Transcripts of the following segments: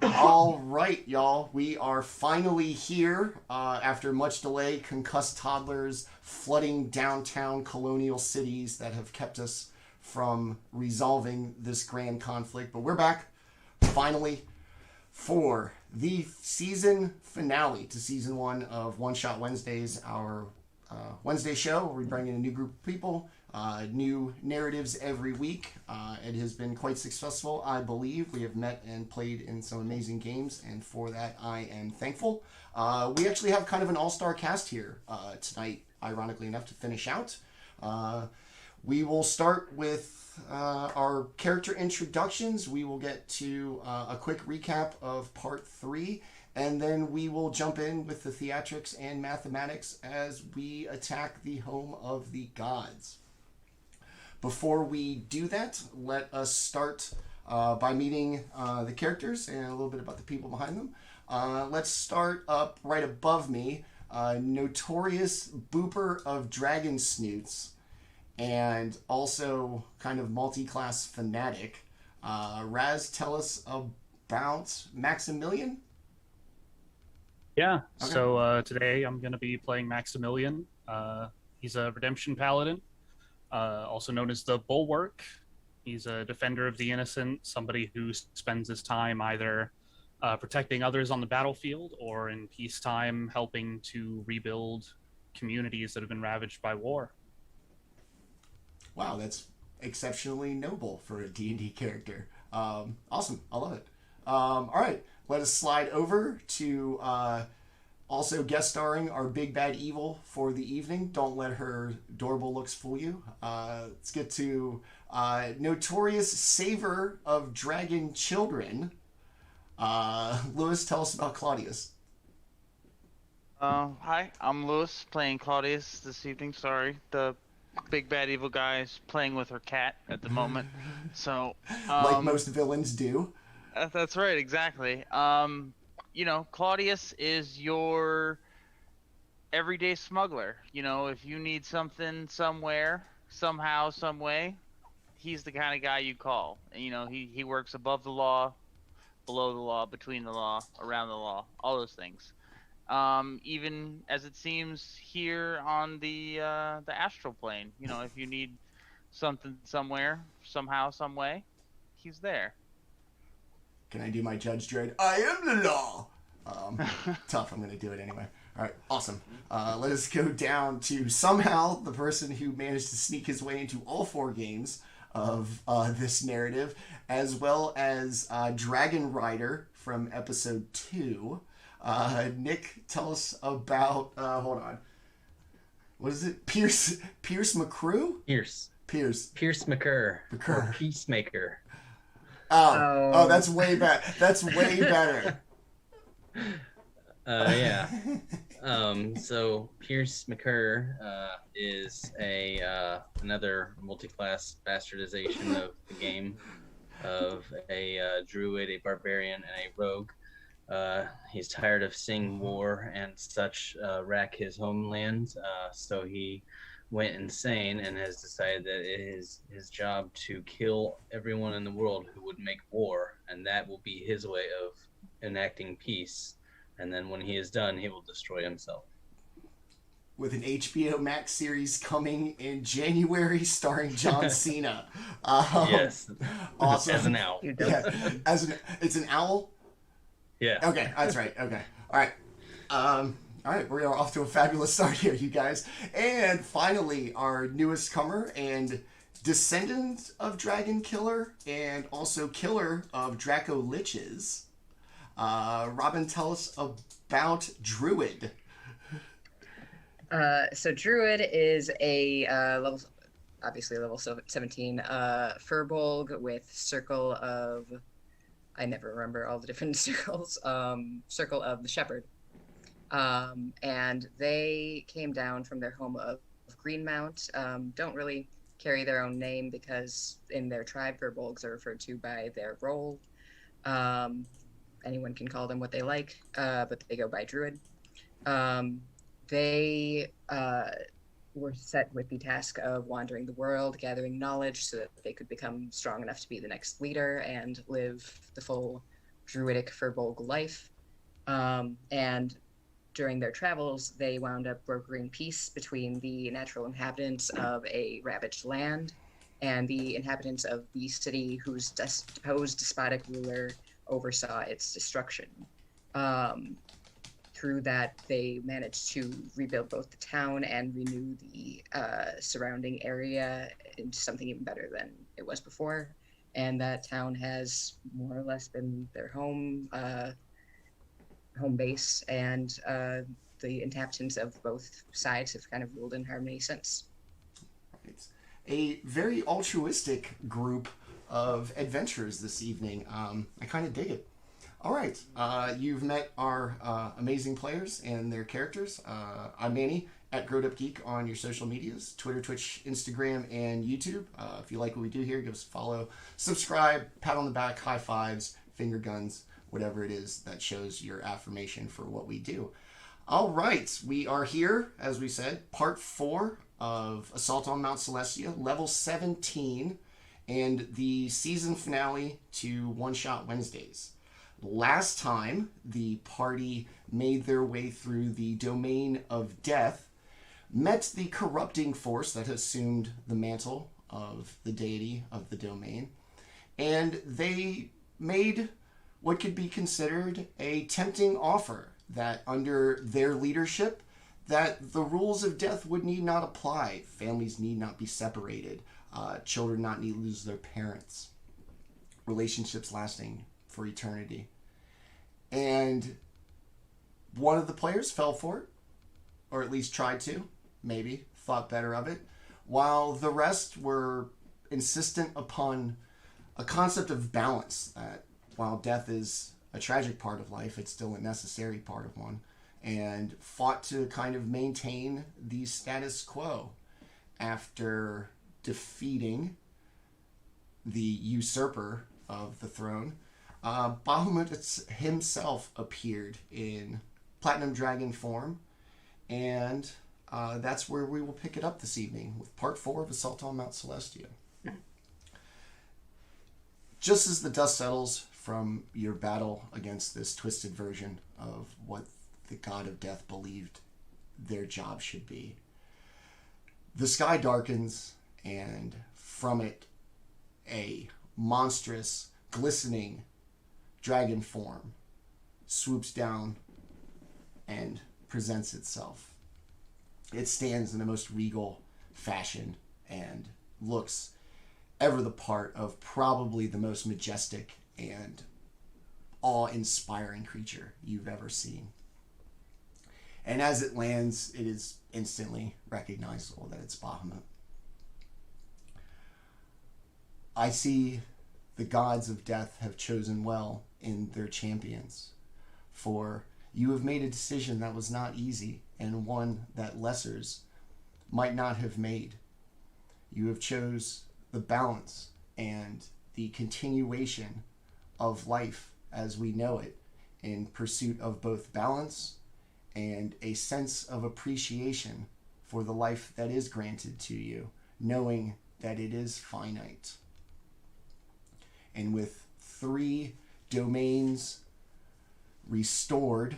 All right, y'all. We are finally here after much delay. Concussed toddlers flooding downtown colonial cities that have kept us from resolving this grand conflict. But we're back finally for the season finale to season one of One Shot Wednesdays, our Wednesday show where we bring in a new group of people, new narratives every week. It has been quite successful, I believe. We have met and played in some amazing games, and for that, I am thankful. We actually have kind of an all-star cast here tonight, ironically enough, to finish out. We will start with our character introductions. We will get to a quick recap of part 3, and then we will jump in with the theatrics and mathematics as we attack the home of the gods. Before we do that, let us start by meeting the characters and a little bit about the people behind them. Let's start up right above me. Notorious booper of dragon snoots and also kind of multi-class fanatic. Raz, tell us about Maximilian. Yeah, Okay. so today I'm going to be playing Maximilian. He's a redemption paladin, also known as the Bulwark. He's a defender of the innocent, somebody who spends his time either protecting others on the battlefield or in peacetime helping to rebuild communities that have been ravaged by war. Wow, that's exceptionally noble for a D&D character. Awesome. I love it. All right, let us slide over to also guest starring our big bad evil for the evening. Don't let her adorable looks fool you. Let's get to notorious saver of dragon children. Lewis, tell us about Claudius. Hi, I'm Lewis playing Claudius this evening. Sorry, the big bad evil guy is playing with her cat at the moment. So, Like most villains do. that's right, exactly. Claudius is your everyday smuggler. If you need something somewhere, somehow, some way, he's the kind of guy you call. And, he works above the law, below the law, between the law, around the law, all those things. Even as it seems here on the astral plane. If you need something somewhere, somehow, some way, he's there. Can I do my Judge Dredd? I am the law. Tough. I'm going to do it anyway. All right, awesome. Let us go down to somehow the person who managed to sneak his way into all 4 games of this narrative, as well as Dragon Rider from episode 2. Nick, tell us about. Hold on. What is it? Pierce McCurr? Pierce McCurr. McCurr. Or Peacemaker. Oh, that's way better. That's way better. Yeah. So Pierce McCurr is another multi-class bastardization of the game of a druid, a barbarian, and a rogue. He's tired of seeing war and such wreck his homeland, so he went insane and has decided that it is his job to kill everyone in the world who would make war, and that will be his way of enacting peace. And then when he is done, he will destroy himself. With an HBO Max series coming in January starring John Cena. Yes. Awesome. As an owl. Yeah, it's an owl? Yeah. Okay, that's right. Okay. All right. All right, we are off to a fabulous start here, you guys. And finally, our newest comer and descendant of Dragon Killer and also killer of Draco Liches. Robin, tell us about Druid. So Druid is a level 17 Furbolg with circle of, I never remember all the different circles, circle of the Shepherd. And they came down from their home of Greenmount. Don't really carry their own name because in their tribe, Furbolgs are referred to by their role. Anyone can call them what they like, but they go by Druid. They were set with the task of wandering the world, gathering knowledge so that they could become strong enough to be the next leader and live the full druidic Furbolg life. And during their travels, they wound up brokering peace between the natural inhabitants of a ravaged land and the inhabitants of the city whose deposed despotic ruler oversaw its destruction. Through that, they managed to rebuild both the town and renew the surrounding area into something even better than it was before. And that town has more or less been their home base, and the inhabitants of both sides have kind of ruled in harmony since. Right. A very altruistic group of adventurers this evening. I kind of dig it. All right, you've met our amazing players and their characters. I'm Manny at GrowedUpGeek on your social medias, Twitter, Twitch, Instagram, and YouTube. If you like what we do here, give us a follow, subscribe, pat on the back, high fives, finger guns, whatever it is that shows your affirmation for what we do. All right, we are here, as we said, part 4 of Assault on Mt Celestia, level 17, and the season finale to One Shot Wednesdays. Last time, the party made their way through the domain of death, met the corrupting force that assumed the mantle of the deity of the domain, and they made what could be considered a tempting offer that under their leadership, that the rules of death would need not apply, families need not be separated, children not need to lose their parents, relationships lasting for eternity. And one of the players fell for it, or at least tried to, maybe, thought better of it, while the rest were insistent upon a concept of balance, that while death is a tragic part of life, it's still a necessary part of one, and fought to kind of maintain the status quo after defeating the usurper of the throne. Bahamut himself appeared in Platinum Dragon form, and that's where we will pick it up this evening with part 4 of Assault on Mt Celestia. Just as the dust settles from your battle against this twisted version of what the god of death believed their job should be, the sky darkens, and from it a monstrous, glistening dragon form swoops down and presents itself. It stands in the most regal fashion and looks ever the part of probably the most majestic and awe-inspiring creature you've ever seen. And as it lands, it is instantly recognizable that it's Bahamut. I see the gods of death have chosen well in their champions, for you have made a decision that was not easy and one that lessers might not have made. You have chose the balance and the continuation of life as we know it, in pursuit of both balance and a sense of appreciation for the life that is granted to you, knowing that it is finite. And with 3 domains restored,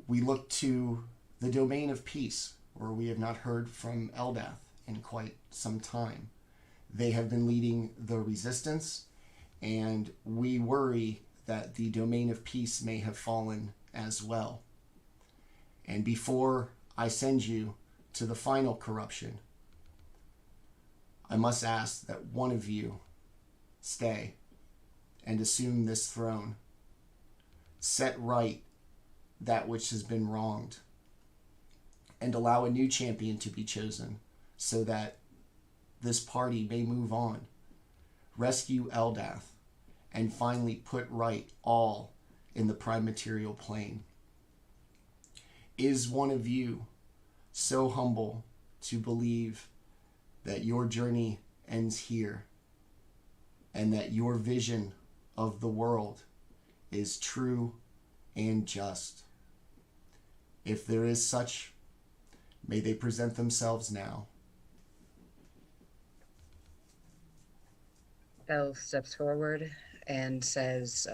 we look to the domain of peace, where we have not heard from Eldath in quite some time. They have been leading the resistance, and we worry that the domain of peace may have fallen as well. And before I send you to the final corruption, I must ask that one of you stay and assume this throne, set right that which has been wronged, and allow a new champion to be chosen so that this party may move on, rescue Eldath, and finally put right all in the prime material plane. Is one of you so humble to believe that your journey ends here and that your vision of the world is true and just? If there is such, may they present themselves now. Belle steps forward and says,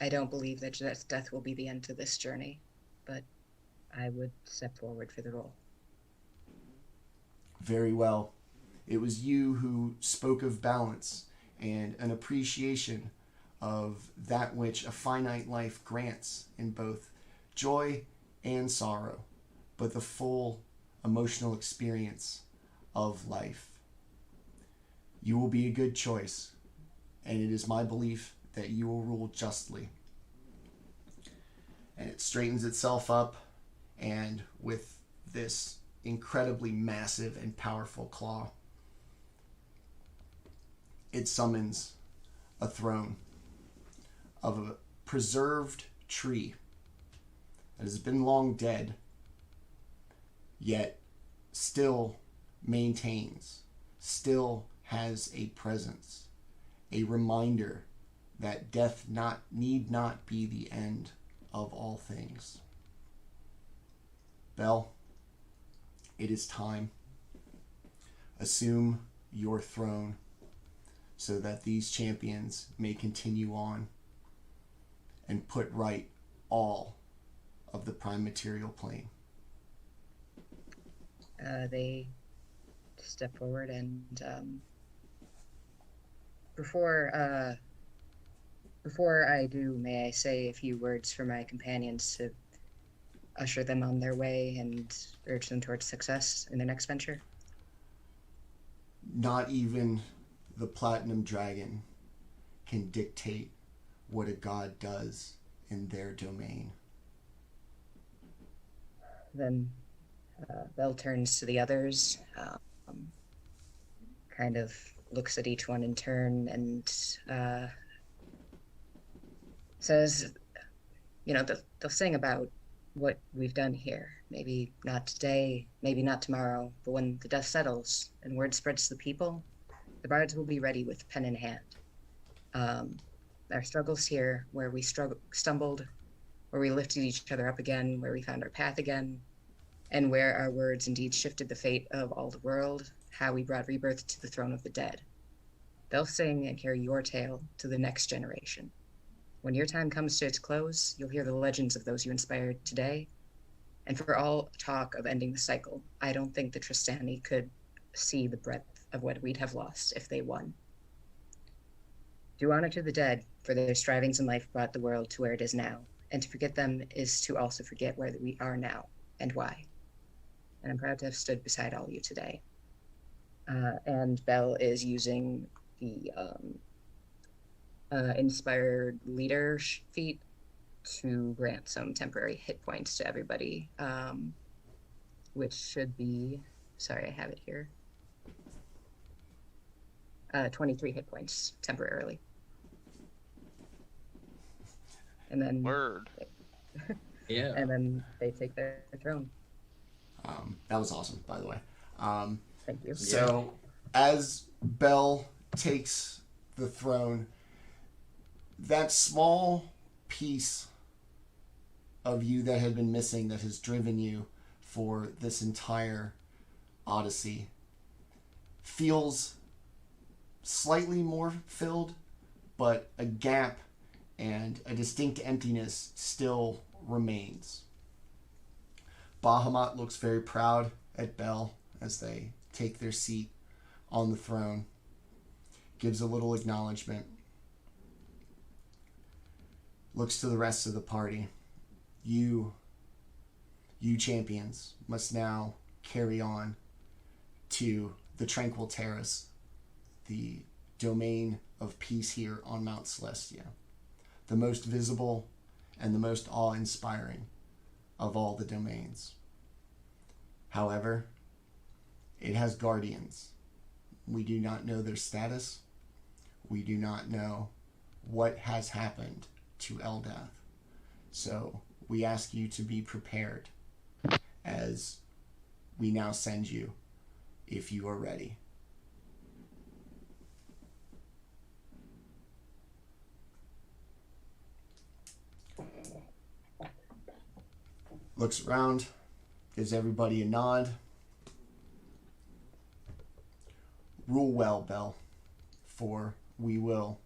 I don't believe that death will be the end to this journey, but I would step forward for the role. Very well. It was you who spoke of balance and an appreciation of that which a finite life grants in both joy and sorrow, but the full emotional experience of life. You will be a good choice, and it is my belief that you will rule justly. And it straightens itself up, and with this incredibly massive and powerful claw, it summons a throne of a preserved tree that has been long dead, yet still maintains, still has a presence, a reminder that death need not be the end of all things. Bell, it is time. Assume your throne so that these champions may continue on and put right all of the prime material plane. They step forward and before I do, may I say a few words for my companions to usher them on their way and urge them towards success in their next venture? Not even the Platinum Dragon can dictate what a god does in their domain. Then Bell turns to the others, kind of looks at each one in turn and says, they'll sing about what we've done here. Maybe not today, maybe not tomorrow, but when the dust settles and word spreads to the people, the bards will be ready with pen in hand. Our struggles here, where we stumbled, where we lifted each other up again, where we found our path again, and where our words indeed shifted the fate of all the world, how we brought rebirth to the throne of the dead. They'll sing and carry your tale to the next generation. When your time comes to its close, you'll hear the legends of those you inspired today. And for all talk of ending the cycle, I don't think the Tristani could see the breadth of what we'd have lost if they won. Do honor to the dead, for their strivings in life brought the world to where it is now, and to forget them is to also forget where we are now, and why. And I'm proud to have stood beside all of you today. And Bell is using the Inspired Leader feat to grant some temporary hit points to everybody, which should be, sorry, I have it here, 23 hit points temporarily. And then Word. Yeah. And then they take their throne. That was awesome, by the way. Thank you. So, as Bell takes the throne, that small piece of you that had been missing, that has driven you for this entire odyssey, feels slightly more filled, but a gap and a distinct emptiness still remains. Bahamut looks very proud at Bell as they take their seat on the throne, gives a little acknowledgement, looks to the rest of the party. You champions must now carry on to the Tranquil Terrace, the domain of peace here on Mt Celestia, the most visible and the most awe-inspiring of all the domains. However, it has guardians. We do not know their status. We do not know what has happened to Eldath. So we ask you to be prepared as we now send you if you are ready. Looks around, gives everybody a nod. Rule well, Bell, for we will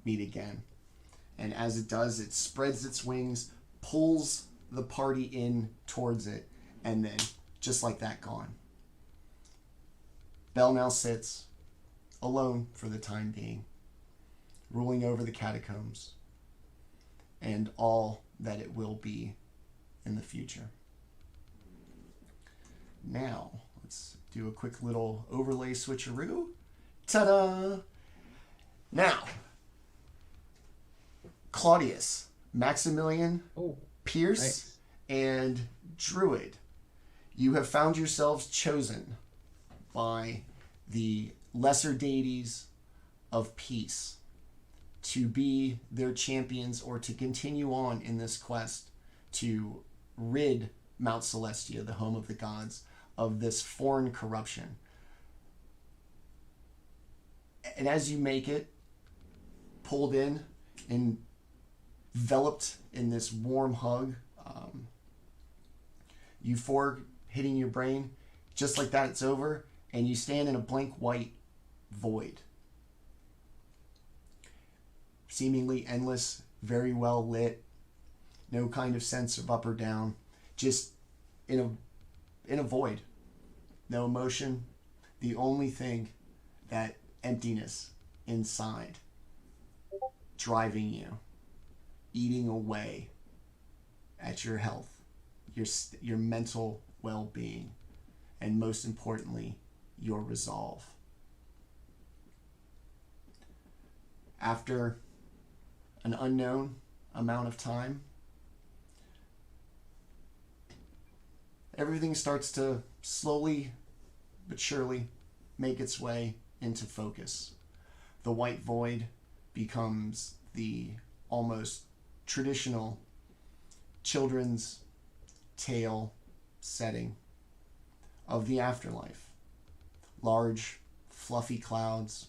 meet again. And as it does, it spreads its wings, pulls the party in towards it, and then, just like that, gone. Bell now sits, alone for the time being, ruling over the catacombs and all that it will be in the future. Now, let's do a quick little overlay switcheroo. Ta-da! Now, Claudius, Maximilian, Pierce, nice. and Druid, you have found yourselves chosen by the lesser deities of peace to be their champions or to continue on in this quest to rid Mt Celestia, the home of the gods, of this foreign corruption. And as you make it, pulled in, enveloped in this warm hug, you four hitting your brain, just like that, it's over, and you stand in a blank white void. Seemingly endless, very well lit, no kind of sense of up or down, just in a void. No emotion. The only thing, that emptiness inside, driving you, eating away at your health, your mental well-being, and most importantly, your resolve. After an unknown amount of time, everything starts to slowly but surely make its way into focus. The white void becomes the almost traditional children's tale setting of the afterlife. Large, fluffy clouds,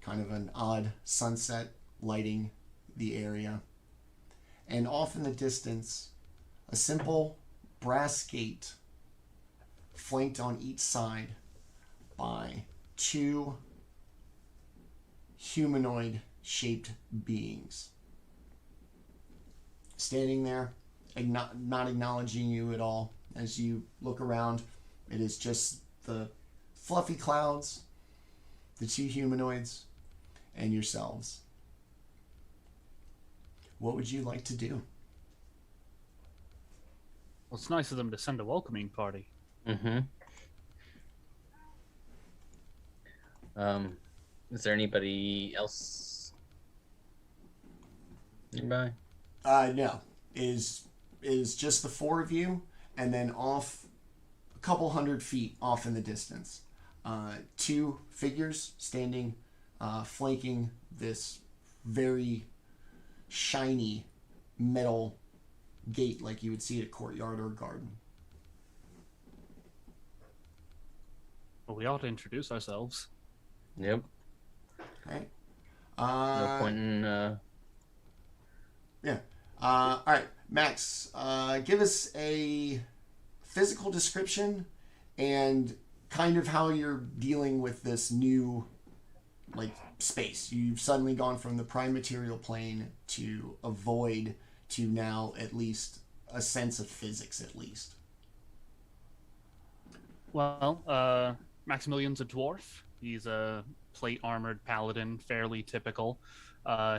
kind of an odd sunset lighting the area, and off in the distance, a simple brass gate flanked on each side by two humanoid-shaped beings. Standing there, not acknowledging you at all. As you look around, it is just the fluffy clouds, the two humanoids, and yourselves. What would you like to do? Well, it's nice of them to send a welcoming party. Mm-hmm. Is there anybody else nearby? No. Is just the four of you, and then off a couple 100 feet off in the distance, two figures standing, flanking this very shiny metal gate like you would see at a courtyard or a garden. Well, we ought to introduce ourselves. Yep. Right. No point in. Yeah. All right, Max. Give us a physical description and kind of how you're dealing with this new, space. You've suddenly gone from the prime material plane to a void to now at least a sense of physics, at least. Well, Maximilian's a dwarf. He's a plate-armored paladin, fairly typical.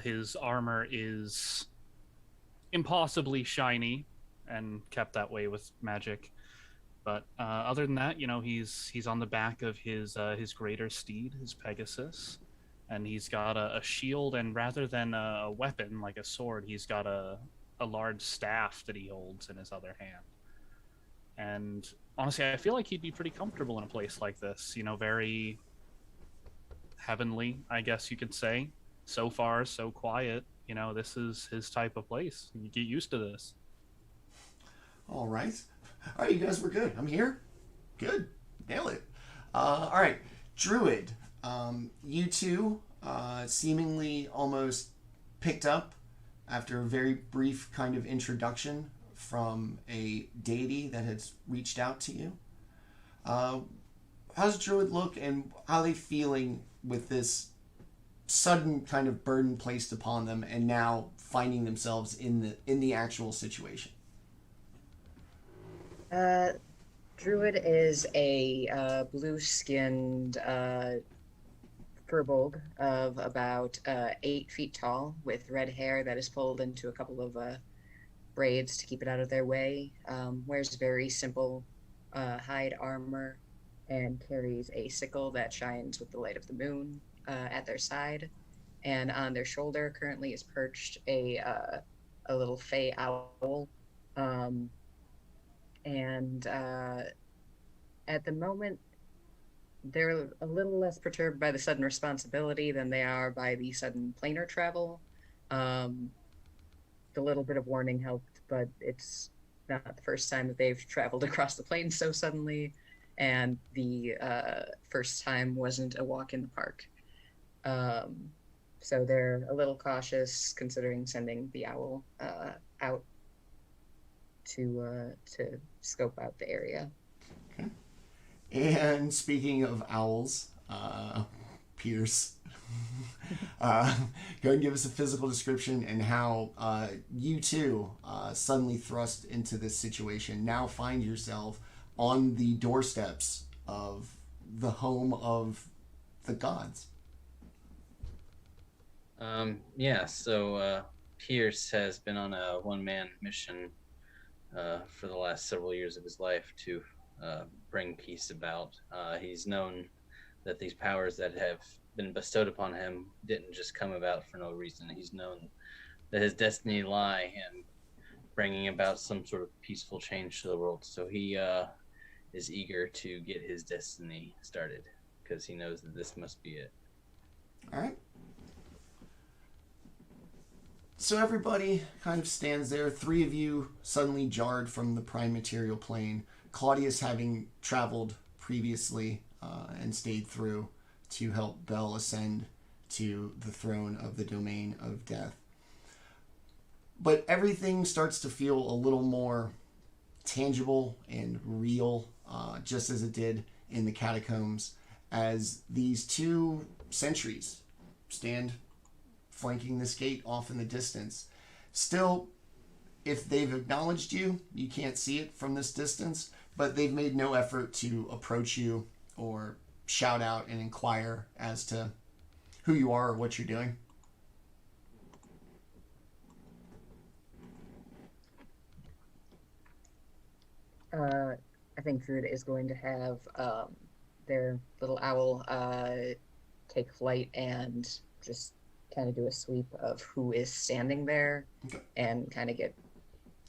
His armor is impossibly shiny and kept that way with magic. But other than that, he's on the back of his greater steed, his Pegasus, and he's got a shield, and rather than a weapon like a sword, he's got a large staff that he holds in his other hand. And honestly, I feel like he'd be pretty comfortable in a place like this. Very heavenly, I guess you could say. So far, so quiet. This is his type of place. You get used to this. All right. All right, you guys were good. I'm here. Good. Nail it. All right. Druid, you two seemingly almost picked up after a very brief kind of introduction from a deity that has reached out to you. How's Druid look, and how are they feeling with this sudden kind of burden placed upon them, and now finding themselves in the actual situation? Druid is a blue-skinned furbolg of about 8 feet tall, with red hair that is pulled into a couple of braids to keep it out of their way. Wears very simple hide armor, and carries a sickle that shines with the light of the moon at their side. And on their shoulder currently is perched a little fey owl. At the moment, they're a little less perturbed by the sudden responsibility than they are by the sudden planar travel. The little bit of warning helped, but it's not the first time that they've traveled across the plains so suddenly, and the first time wasn't a walk in the park. So they're a little cautious considering sending the owl out to scope out the area. Okay. And speaking of owls, Pierce, go ahead and give us a physical description and how you two, suddenly thrust into this situation, now find yourself on the doorsteps of the home of the gods. So Pierce has been on a one-man mission for the last several years of his life to bring peace about. He's known that these powers that have been bestowed upon him didn't just come about for no reason. He's known that his destiny lie in bringing about some sort of peaceful change to the world. So he is eager to get his destiny started because he knows that this must be it. All right. So everybody kind of stands there. 3 of you suddenly jarred from the prime material plane. Claudius having traveled previously and stayed through to help Bel ascend to the throne of the domain of death. But everything starts to feel a little more tangible and real, just as it did in the catacombs, as these 2 sentries stand flanking this gate off in the distance. Still, if they've acknowledged you, you can't see it from this distance, but they've made no effort to approach you or shout out and inquire as to who you are or what you're doing. I think Druid is going to have their little owl take flight and just kind of do a sweep of who is standing there. Okay. And kind of get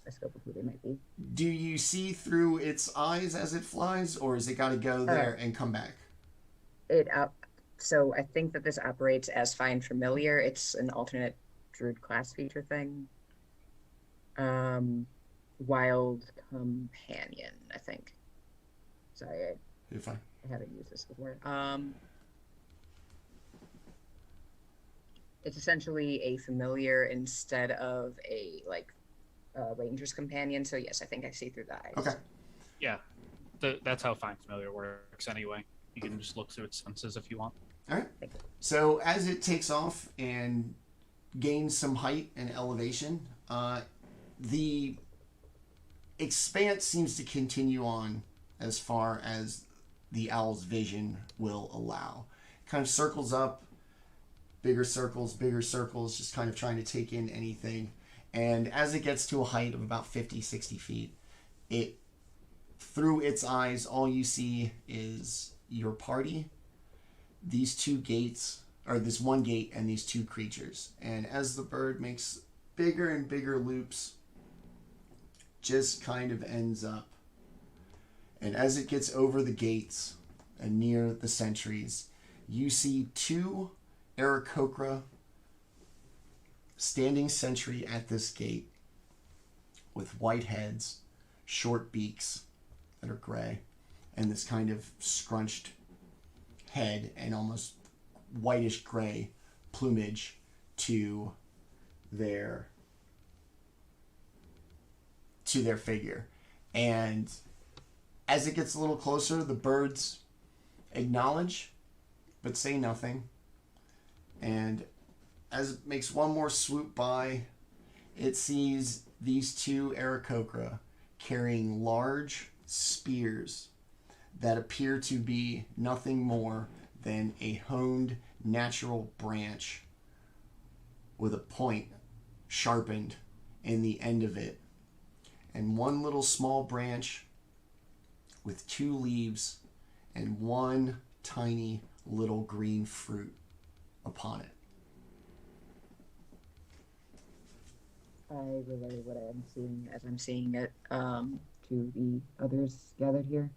a scope of who they might be. Do you see through its eyes as it flies, or has it got to go there and come back? So I think that this operates as Find Familiar. It's an alternate Druid class feature thing. Wild Companion, I think. Sorry, You're fine. I haven't used this before. It's essentially a familiar instead of a ranger's companion. So yes, I think I see through the eyes. Okay. Yeah, that's how Find Familiar works anyway. You can just look through its senses if you want. All right. So as it takes off and gains some height and elevation, the expanse seems to continue on as far as the owl's vision will allow. It kind of circles up, bigger circles, just kind of trying to take in anything. And as it gets to a height of about 50, 60 feet, through its eyes, all you see is your party, these 2 gates, or this 1 gate and these 2 creatures. And as the bird makes bigger and bigger loops, just kind of ends up. And as it gets over the gates and near the sentries, you see 2 Aarakocra standing sentry at this gate with white heads, short beaks that are gray, and this kind of scrunched head and almost whitish gray plumage to their figure. And as it gets a little closer, the birds acknowledge but say nothing. And as it makes one more swoop by, it sees these two Aarakocra carrying large spears that appear to be nothing more than a honed natural branch with a point sharpened in the end of it, and one little small branch with 2 leaves and one tiny little green fruit upon it. I relay what I'm seeing as I'm seeing it to the others gathered here.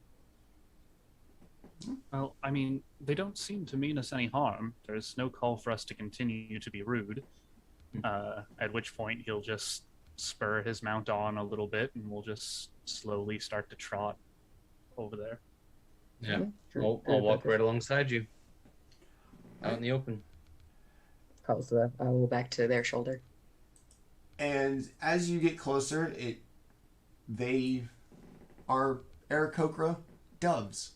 Well, I mean, they don't seem to mean us any harm. There's no call for us to continue to be rude. At which point he'll just spur his mount on a little bit, and we'll just slowly start to trot over there. Yeah, Sure. I'll walk right alongside you, out in the open. Calls the owl back to their shoulder. And as you get closer, they are Aarakocra doves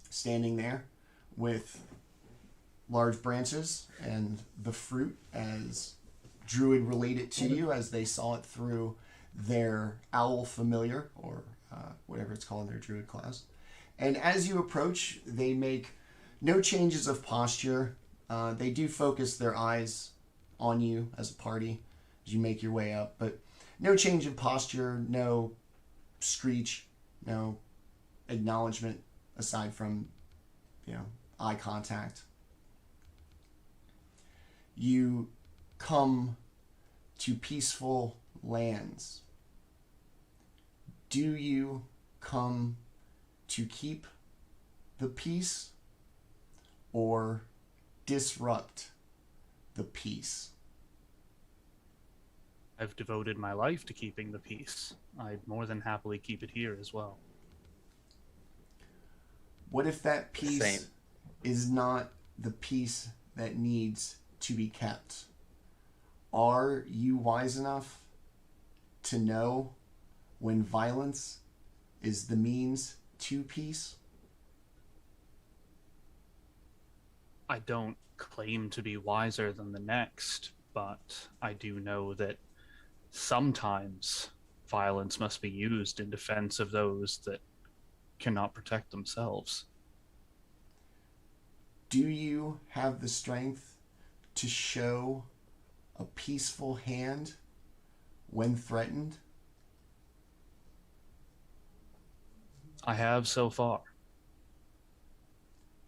standing there with large branches and the fruit as Druid related to you, as they saw it through their owl familiar, or whatever it's called in their Druid class. And as you approach, they make no changes of posture. They do focus their eyes on you as a party as you make your way up, but no change in posture, no screech, no acknowledgement aside from, eye contact. You come to peaceful lands. Do you come to keep the peace or disrupt the peace? I've devoted my life to keeping the peace. I'd more than happily keep it here as well. What if that peace Same. is not the peace that needs to be kept? Are you wise enough to know when violence is the means to peace? I don't claim to be wiser than the next, but I do know that sometimes violence must be used in defense of those that cannot protect themselves. Do you have the strength to show a peaceful hand when threatened? I have so far.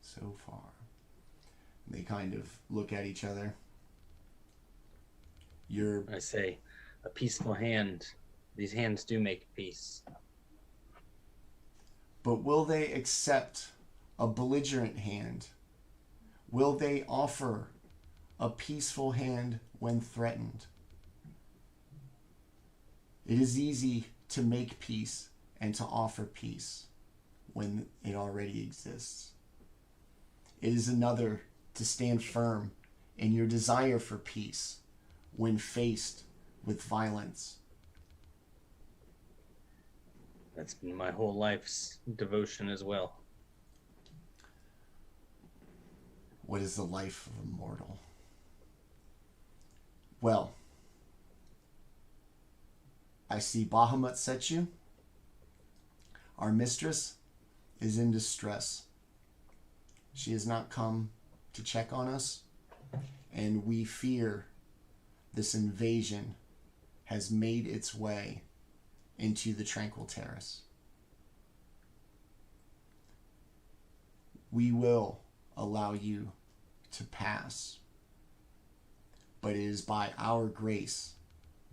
So far. They kind of look at each other. I say, a peaceful hand. These hands do make peace. But will they accept a belligerent hand? Will they offer a peaceful hand when threatened? It is easy to make peace and to offer peace when it already exists. It is another to stand firm in your desire for peace when faced with violence. That's been my whole life's devotion as well. What is the life of a mortal? Well, I see Bahamut set you. Our mistress is in distress. She has not come to check on us, and we fear this invasion has made its way into the Tranquil Terrace. We will allow you to pass, but it is by our grace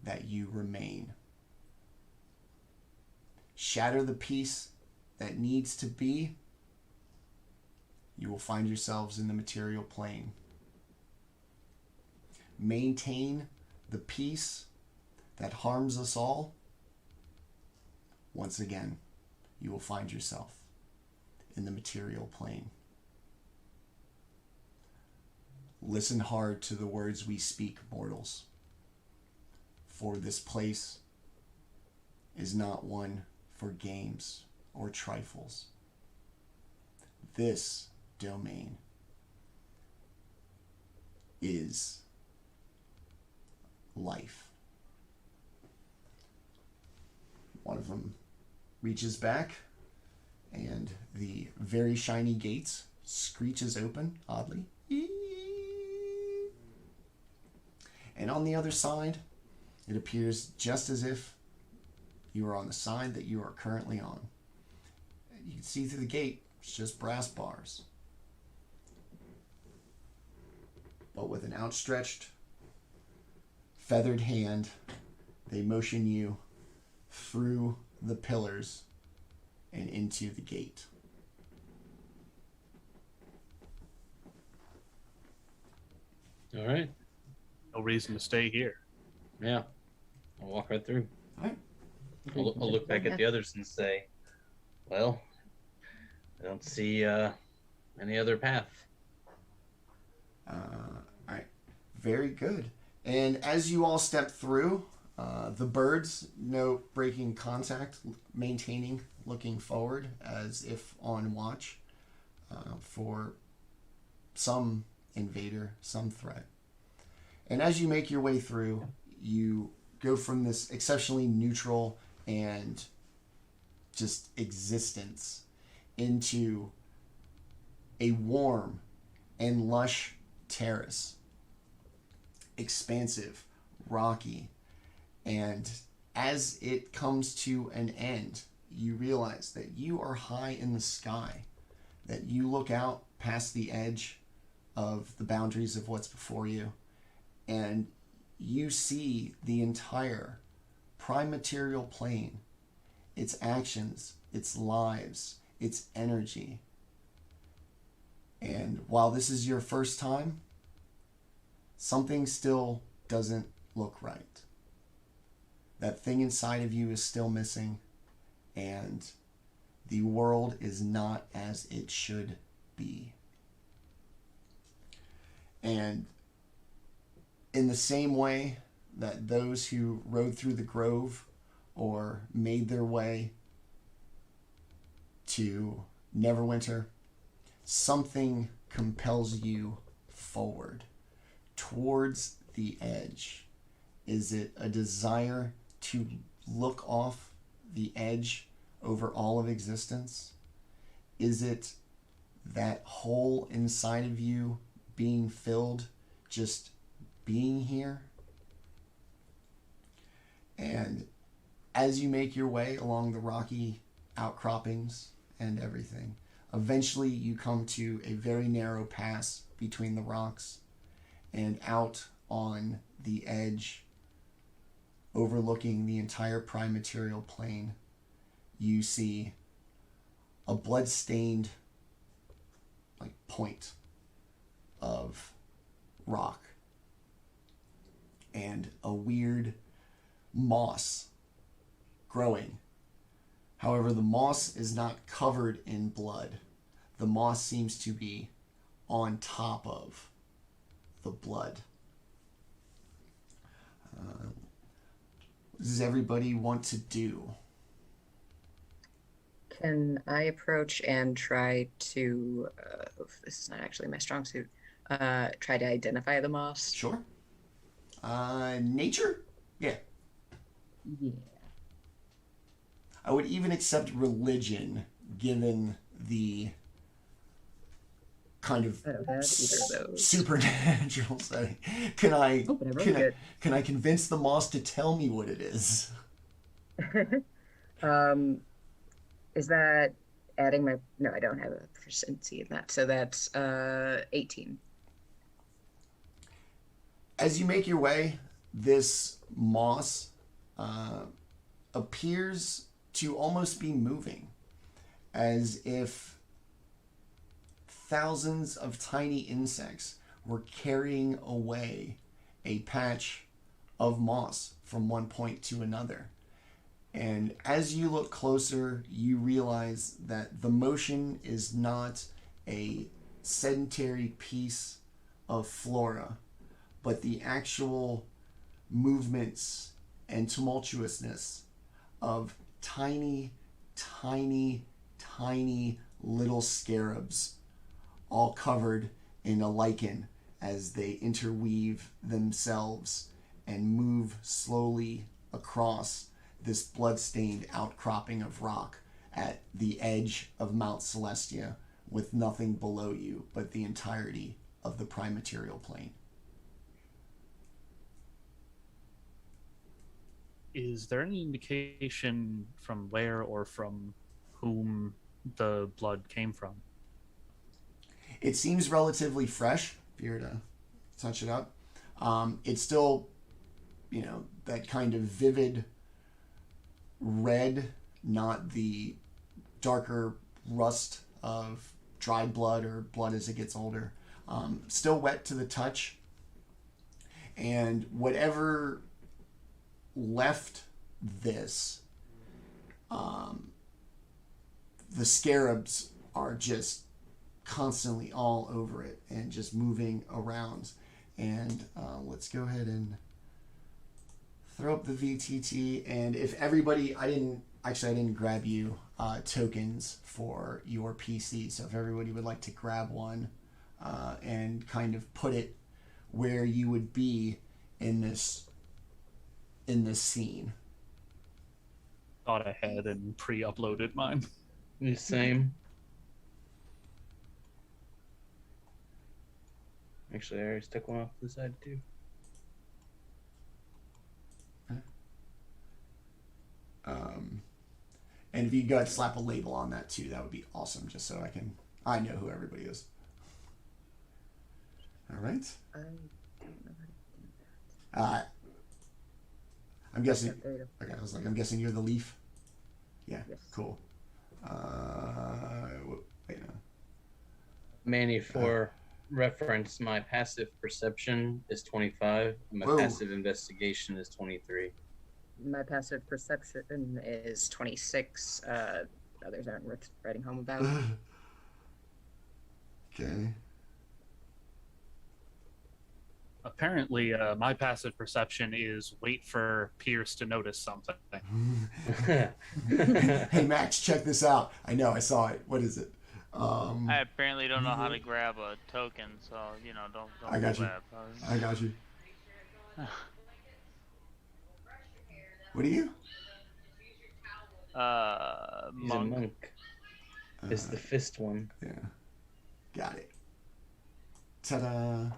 that you remain. Shatter the peace that needs to be, you will find yourselves in the material plane. Maintain the peace that harms us all, once again, you will find yourself in the material plane. Listen hard to the words we speak, mortals, for this place is not one for games or trifles. This domain is life. One of them reaches back, and the very shiny gates screeches open, oddly. And on the other side, it appears just as if you are on the side that you are currently on. You can see through the gate, it's just brass bars. But with an outstretched, feathered hand, they motion you through the pillars and into the gate. All right. No reason to stay here. Yeah. I'll walk right through. All right. I'll look back at the others and say, well, I don't see any other path. All right. Very good. And as you all step through, the birds note breaking contact, maintaining, looking forward as if on watch for some invader, some threat. And as you make your way through, you go from this exceptionally neutral and just existence into a warm and lush terrace. Expansive, rocky, and as it comes to an end, you realize that you are high in the sky, that you look out past the edge of the boundaries of what's before you, and you see the entire prime material plane, its actions, its lives, its energy. And while this is your first time, something still doesn't look right. That thing inside of you is still missing, and the world is not as it should be. And in the same way that those who rode through the grove or made their way to Neverwinter, something compels you forward towards the edge. Is it a desire to look off the edge over all of existence? Is it that hole inside of you being filled, just being here? And as you make your way along the rocky outcroppings and everything, eventually you come to a very narrow pass between the rocks, and out on the edge, overlooking the entire prime material plane, you see a blood-stained point of rock and a weird moss growing. However, the moss is not covered in blood. The moss seems to be on top of the blood. What does everybody want to do? Can I approach and try to, this is not actually my strong suit, try to identify the moss? Sure. Nature? Yeah. Yeah. I would even accept religion, given the kind of I don't have either of those. supernatural setting. Can I Oh, but I rolled good. can I convince the moss to tell me what it is? Is that adding my... No, I don't have a proficiency in that. So that's 18. As you make your way, this moss appears to almost be moving, as if thousands of tiny insects were carrying away a patch of moss from one point to another. And as you look closer, you realize that the motion is not a sedentary piece of flora, but the actual movements and tumultuousness of tiny, tiny, tiny little scarabs, all covered in a lichen as they interweave themselves and move slowly across this blood-stained outcropping of rock at the edge of Mt Celestia, with nothing below you but the entirety of the prime material plane. Is there any indication from where or from whom the blood came from? It seems relatively fresh, if you were to touch it up. It's still, that kind of vivid red, not the darker rust of dried blood or blood as it gets older. Still wet to the touch. And whatever left this, the scarabs are just constantly all over it and just moving around. And let's go ahead and throw up the VTT. And if everybody, I didn't grab you tokens for your PC. So if everybody would like to grab one and kind of put it where you would be in this scene. Thought ahead and pre-uploaded mine. The same. Actually, I already took one off to the side too. And if you could slap a label on that too, that would be awesome, just so I know who everybody is. All right. I don't know how to do that. I'm guessing. There you go. Okay, I was like, I'm guessing you're the leaf. Yeah. Yes. Cool. Wait, no. Manny, for reference, my passive perception is 25, and my Whoa. passive investigation is 23. My passive perception is 26. Others aren't worth writing home about. Okay. Apparently, my passive perception is wait for Pierce to notice something. Hey Max, check this out. I know, I saw it. What is it? I apparently don't know how to grab a token, so don't. I got do you. that. I got you. What are you? He's a monk. It's the fist one. Yeah. Got it. Ta-da.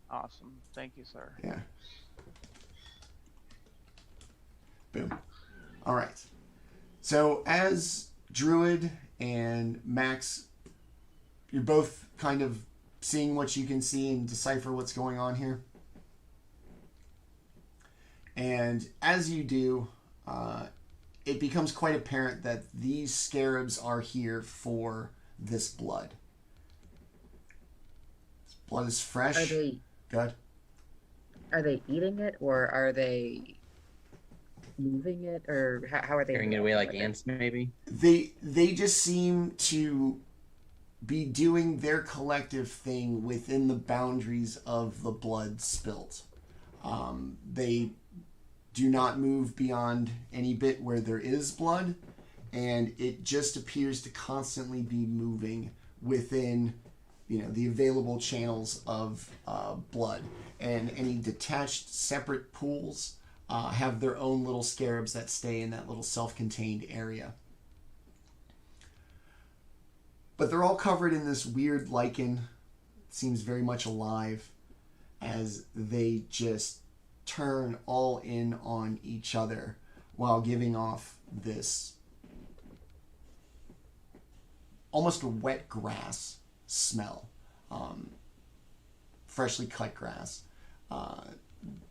Awesome. Thank you, sir. Yeah. Boom. All right. So as Druid and Max, you're both kind of seeing what you can see and decipher what's going on here. And as you do, it becomes quite apparent that these scarabs are here for this blood. This blood is fresh. Are they Good. Are they eating it, or are they moving it, or how are they Carrying it away like ants, maybe? They just seem to be doing their collective thing within the boundaries of the blood spilt. They do not move beyond any bit where there is blood, and it just appears to constantly be moving within the available channels of blood. And any detached separate pools have their own little scarabs that stay in that little self-contained area. But they're all covered in this weird lichen. It seems very much alive as they just turn all in on each other while giving off this almost a wet grass smell. Freshly cut grass.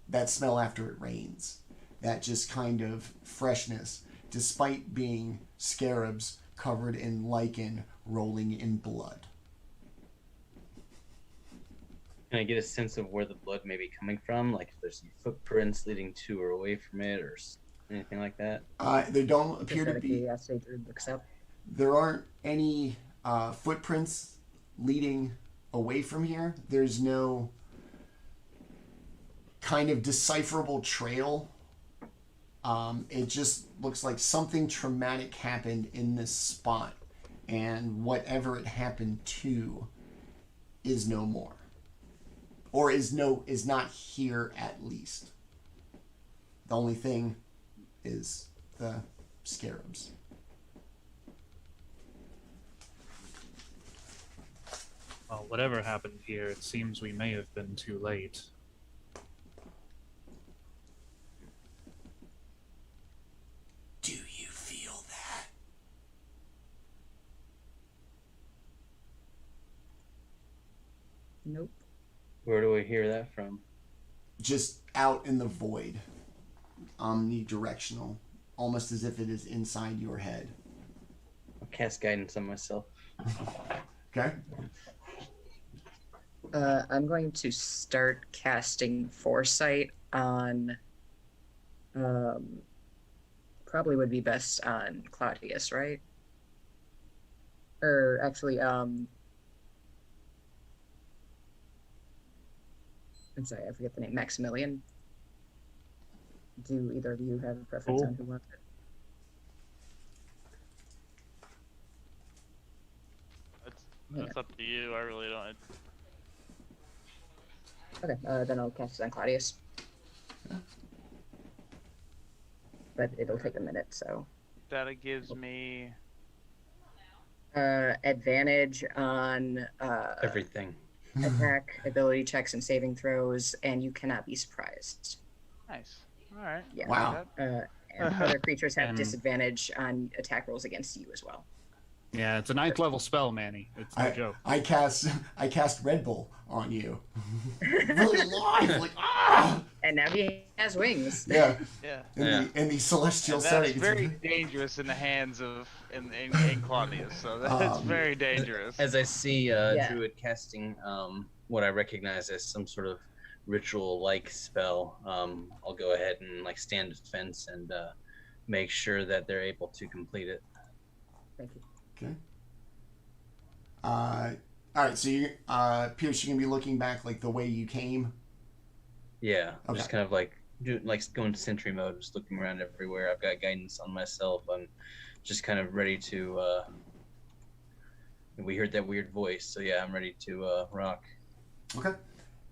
That smell after it rains. That just kind of freshness, despite being scarabs covered in lichen rolling in blood. Can I get a sense of where the blood may be coming from? Like if there's some footprints leading to or away from it, or anything like that? There don't appear to be. There aren't any footprints leading away from here. There's no kind of decipherable trail. It just looks like something traumatic happened in this spot, and whatever it happened to is no more. or is not here at least. The only thing is the scarabs. Well, whatever happened here, it seems we may have been too late. Do you feel that? Nope. Where do we hear that from? Just out in the void. Omnidirectional. Almost as if it is inside your head. I'll cast guidance on myself. Okay? I'm going to start casting Foresight on... probably would be best on Claudius, right? Or actually, I'm sorry, I forget the name. Maximilian. Do either of you have a preference Cool. on who wants it? That's up to you. I really don't. Okay, then I'll cast it on Claudius. But it'll take a minute, so. That gives me. Advantage on Everything. attack, ability checks, and saving throws, and you cannot be surprised. Nice. All right. Yeah. Wow. And other creatures have And- disadvantage on attack rolls against you as well. Yeah, it's a 9th level spell, Manny. It's no joke. I cast Red Bull on you. Really alive, like And now he has wings. Yeah. Yeah. In the celestial And that's setting. very dangerous in the hands of in Claudius. So that's very dangerous. As I see Yeah. Druid casting what I recognize as some sort of ritual-like spell, I'll go ahead and like stand defense and make sure that they're able to complete it. Thank you. Okay. All right. So you, Pierce, you're gonna be looking back like the way you came. Yeah, Okay. just kind of like going to sentry mode, just looking around everywhere. I've got guidance on myself. I'm just kind of ready to. We heard that weird voice, so yeah, I'm ready to rock. Okay.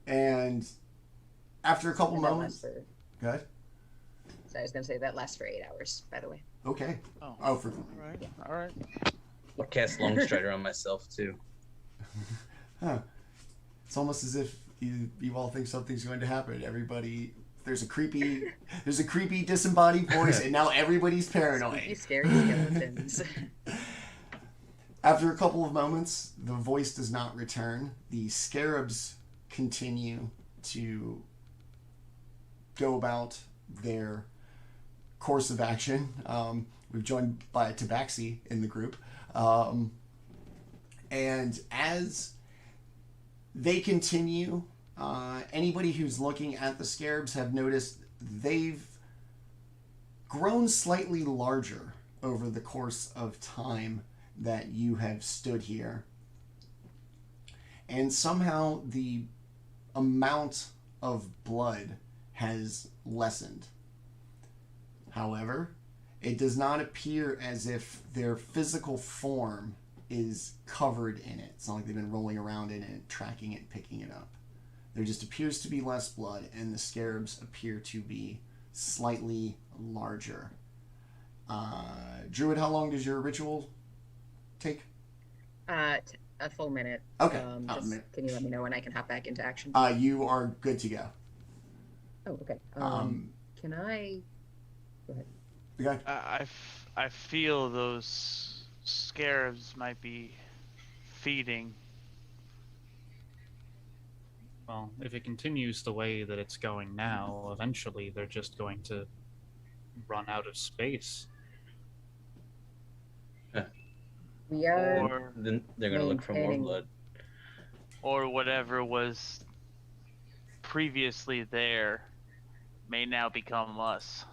And after a couple And that moments, lasts for, go ahead. so I was going to say that lasts for 8 hours, by the way. Okay. Oh. Oh, for All right. All right. I'll cast Longstrider on myself too. huh. It's almost as if you all think something's going to happen. Everybody, there's a creepy disembodied voice, and now everybody's Spooky, paranoid. scary skeletons. After a couple of moments, the voice does not return. The scarabs continue to go about their course of action. We've joined by Tabaxi in the group. And as they continue, anybody who's looking at the scarabs have noticed they've grown slightly larger over the course of time that you have stood here. And somehow the amount of blood has lessened. However, it does not appear as if their physical form is covered in it. It's not like they've been rolling around in it, tracking it, picking it up. There just appears to be less blood, and the scarabs appear to be slightly larger. Druid, how long does your ritual take? A full minute. Okay. Can you let me know when I can hop back into action? You are good to go. Oh, okay. Can I... Go ahead. Okay. I feel those scarabs might be feeding. Well, if it continues the way that it's going now, eventually they're just going to run out of space. We are... Or Then they're gonna look for more Maintaining- blood. or whatever was previously there may now become us.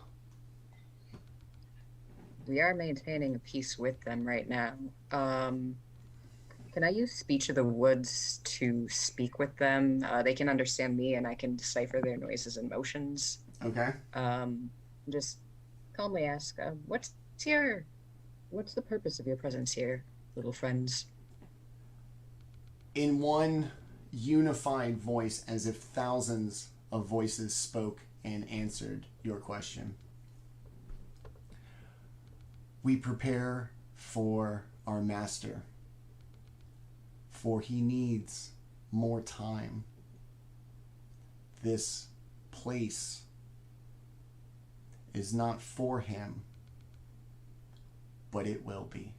We are maintaining a peace with them right now. Can I use Speech of the Woods to speak with them? They can understand me, and I can decipher their noises and motions. Okay. Just calmly ask, what's the purpose of your presence here, little friends? In one unified voice as if thousands of voices spoke and answered your question. We prepare for our master, for he needs more time. This place is not for him, but it will be.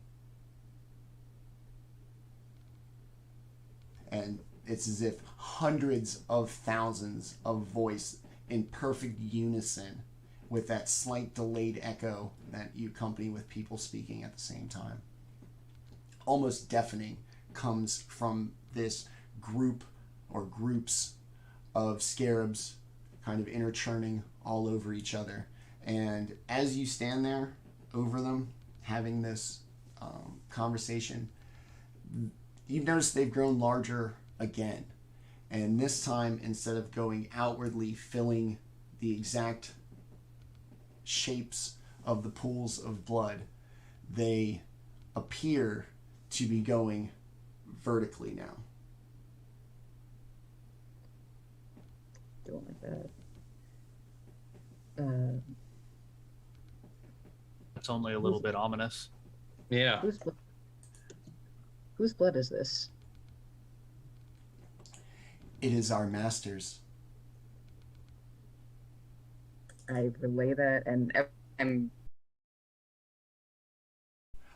And it's as if hundreds of thousands of voice in perfect unison with that slight delayed echo that you accompany with people speaking at the same time. Almost deafening comes from this group or groups of scarabs kind of interchurning all over each other. And as you stand there over them, having this conversation, you've noticed they've grown larger again. And this time, instead of going outwardly, filling the exact shapes of the pools of blood, they appear to be going vertically now. Don't like that. It's only a little bit ominous. Yeah. Whose blood is this? It is our master's. I relay that, and I'm...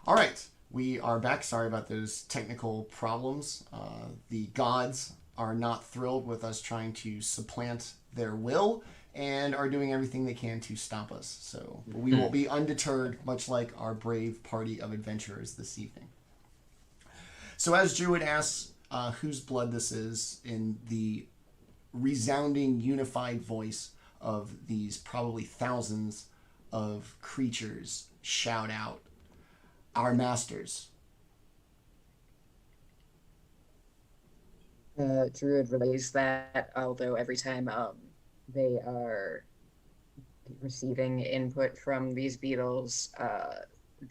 All right, we are back. Sorry about those technical problems. The gods are not thrilled with us trying to supplant their will and are doing everything they can to stop us. So we will be undeterred, much like our brave party of adventurers this evening. So as Druid asks whose blood this is, in the resounding, unified voice of these probably thousands of creatures shout out, "Our masters." Druid relays that, although every time they are receiving input from these beetles,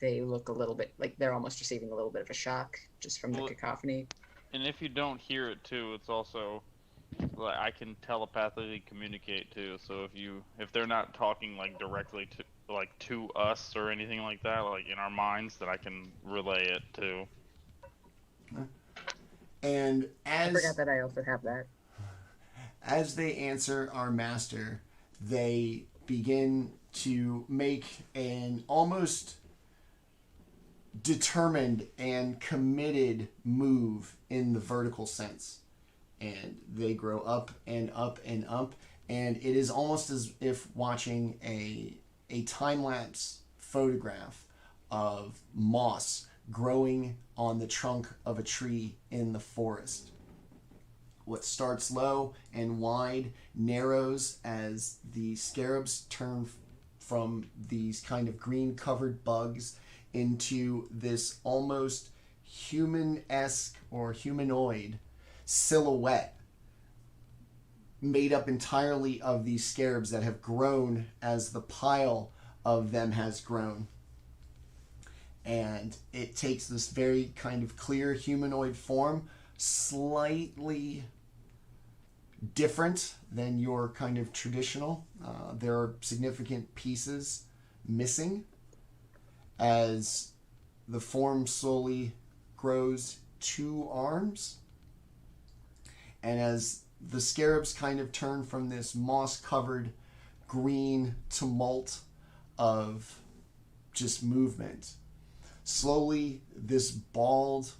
they look a little bit like they're almost receiving a little bit of a shock just from the cacophony. And if you don't hear it too, it's also like I can telepathically communicate too. So if they're not talking like directly to us or anything like that, like in our minds, then I can relay it too. And I forgot that I also have that. As they answer "our master," they begin to make an almost determined and committed move in the vertical sense. And they grow up and up and up. And it is almost as if watching a time-lapse photograph of moss growing on the trunk of a tree in the forest. What starts low and wide narrows as the scarabs turn from these kind of green-covered bugs into this almost human-esque or humanoid silhouette made up entirely of these scarabs that have grown as the pile of them has grown. And it takes this very kind of clear humanoid form, slightly different than your kind of traditional. There are significant pieces missing as the form slowly grows 2 arms. And as the scarabs kind of turn from this moss-covered green tumult of just movement, slowly this bald,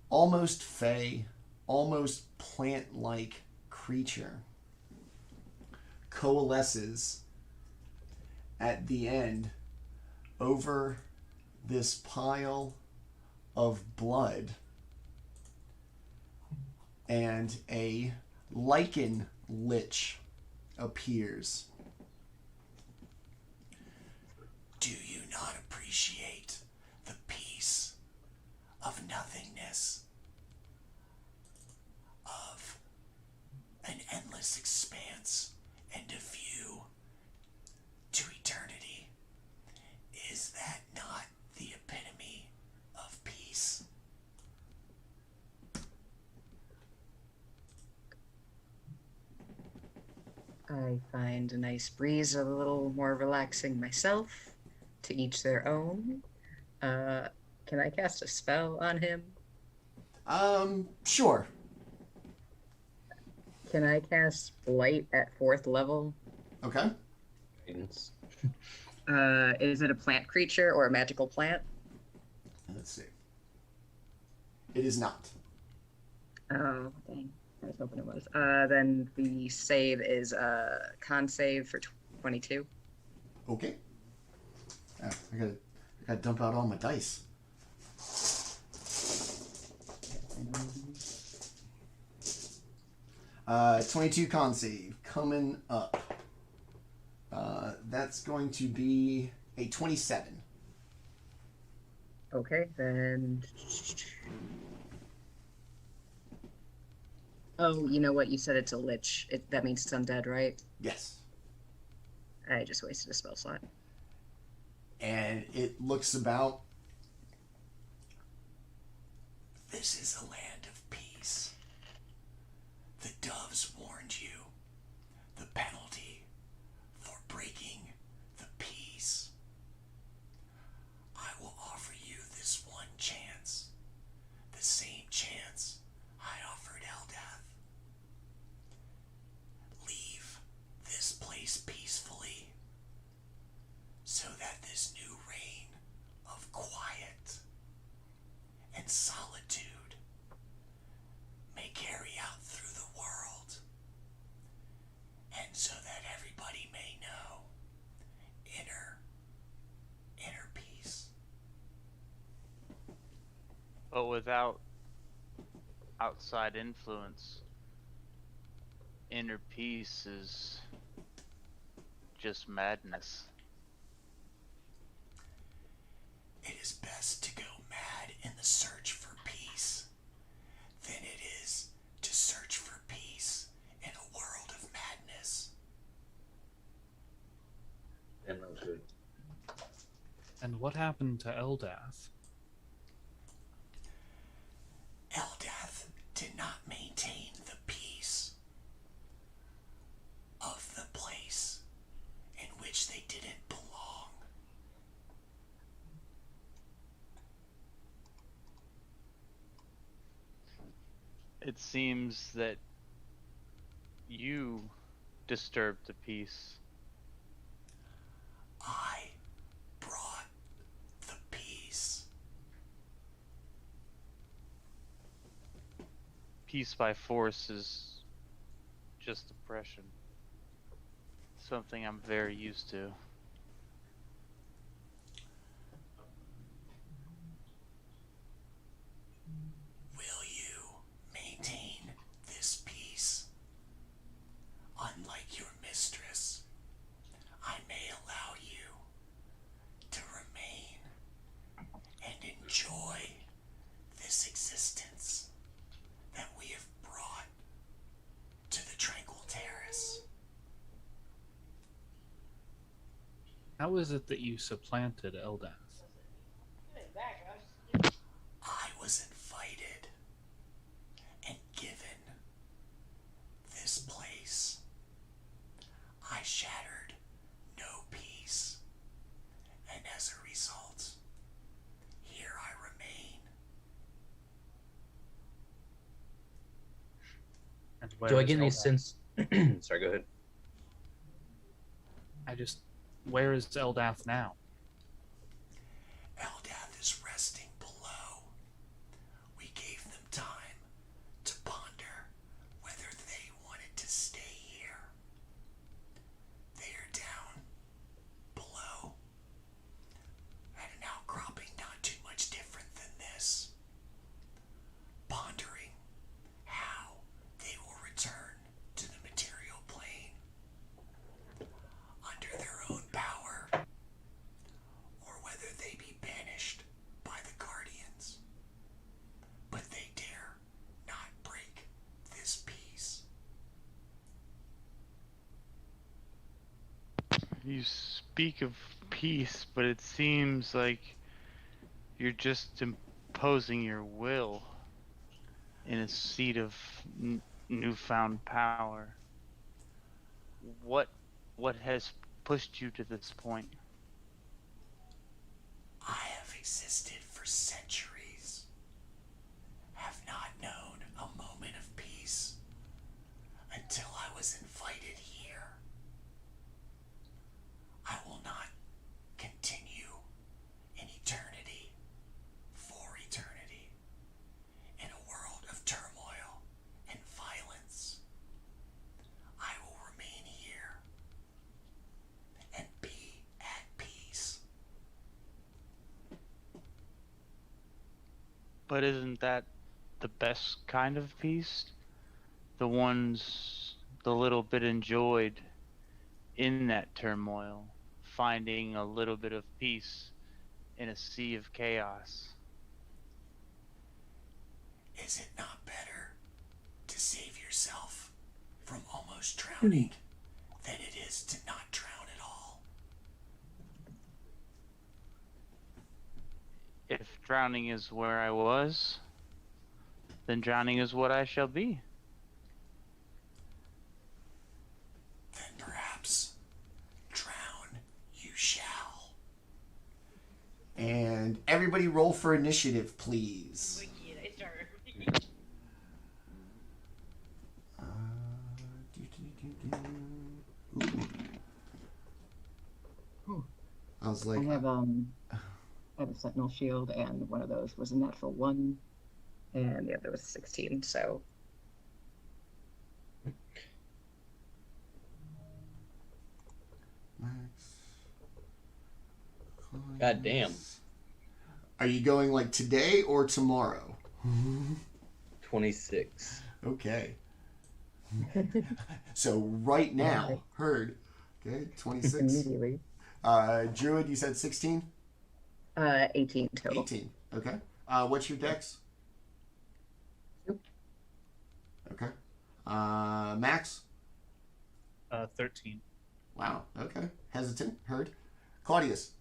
almost fey, almost plant-like creature coalesces at the end over this pile of blood, and a lichen lich appears. Do you not appreciate the peace of nothingness, of an endless expanse and a view to eternity? Is that not the epitome of peace? find a nice breeze a little more relaxing myself. To each their own. Can I cast a spell on him? Sure. Can I cast Blight at 4th level? Okay. Guidance. Is it a plant creature or a magical plant? Let's see. It is not. Oh, dang. I was hoping it was. Then the save is con save for 22. Okay. Oh, I gotta dump out all my dice. 22 con save coming up. That's going to be a 27. Okay, then. Oh, you know what? You said it's a lich. That means it's undead, right? Yes. I just wasted a spell slot. And it looks about. This is a land of peace. The doves warned you. The penalty for breaking the peace. I will offer you this one chance. The same chance I offered Eldath. Leave this place peacefully, so that this new reign of quiet and solitude may carry out through the world, and so that everybody may know inner peace. But without outside influence, inner peace is just madness. It is best to go mad in the search for peace than it is to search for peace in a world of madness. And what happened to Eldath? Eldath did not maintain the peace of the place in which they didn't belong. It seems that you disturbed the peace. I brought the peace. Peace by force is just oppression. Something I'm very used to. Will you maintain this peace? Unlike your mistress, I may allow you to remain and enjoy this existence that we have brought to the Tranquil Terrace. How is it that you supplanted Eldath? I was invited and given this place. I shattered no peace, and as a result, here I remain. And where Do I is get any Eldath? sense? Sorry, go ahead. Where is Eldath now? Eldath is resting below. We gave them time to ponder whether they wanted to stay here. They are down below at an outcropping not too much different than this, pondering how they will return to the material plane under their own power, or whether they be banished by the Guardians. But they dare not break this peace. You speak of peace, but it seems like you're just imposing your will in a seat of newfound power. what has pushed you to this point? I have existed for centuries, have not known a moment of peace until I was invited here. I will not continue in eternity, for eternity, in a world of turmoil and violence. I will remain here and be at peace. But isn't that the best kind of peace? The ones the little bit enjoyed in that turmoil, finding a little bit of peace in a sea of chaos. Is it not better to save yourself from almost drowning than it is to not drown at all? If drowning is where I was, then drowning is what I shall be. Then perhaps drown you shall. And everybody roll for initiative, please. Ooh. I was like, I have a sentinel shield, and one of those was a natural 1, And the other was 16, so Max. God damn. Are you going like today or tomorrow? 26. Okay. So right now, heard. Okay, 26. immediately. Druid, you said 16? 18 total. 18. Okay. What's your dex? Two. Okay. Max? 13. Wow. Okay. Hesitant. Heard. Claudius?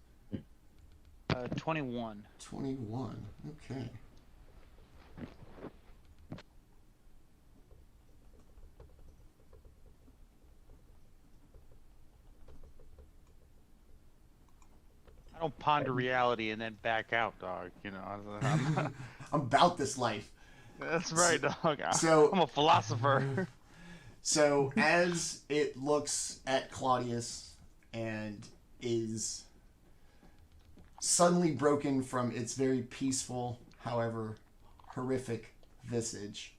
21. 21. Okay. I don't ponder reality and then back out, dog. You know, I'm about this life. that's right, dog. So- I'm a philosopher. So as it looks at Claudius and is suddenly broken from its very peaceful, however horrific visage,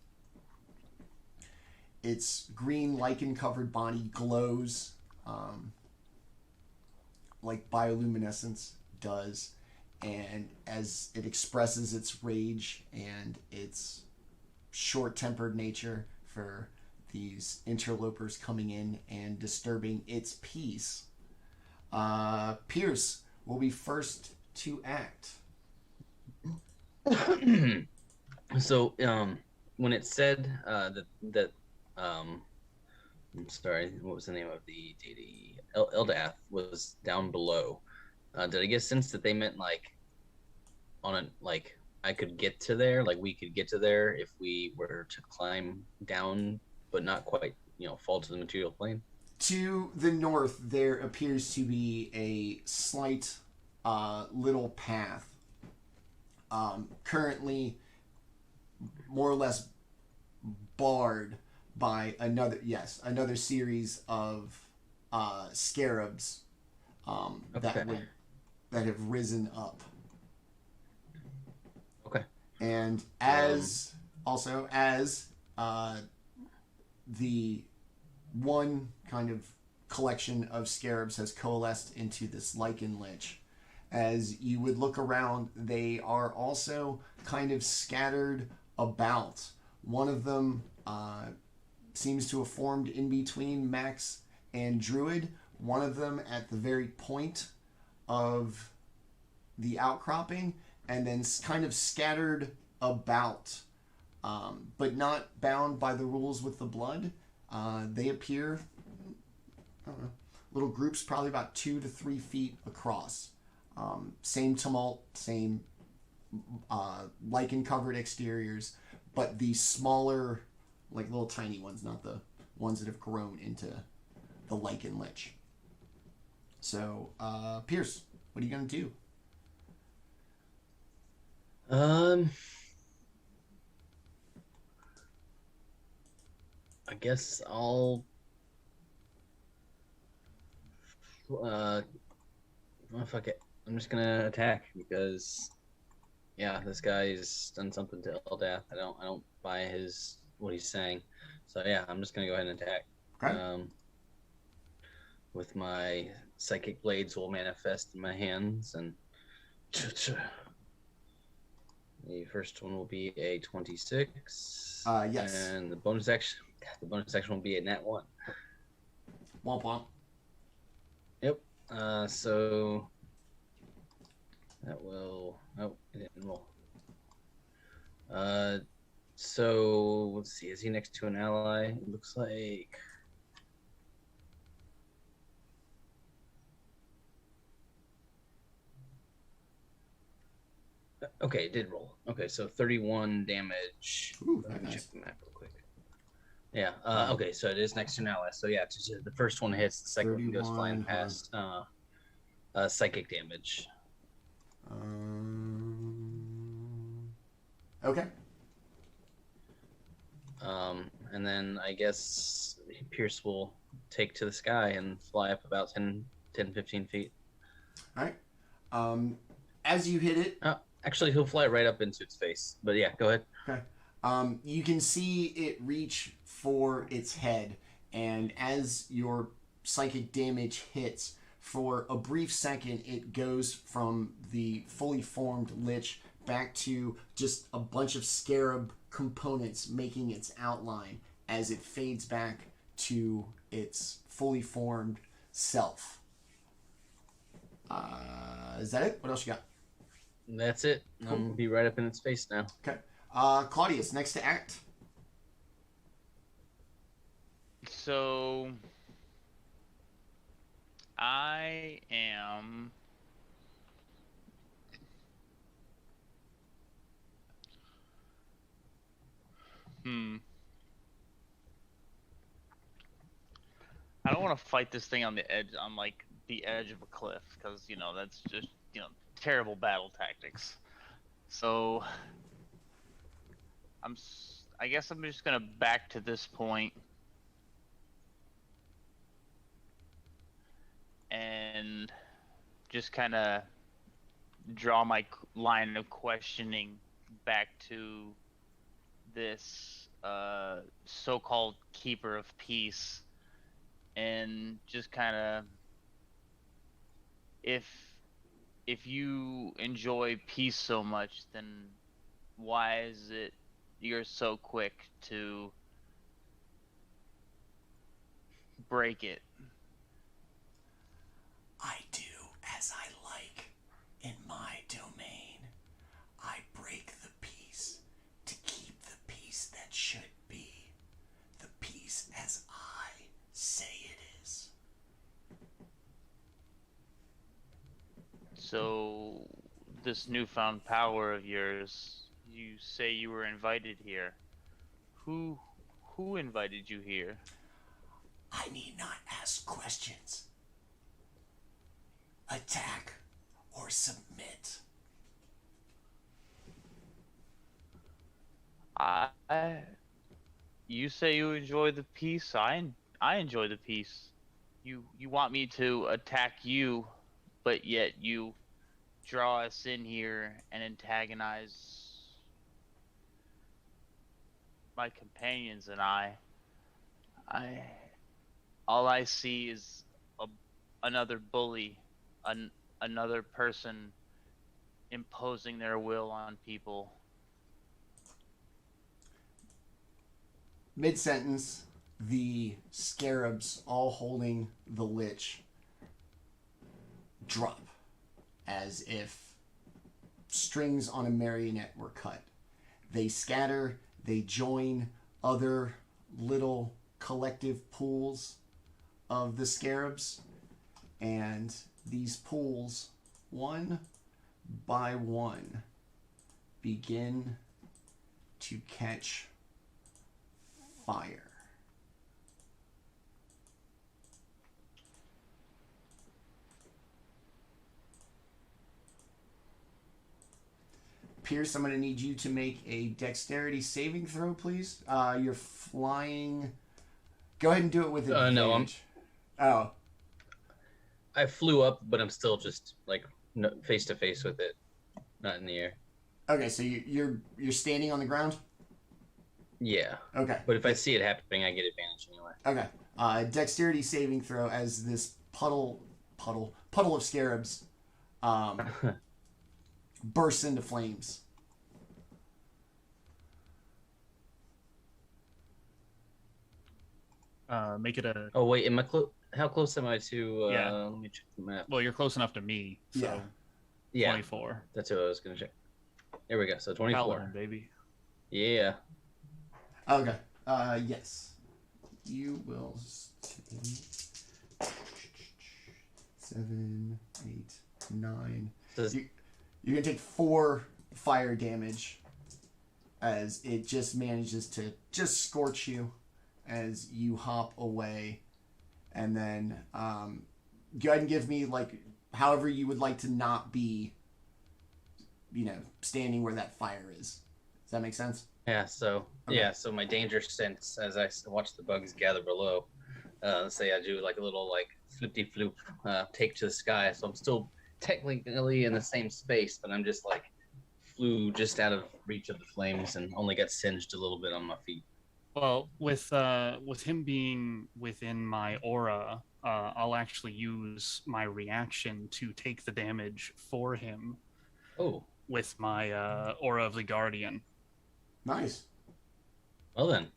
its green lichen-covered body glows like bioluminescence does, and as it expresses its rage and its short-tempered nature for these interlopers coming in and disturbing its peace, Pierce will be first to act. So, when it said that I'm sorry, what was the name of the deity? Eldath was down below. Did I get a sense that they meant like on a like I could get to there, like we could get to there if we were to climb down, but not quite, fall to the material plane? To the north, there appears to be a slight little path. Currently, more or less barred by another series of scarabs that have risen up. Okay. And as the one kind of collection of scarabs has coalesced into this lichen lich, as you would look around, they are also kind of scattered about. One of them seems to have formed in between Max and Druid. One of them at the very point of the outcropping, and then kind of scattered about, but not bound by the rules with the blood. They appear, I don't know, little groups probably about 2 to 3 feet across. Same tumult, same lichen-covered exteriors, but the smaller, like little tiny ones, not the ones that have grown into the Lycan Lich. So, Pierce, what are you going to do? I guess I'll well, fuck it. I'm just gonna attack because yeah, this guy's done something to Eldath. I don't buy what he's saying. So yeah, I'm just gonna go ahead and attack. Okay. With my psychic blades will manifest in my hands, and the first one will be a 26. Yes. And the bonus action will be a nat 1. Womp womp. Yep. So that will. Oh, it didn't roll. So let's see. Is he next to an ally? It looks like. Okay, it did roll. Okay, so 31 damage. Ooh, Let me nice. check the map real quick. Yeah. Okay, so it is next to an ally. So yeah, the first one hits. The second one goes flying 31, past. Psychic damage. Okay. And then I guess Pierce will take to the sky and fly up about 10, 15 feet. All right. As you hit it, Actually, he'll fly right up into its face. But yeah, go ahead. okay. You can see it reach for its head, and as your psychic damage hits, for a brief second, it goes from the fully formed Lich back to just a bunch of scarab components making its outline as it fades back to its fully formed self. Is that it? What else you got? That's it. Cool. I'm gonna be right up in its face now. Okay. Claudius, next to act. So I am I don't want to fight this thing on the edge, on like the edge of a cliff, because that's just terrible battle tactics. So I guess I'm just gonna back to this point and just kind of draw my line of questioning back to this so-called keeper of peace, and just kind of, if you enjoy peace so much, then why is it you're so quick to break it? I do as I like in my domain. I break the peace to keep the peace that should be. The peace as I say it is. So, this newfound power of yours, you say you were invited here. Who invited you here? I need not ask questions. Attack or submit. You say you enjoy the peace. I enjoy the peace. You want me to attack you, but yet you draw us in here and antagonize my companions and I. All I see is another bully, another person imposing their will on people. Mid-sentence, the scarabs all holding the Lich drop as if strings on a marionette were cut. They scatter, they join other little collective pools of the scarabs, and these pools, one by one, begin to catch fire. Pierce, I'm going to need you to make a dexterity saving throw, please. You're flying. Go ahead and do it with advantage. No, Oh. I flew up, but I'm still just like face to face with it, not in the air. Okay, so you're standing on the ground? Yeah. Okay. But if I see it happening, I get advantage anyway. Okay. Dexterity saving throw as this puddle of scarabs bursts into flames. Make it a. Oh wait, how close am I to? Yeah. Let me check the map. Well, you're close enough to me. So Yeah. 24. That's what I was gonna check. There we go. So 24. Paladin, baby. Yeah. Okay. Yes. You will take 7, 8, 9. You're gonna take 4 fire damage as it just manages to just scorch you as you hop away, and then go ahead and give me like however you would like to not be, standing where that fire is. Does that make sense? Yeah. So Okay. So my danger sense as I watch the bugs gather below. Let's say I do like a little flippy floop take to the sky, so I'm still technically in the same space, but I'm just flew just out of reach of the flames and only got singed a little bit on my feet. Well, with him being within my aura, I'll actually use my reaction to take the damage for him. Oh. With my aura of the guardian. Nice. Well then,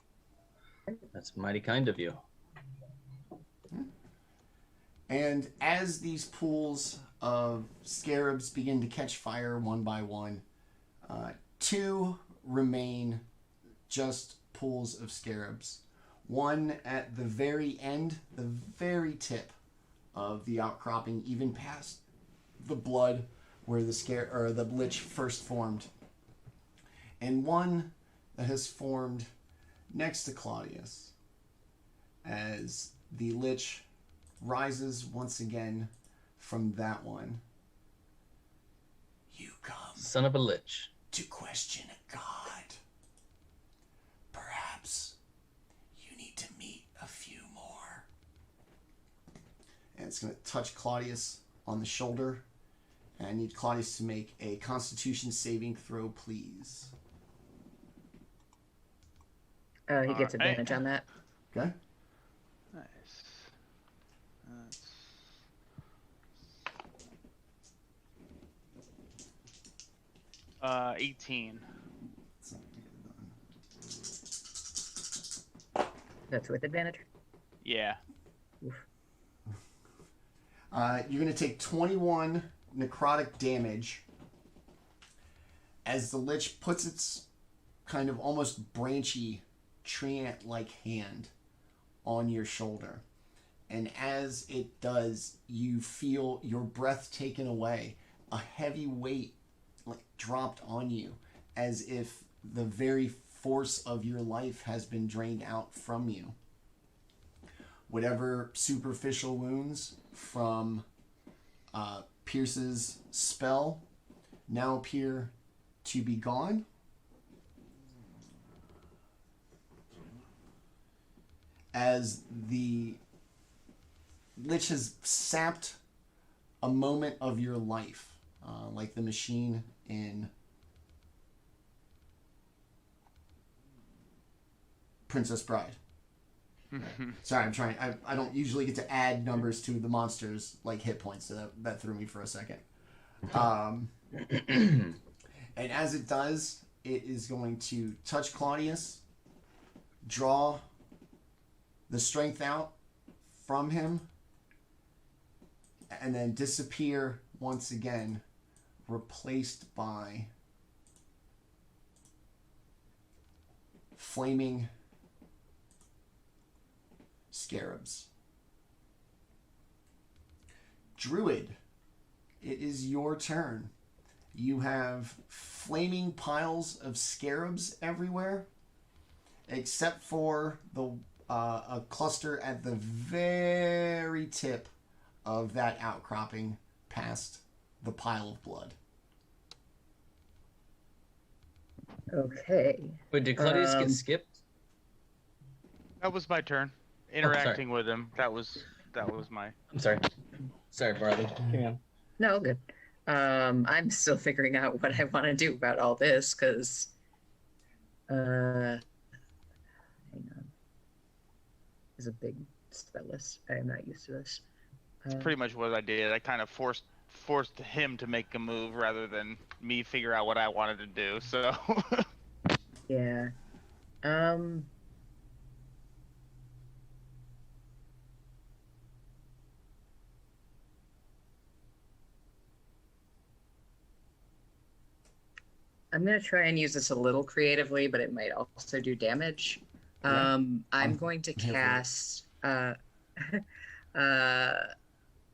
that's mighty kind of you. And as these pools of scarabs begin to catch fire one by one, 2 remain just pools of scarabs. One at the very end, the very tip of the outcropping, even past the blood where the lich first formed. And one that has formed next to Claudius as the lich rises once again from that one. You come, Son of a lich, to question God. Perhaps you need to meet a few more. And it's going to touch Claudius on the shoulder. And I need Claudius to make a Constitution saving throw, please. He gets advantage on that. Okay? Nice. 18. That's with advantage. Yeah. You're going to take 21 necrotic damage as the lich puts its kind of almost branchy, tree-ant-like hand on your shoulder. And as it does, you feel your breath taken away, a heavy weight dropped on you, as if the very force of your life has been drained out from you. Whatever superficial wounds from Pierce's spell now appear to be gone. As the lich has sapped a moment of your life, like the machine in Princess Bride. Sorry, I'm trying. I don't usually get to add numbers to the monsters like hit points, so that threw me for a second. And as it does, it is going to touch Claudius, draw the strength out from him, and then disappear once again, replaced by flaming scarabs. Druid, it is your turn. You have flaming piles of scarabs everywhere, except for a cluster at the very tip of that outcropping past the pile of blood. Okay. Wait, did Claudius Um, get skipped? That was my turn. Interacting with him. That was my. I'm sorry. Sorry, Barley. Carry on. No, good. I'm still figuring out what I want to do about all this, because hang on. There's a big spell list. I am not used to this. It's pretty much what I did. I kind of forced him to make a move rather than me figure out what I wanted to do. So. Yeah. I'm gonna try and use this a little creatively, but it might also do damage. Yeah. I'm going to here for it. cast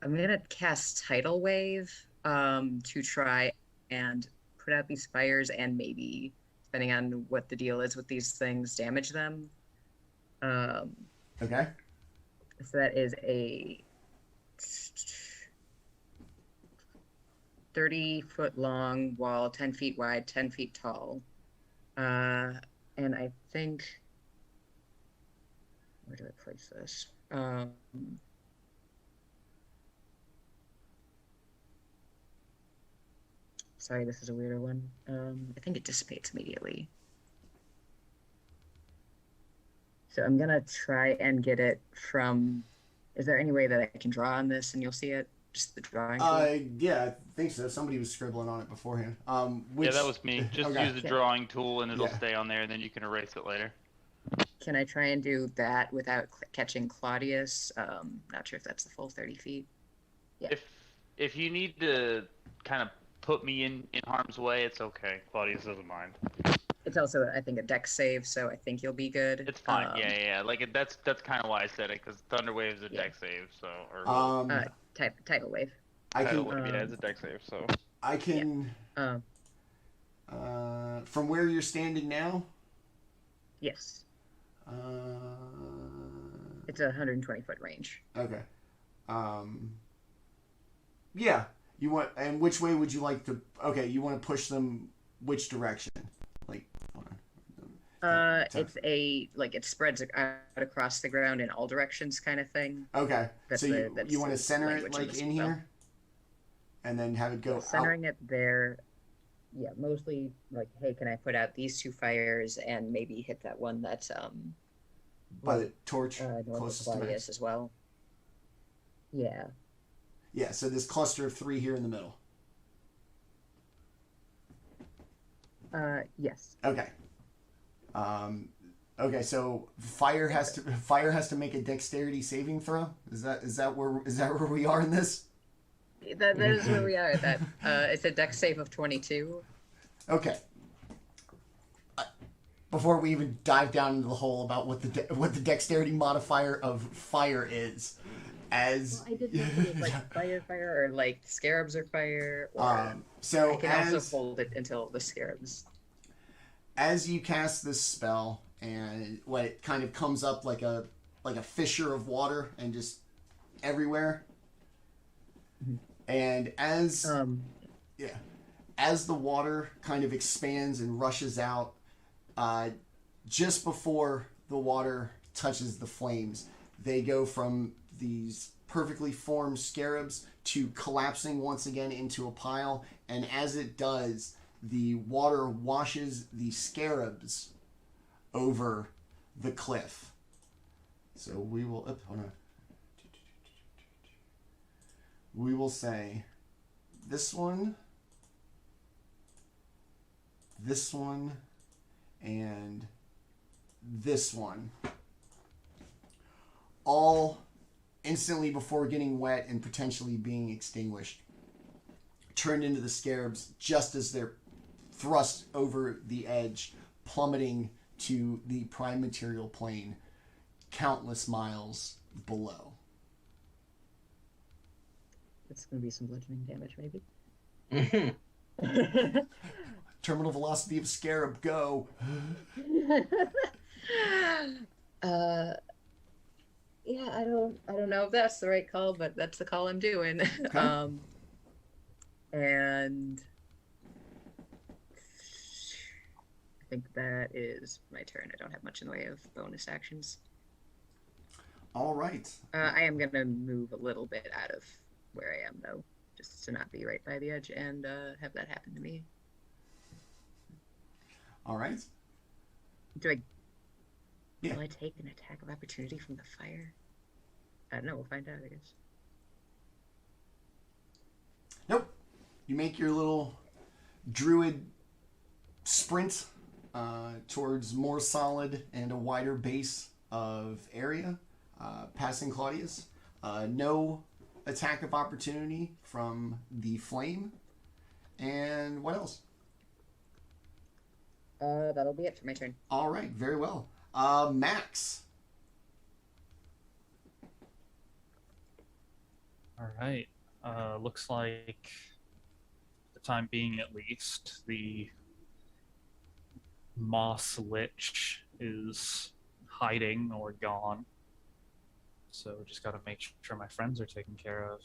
I'm gonna cast Tidal Wave to try and put out these fires and maybe, depending on what the deal is with these things, damage them. Okay. So that is a 30-foot long wall, 10 feet wide, 10 feet tall. And I think, where do I place this? Sorry, this is a weirder one. I think it dissipates immediately. So I'm gonna try and get it from. Is there any way that I can draw on this and you'll see it? Just the drawing tool? Yeah, I think so. Somebody was scribbling on it beforehand. Which, Yeah, that was me. Just okay. use the drawing tool and it'll Yeah. stay on there, and then you can erase it later. Can I try and do that without catching Claudius? Not sure if that's the full 30 feet. Yeah. If you need to kind of put me in harm's way, it's okay. Claudius doesn't mind. It's also, I think, a dex save, so I think you'll be good. It's fine. Yeah. Like that's kind of why I said it, because Thunder Wave is a dex save. So Tidal Wave. I Tidal can. Wave, yeah, it's a dex save. So I can. From where you're standing now. Yes. It's a 120-foot range. Okay. Yeah. You want, and which way would you like to? Okay, you want to push them which direction? Like, hold on. It's it spreads out across the ground in all directions, kind of thing. Okay, That's so that's you want to the center it language of like the in spell. here, and then have it go out Centering it there. Yeah, mostly like, hey, can I put out these two fires and maybe hit that one that's by the torch north of closest to Claudius Max. as well. Yeah. Yeah, so this cluster of 3 here in the middle. Yes. Okay. Okay, so fire has to make a dexterity saving throw. Is that where we are in this? That is where we are. That it's a dex save of 22. Okay. Before we even dive down into the hole about what the dexterity modifier of fire is, as I didn't know if it was like fire or like scarabs or fire. Or so I can as also hold it until the scarabs. as you cast this spell, and what it kind of comes up like a fissure of water and just everywhere. And as the water kind of expands and rushes out, just before the water touches the flames, they go from these perfectly formed scarabs to collapsing once again into a pile. And as it does, the water washes the scarabs over the cliff. So we will... hold on. We will say this one, and this one. All instantly before getting wet and potentially being extinguished. Turned into the scarabs just as they're thrust over the edge, plummeting to the prime material plane countless miles below. It's gonna be some bludgeoning damage, maybe. Terminal velocity of scarab, go. Yeah, I don't know if that's the right call, but that's the call I'm doing. Okay. And I think that is my turn. I don't have much in the way of bonus actions. All right. I am gonna move a little bit out of where I am though, just to not be right by the edge and have that happen to me. All right. Do I? Yeah. Will I take an attack of opportunity from the fire? I don't know. We'll find out, I guess. Nope. You make your little druid sprint towards more solid and a wider base of area, passing Claudius. No attack of opportunity from the flame. And what else? That'll be it for my turn. All right, very well. Max. All right. Looks like, for the time being at least, the moss lich is hiding or gone. So just got to make sure my friends are taken care of.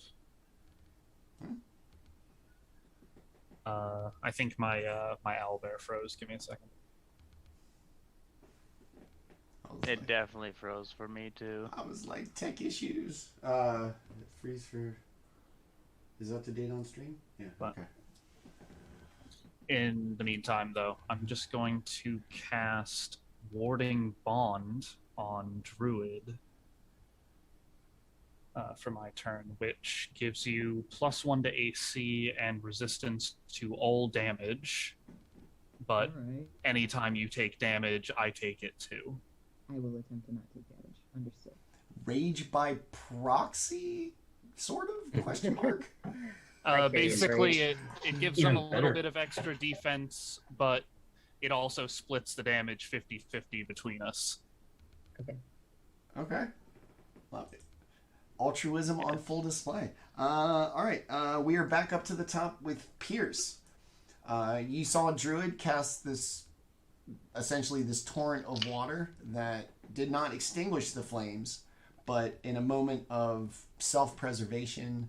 I think my owlbear froze. Give me a second. It definitely froze for me too. I was like, tech issues. Freeze for... Is that the date on stream? Yeah, But- okay. In the meantime, though, I'm just going to cast Warding Bond on Druid for my turn, which gives you +1 to AC and resistance to all damage. But Alright. anytime you take damage, I take it too. I will attempt to not take damage. Understood. Rage by proxy? Sort of? Question mark? Like Radiant's Basically, Rage. it gives Even them a little better. bit of extra defense, but it also splits the damage 50-50 between us. Okay. Love it. Altruism on full display. All right. We are back up to the top with Pierce. You saw Druid cast essentially this torrent of water that did not extinguish the flames, but in a moment of self-preservation,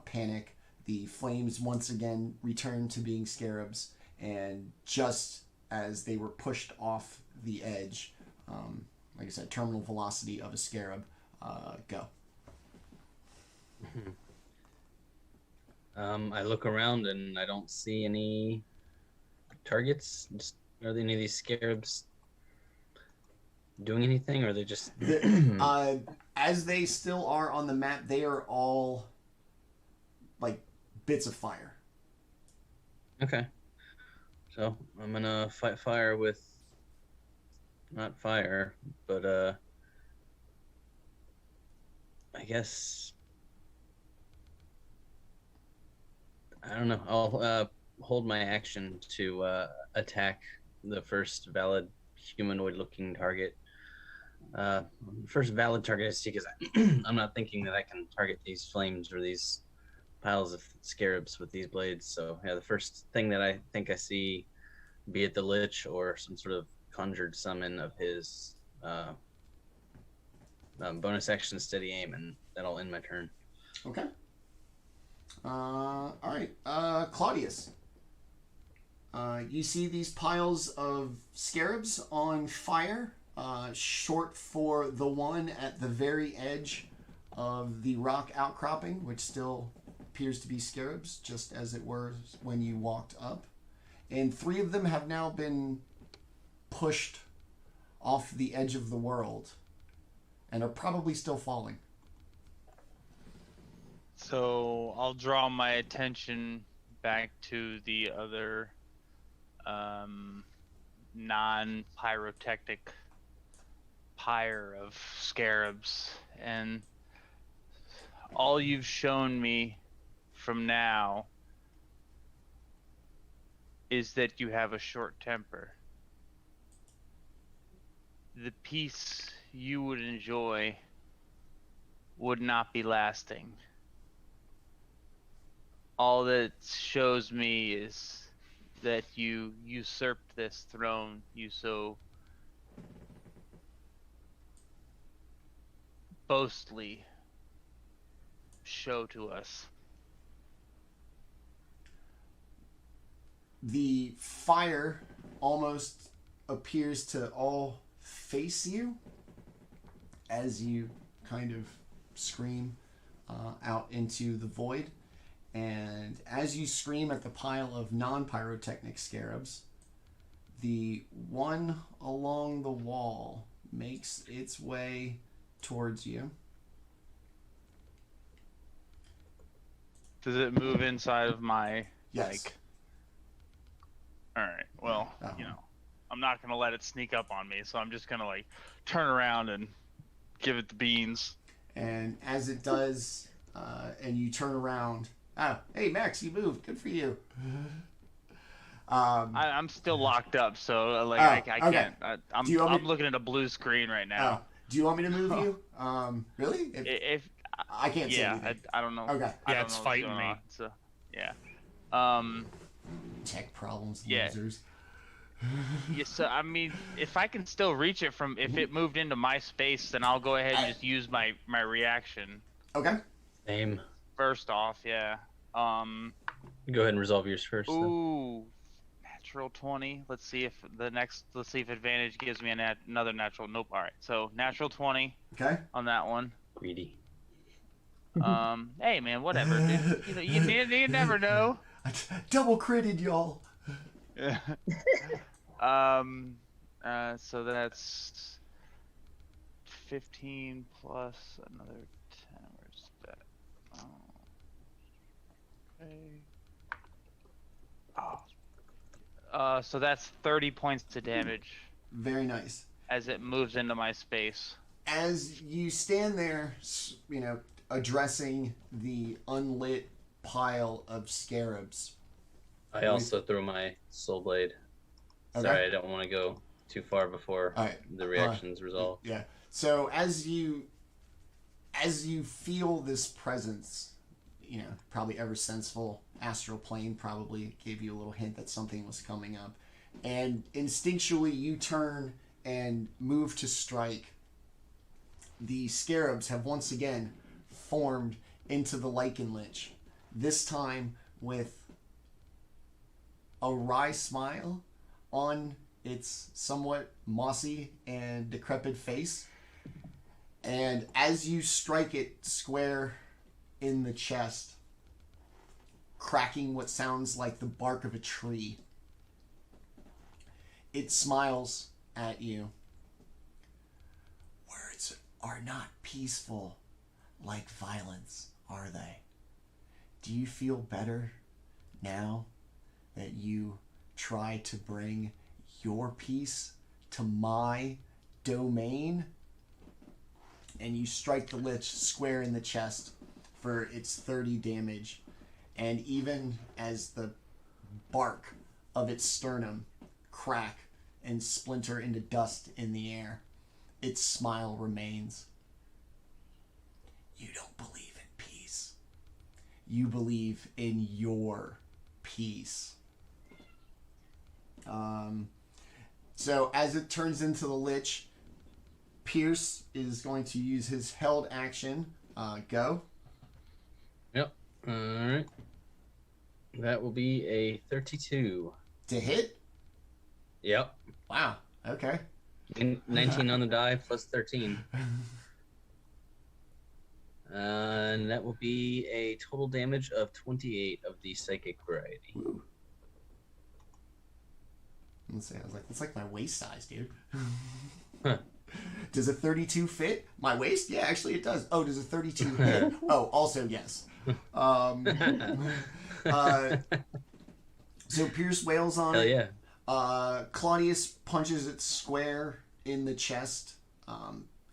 panic, the flames once again returned to being scarabs, and just as they were pushed off the edge, like I said, terminal velocity of a scarab, go. I look around and I don't see any targets. Just, are any of these scarabs doing anything, or are they just? As they still are on the map, they are all like bits of fire. Okay. So I'm gonna fight fire with not fire, but I guess I don't know. I'll hold my action to attack the first valid humanoid-looking target. First valid target I see, because I'm not thinking that I can target these flames or these piles of scarabs with these blades. So yeah, the first thing that I think I see, be it the lich or some sort of conjured summon of his bonus action steady aim, and that'll end my turn. Okay. All right. Claudius. You see these piles of scarabs on fire, short for the one at the very edge of the rock outcropping, which still appears to be scarabs, just as it was when you walked up. And 3 of them have now been pushed off the edge of the world and are probably still falling. So I'll draw my attention back to the other non-pyrotechnic pyre of scarabs, and all you've shown me from now is that you have a short temper. The peace you would enjoy would not be lasting. All that shows me is that you usurped this throne you so boastfully show to us. The fire almost appears to all face you as you kind of scream out into the void. And as you scream at the pile of non-pyrotechnic scarabs, the one along the wall makes its way towards you. Does it move inside of my, Yes. Alright, well, you know, I'm not going to let it sneak up on me, so I'm just going to, like, turn around and give it the beans. And as it does, and you turn around... Oh, hey, Max, you moved. Good for you. I'm still locked up, so, like, I okay. can't. I'm looking at a blue screen right now. Do you want me to move you? Really? If I can't say yeah, anything. I don't know. Okay. I Yeah, don't it's know what's fighting going me. on, so, yeah. Tech problems, Yeah. losers. Yeah, so I mean, if I can still reach it from, if it moved into my space, then I'll go ahead and just use my reaction. Okay. Same. First off, yeah. Go ahead and resolve yours first. Though. Ooh, natural 20. Let's see if advantage gives me another natural. Nope. All right. So natural 20 Okay. on that one. Greedy. Hey man, whatever, dude. You know, you never know. Double critted, y'all. So that's 15 plus another 10. Where's that? Okay. So that's 30 points to damage Very nice. as it moves into my space. As you stand there, you know, addressing the unlit pile of scarabs. I also throw my soul blade. Okay. Sorry, I don't want to go too far before All right. the reactions resolve. Yeah. So as you feel this presence, you know, probably ever senseful astral plane probably gave you a little hint that something was coming up, and instinctually you turn and move to strike. The scarabs have once again formed into the lichen lich, this time with a wry smile on its somewhat mossy and decrepit face. And as you strike it square in the chest, cracking what sounds like the bark of a tree, it smiles at you. Words are not peaceful like violence, are they? Do you feel better now that you try to bring your peace to my domain? And you strike the lich square in the chest for its 30 damage. And even as the bark of its sternum crack and splinter into dust in the air, its smile remains. You don't believe in peace. You believe in your peace. So as it turns into the lich, Pierce is going to use his held action. Go. Yep. All right. That will be a 32. To hit? Yep. Wow. Okay. 19 on the die plus 13. And that will be a total damage of 28 of the psychic variety. Ooh. Let's see. I was like, that's like my waist size, dude. Huh. Does a 32 fit my waist? Yeah, actually it does. Oh, does a 32 hit? Oh, also yes. So Pierce wails on Hell it. yeah. Claudius punches it square in the chest.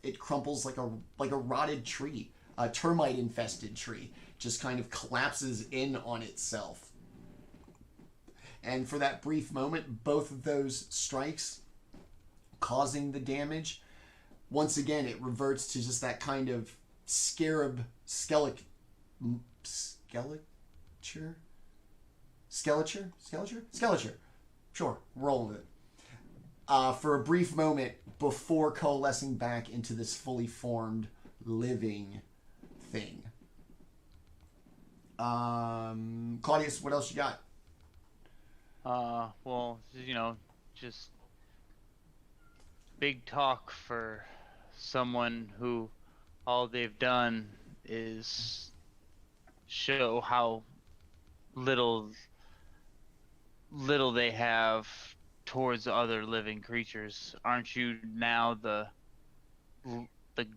It crumples like a rotted tree, a termite infested tree, just kind of collapses in on itself. And for that brief moment, both of those strikes causing the damage, once again it reverts to just that kind of scarab skeleture. Sure, roll with it. For a brief moment before coalescing back into this fully formed living thing. Claudius, what else you got? Well, you know, just big talk for someone who all they've done is show how little they have towards other living creatures. Aren't you now the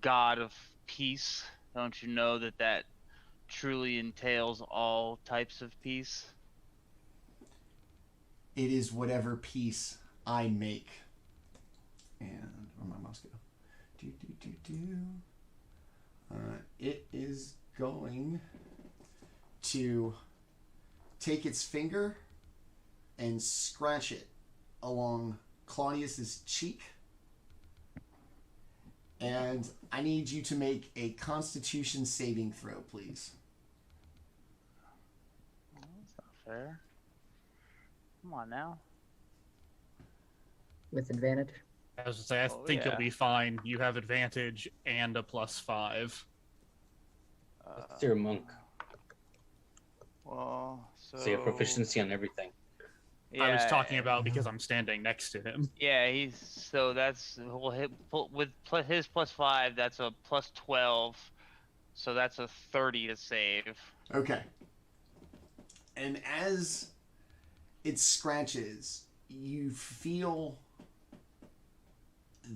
god of peace? Don't you know that that truly entails all types of peace? It is whatever peace I make. And where my mouse go? It is going to take its finger and scratch it along Claudius's cheek. And I need you to make a Constitution saving throw, please. Well, that's not fair. Come on now. With advantage. I was gonna say, I think you'll be fine. You have advantage and a +5. You're a monk, Well, so you have proficiency on everything. Yeah, I was talking about because I'm standing next to him. Yeah, we'll hit with his +5. That's a +12, so that's a 30 to save. Okay. And as it scratches, you feel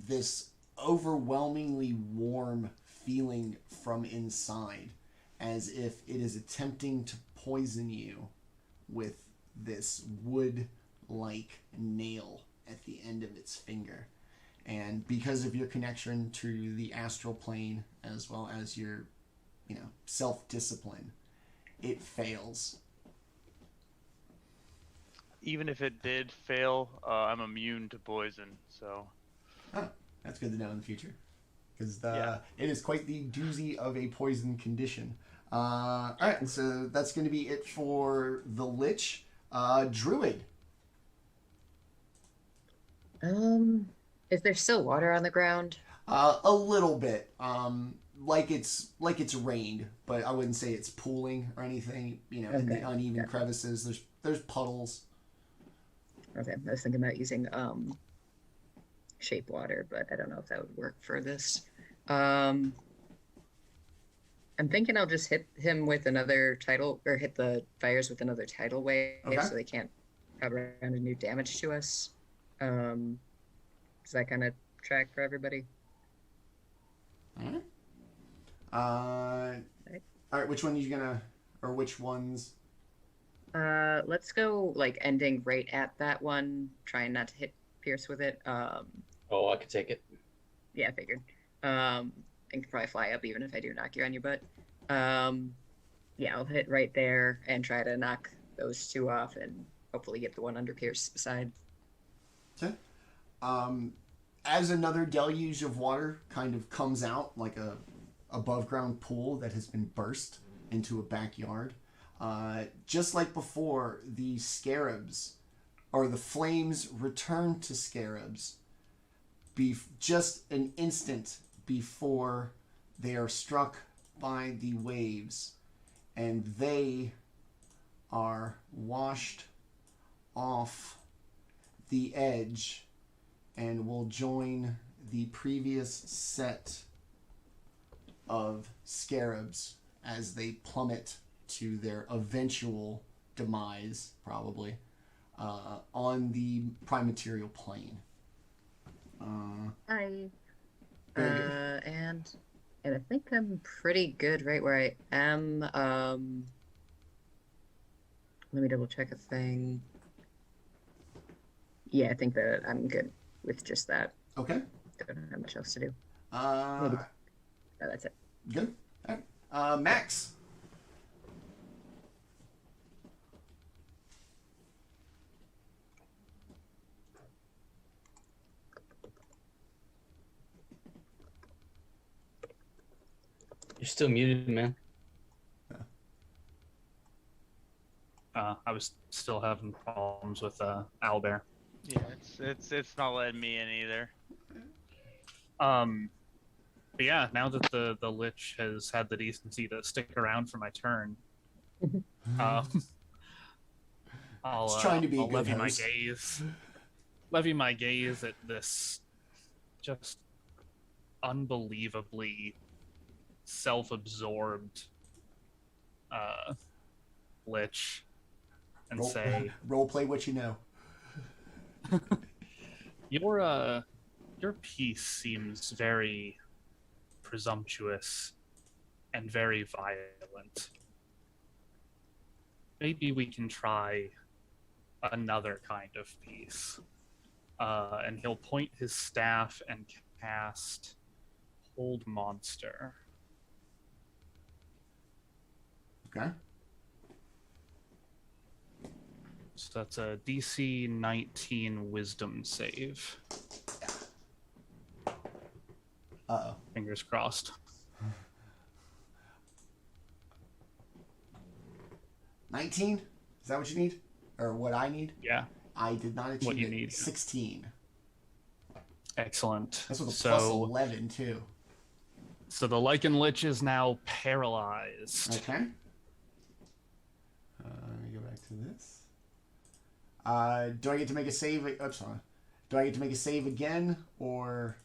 this overwhelmingly warm feeling from inside, as if it is attempting to poison you with this wood-like nail at the end of its finger. And because of your connection to the astral plane, as well as your, self-discipline, it fails. Even if it did fail, I'm immune to poison, so... Oh, that's good to know in the future. Because it is quite the doozy of a poison condition. Alright, so that's going to be it for the Lich. Druid. Is there still water on the ground? A little bit. Like it's rained, but I wouldn't say it's pooling or anything. In the uneven crevices, there's puddles. Okay, I was thinking about using shape water, but I don't know if that would work for this. I'm thinking I'll just hit him with another tidal, or hit the fires with another tidal wave, so they can't have around and do damage to us. Does that kind of track for everybody? All right, which one are you gonna, or which ones? Let's go ending right at that one, trying not to hit Pierce with it. I could take it. Yeah, I figured. And can probably fly up even if I do knock you on your butt. Yeah, I'll hit right there and try to knock those two off and hopefully get the one under Pierce beside. Okay. As another deluge of water kind of comes out, like a above ground pool that has been burst into a backyard, just like before, the scarabs, or the flames, return to scarabs just an instant before they are struck by the waves, and they are washed off the edge and will join the previous set of scarabs as they plummet to their eventual demise, probably, on the prime material plane. And I think I'm pretty good right where I am. Let me double check a thing. Yeah, I think that I'm good with just that. Okay. Don't have much else to do. Maybe. No, that's it. Good. All right. Max. You're still muted, man. I was still having problems with Owlbear. Yeah, it's not letting me in either. But yeah, now that the Lich has had the decency to stick around for my turn, I'll trying to be a I'll good levy host. my gaze at this just unbelievably self-absorbed lich and say, role play what you know. your piece seems very presumptuous and very violent. Maybe we can try another kind of piece. And he'll point his staff and cast Hold Monster. Okay. So that's a DC 19 Wisdom save. Uh-oh. Fingers crossed. 19? Is that what you need? Or what I need? Yeah. I did not achieve What you it. need. 16. Excellent. That's with a so, plus 11, too. So the Lycan Lich is now paralyzed. Okay. Let me go back to this. Do I get to make a save? Oops, sorry. Do I get to make a save again, or?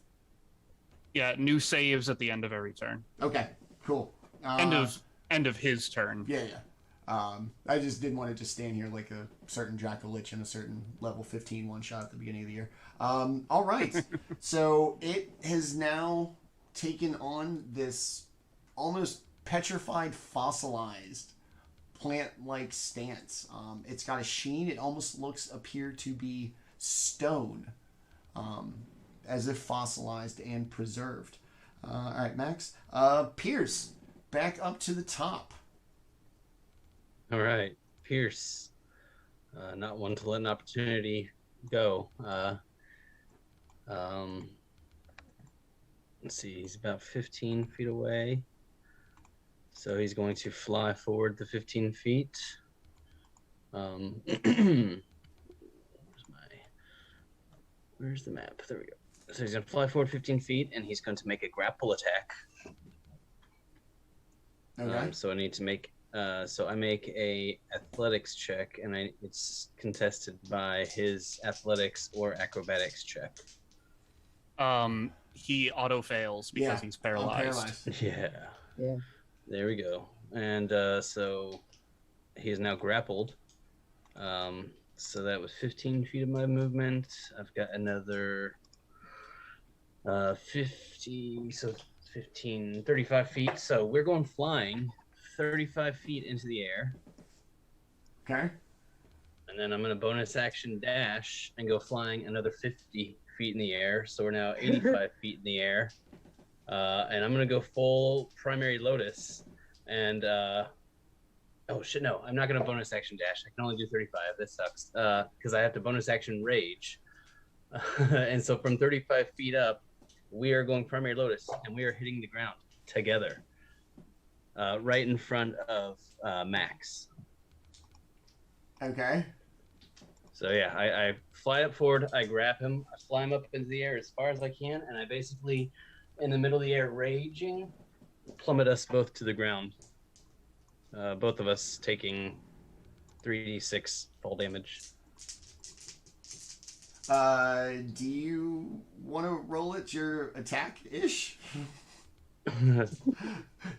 Yeah, new saves at the end of every turn. Okay, cool. End of his turn. Yeah. I just didn't want to just stand here like a certain Jackal Lich in a certain level 15 one shot at the beginning of the year. All right. So it has now taken on this almost petrified, fossilized plant-like stance. It's got a sheen. It almost appear to be stone, as if fossilized and preserved. All right, Max. Pierce, back up to the top. All right, Pierce, not one to let an opportunity go. Let's see, he's about 15 feet away. So he's going to fly forward the 15 feet. Where's the map? There we go. So he's going to fly forward 15 feet, and he's going to make a grapple attack. Okay. So I need to make... so I make a athletics check, and it's contested by his athletics or acrobatics check. He auto fails because he's paralyzed. Yeah. Yeah. There we go. And so he is now grappled. So that was 15 feet of my movement. I've got another 50, so 15, 35 feet. So we're going flying 35 feet into the air. Okay. And then I'm going to bonus action dash and go flying another 50 feet in the air. So we're now 85 feet in the air. And I'm going to go full primary lotus. And, oh shit, no, I'm not going to bonus action dash. I can only do 35. That sucks. Because I have to bonus action rage. And so from 35 feet up, we are going primary lotus and we are hitting the ground together. Right in front of Max. Okay. So yeah, I fly up forward, I grab him, I fly him up into the air as far as I can, and I basically, in the middle of the air, raging, plummet us both to the ground. Both of us taking 3d6 fall damage. Do you want to roll it your attack-ish? Do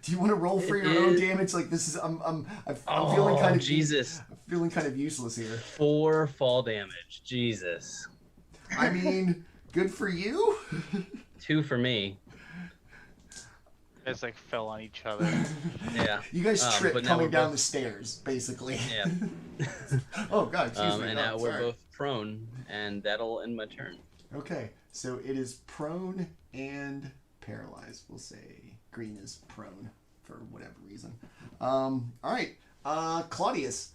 you want to roll for your own damage? Like this is, I'm feeling kind of Jesus. I'm feeling kind of useless here. 4 fall damage, Jesus. I mean, good for you. 2 for me. You guys like fell on each other. Yeah. You guys tripped but now coming we're down both- the stairs, basically. Yeah. Oh God, excuse me. And Oh, now we're sorry. both prone, and that'll end my turn. Okay, so it is prone and paralyzed. We'll say green is prone for whatever reason. All right, Claudius.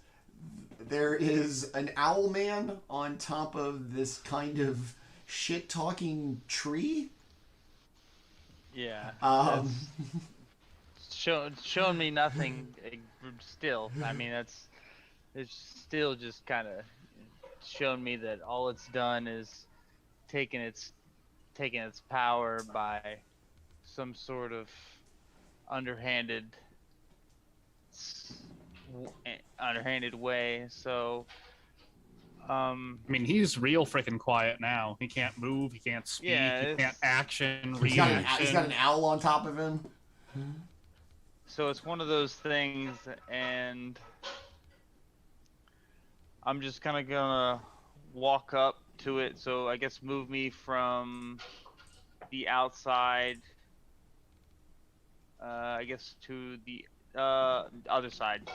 There is an owl man on top of this kind of shit-talking tree. Yeah. Um, Shown me nothing still. I mean, it's still just kind of shown me that all it's done is taken its power by some sort of underhanded way. So I mean, he's real freaking quiet now. He can't move. He can't speak. Yeah, he can't action. He's got Reaction. an owl on top of him. so it's one of those things, and I'm just kind of gonna walk up to it. So I guess move me from the outside, I guess, to the other side.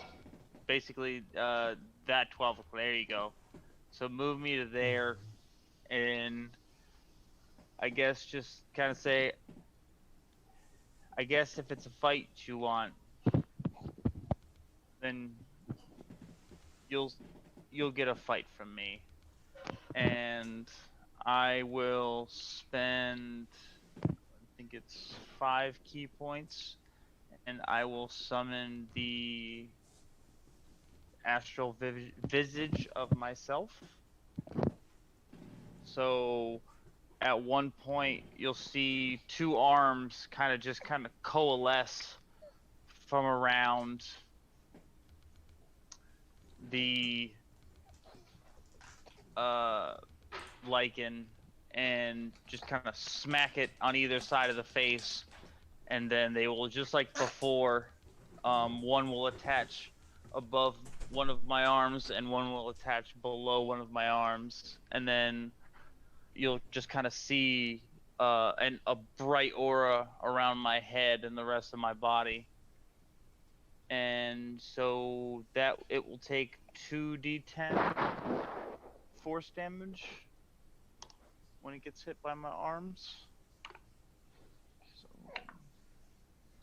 Basically, that 12. There you go. So move me to there, and I guess just kind of say, I guess if it's a fight you want, then you'll get a fight from me, and I will spend, I think it's 5 key points, and I will summon the astral visage of myself. So at one point you'll see 2 arms kind of coalesce from around the lichen and just kind of smack it on either side of the face, and then they will, just like before, one will attach above one of my arms and one will attach below one of my arms, and then you'll just kind of see a bright aura around my head and the rest of my body. And so that it will take 2d10 force damage when it gets hit by my arms.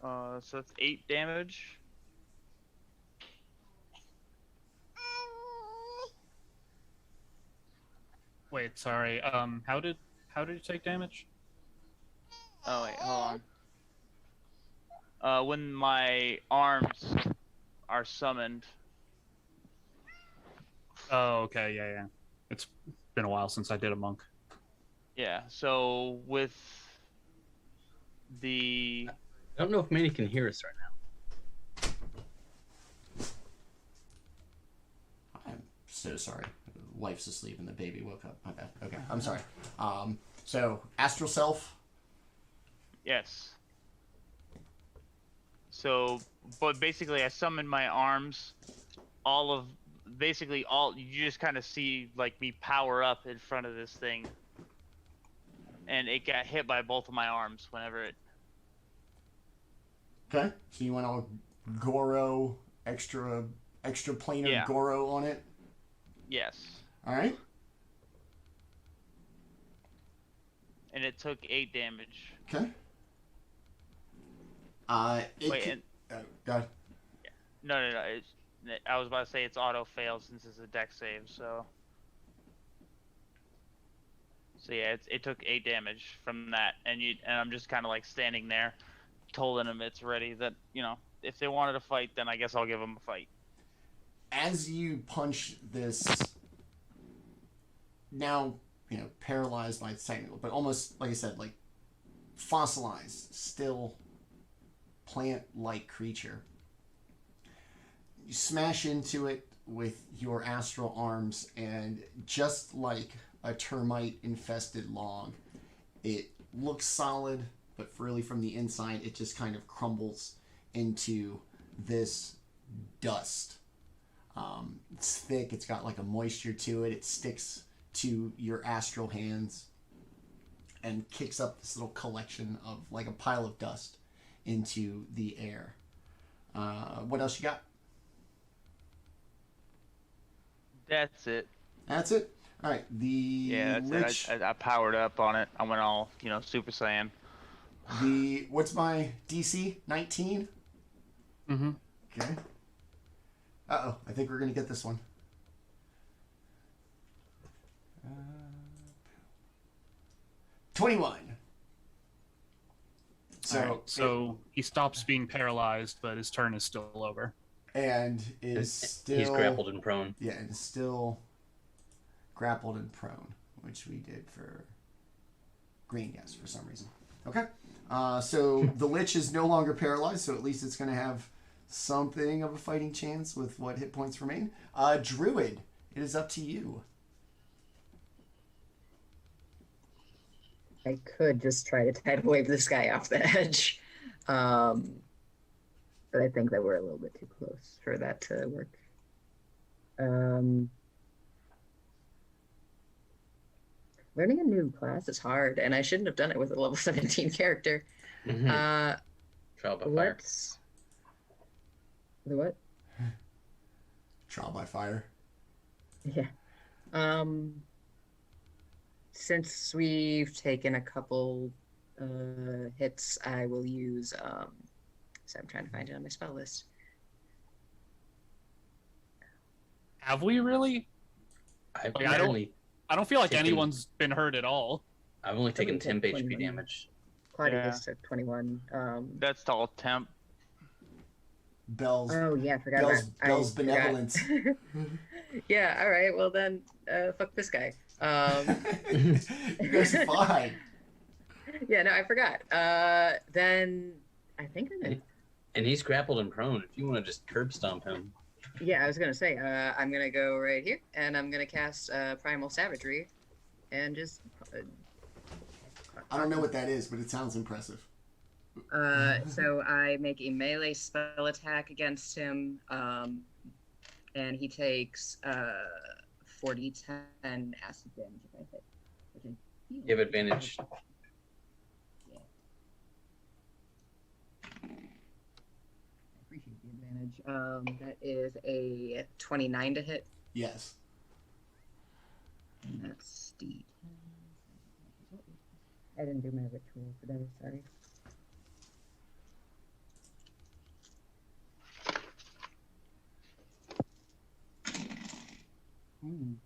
So that's 8 damage. Wait, sorry. How did you take damage? Oh wait, hold on. When my arms are summoned. Oh, okay, yeah. It's been a while since I did a monk. Yeah, so with the... I don't know if Manny can hear us right now. I'm so sorry. Wife's asleep and the baby woke up. My bad. Okay, I'm sorry. So astral self. Yes. So, but basically, I summoned my arms. You just kind of see like me power up in front of this thing, and it got hit by both of my arms whenever it. Okay, so you went all Goro, extra planar Yeah. Goro on it. Yes. All right. And it took 8 damage. Okay. Wait, go ahead. No. I was about to say it's auto fail since it's a deck save. So yeah, it took 8 damage from that, and I'm just kind of like standing there, telling them it's ready. That if they wanted to fight, then I guess I'll give them a fight. As you punch this, now paralyzed by technical, but almost like I said, like fossilized, still plant-like creature. You smash into it with your astral arms, and just like a termite-infested log, it looks solid, but really from the inside, it just kind of crumbles into this dust. It's thick, it's got like a moisture to it, it sticks to your astral hands and kicks up this little collection of like a pile of dust into the air. What else you got? That's it. That's it? Alright, That's it. I powered up on it. I went all, Super Saiyan. What's my DC? 19? Mm-hmm. Okay. Uh-oh, I think we're going to get this one. 21. So he stops being paralyzed, but his turn is still over. And is still... He's grappled and prone. Yeah, and still grappled and prone, which we did for green, yes, for some reason. Okay. So the Lich is no longer paralyzed, so at least it's going to have something of a fighting chance with what hit points remain. Druid, it is up to you. I could just try to tidal wave this guy off the edge. But I think that we're a little bit too close for that to work. Learning a new class is hard, and I shouldn't have done it with a level 17 character. Mm-hmm. Trial by fire. Let's... The what? Trial by fire. Yeah. Since we've taken a couple hits, I will use so I'm trying to find it on my spell list. Have we really? I've Like, I don't feel like taken- anyone's been hurt at all. I've only taken I've 10 taken HP 21. damage. Claudius took 21. That's all temp. Bell's Oh yeah, I forgot Bell's, about Bell's I forgot. benevolence. Yeah, all right. Well then, fuck this guy. You guys are fine. Yeah, no, I forgot. Then I think I'm gonna. And he's grappled and prone. If you want to just curb stomp him. Yeah, I was gonna say. I'm gonna go right here, and I'm gonna cast Primal Savagery, and just. I don't know what that is, but it sounds impressive. So I make a melee spell attack against him, and he takes 4d10 acid damage if I hit. Which I feel You have advantage. Yeah. I appreciate the advantage. That is a 29 to hit, Yes. and that's d10. I didn't do my ritual today, sorry. Ooh.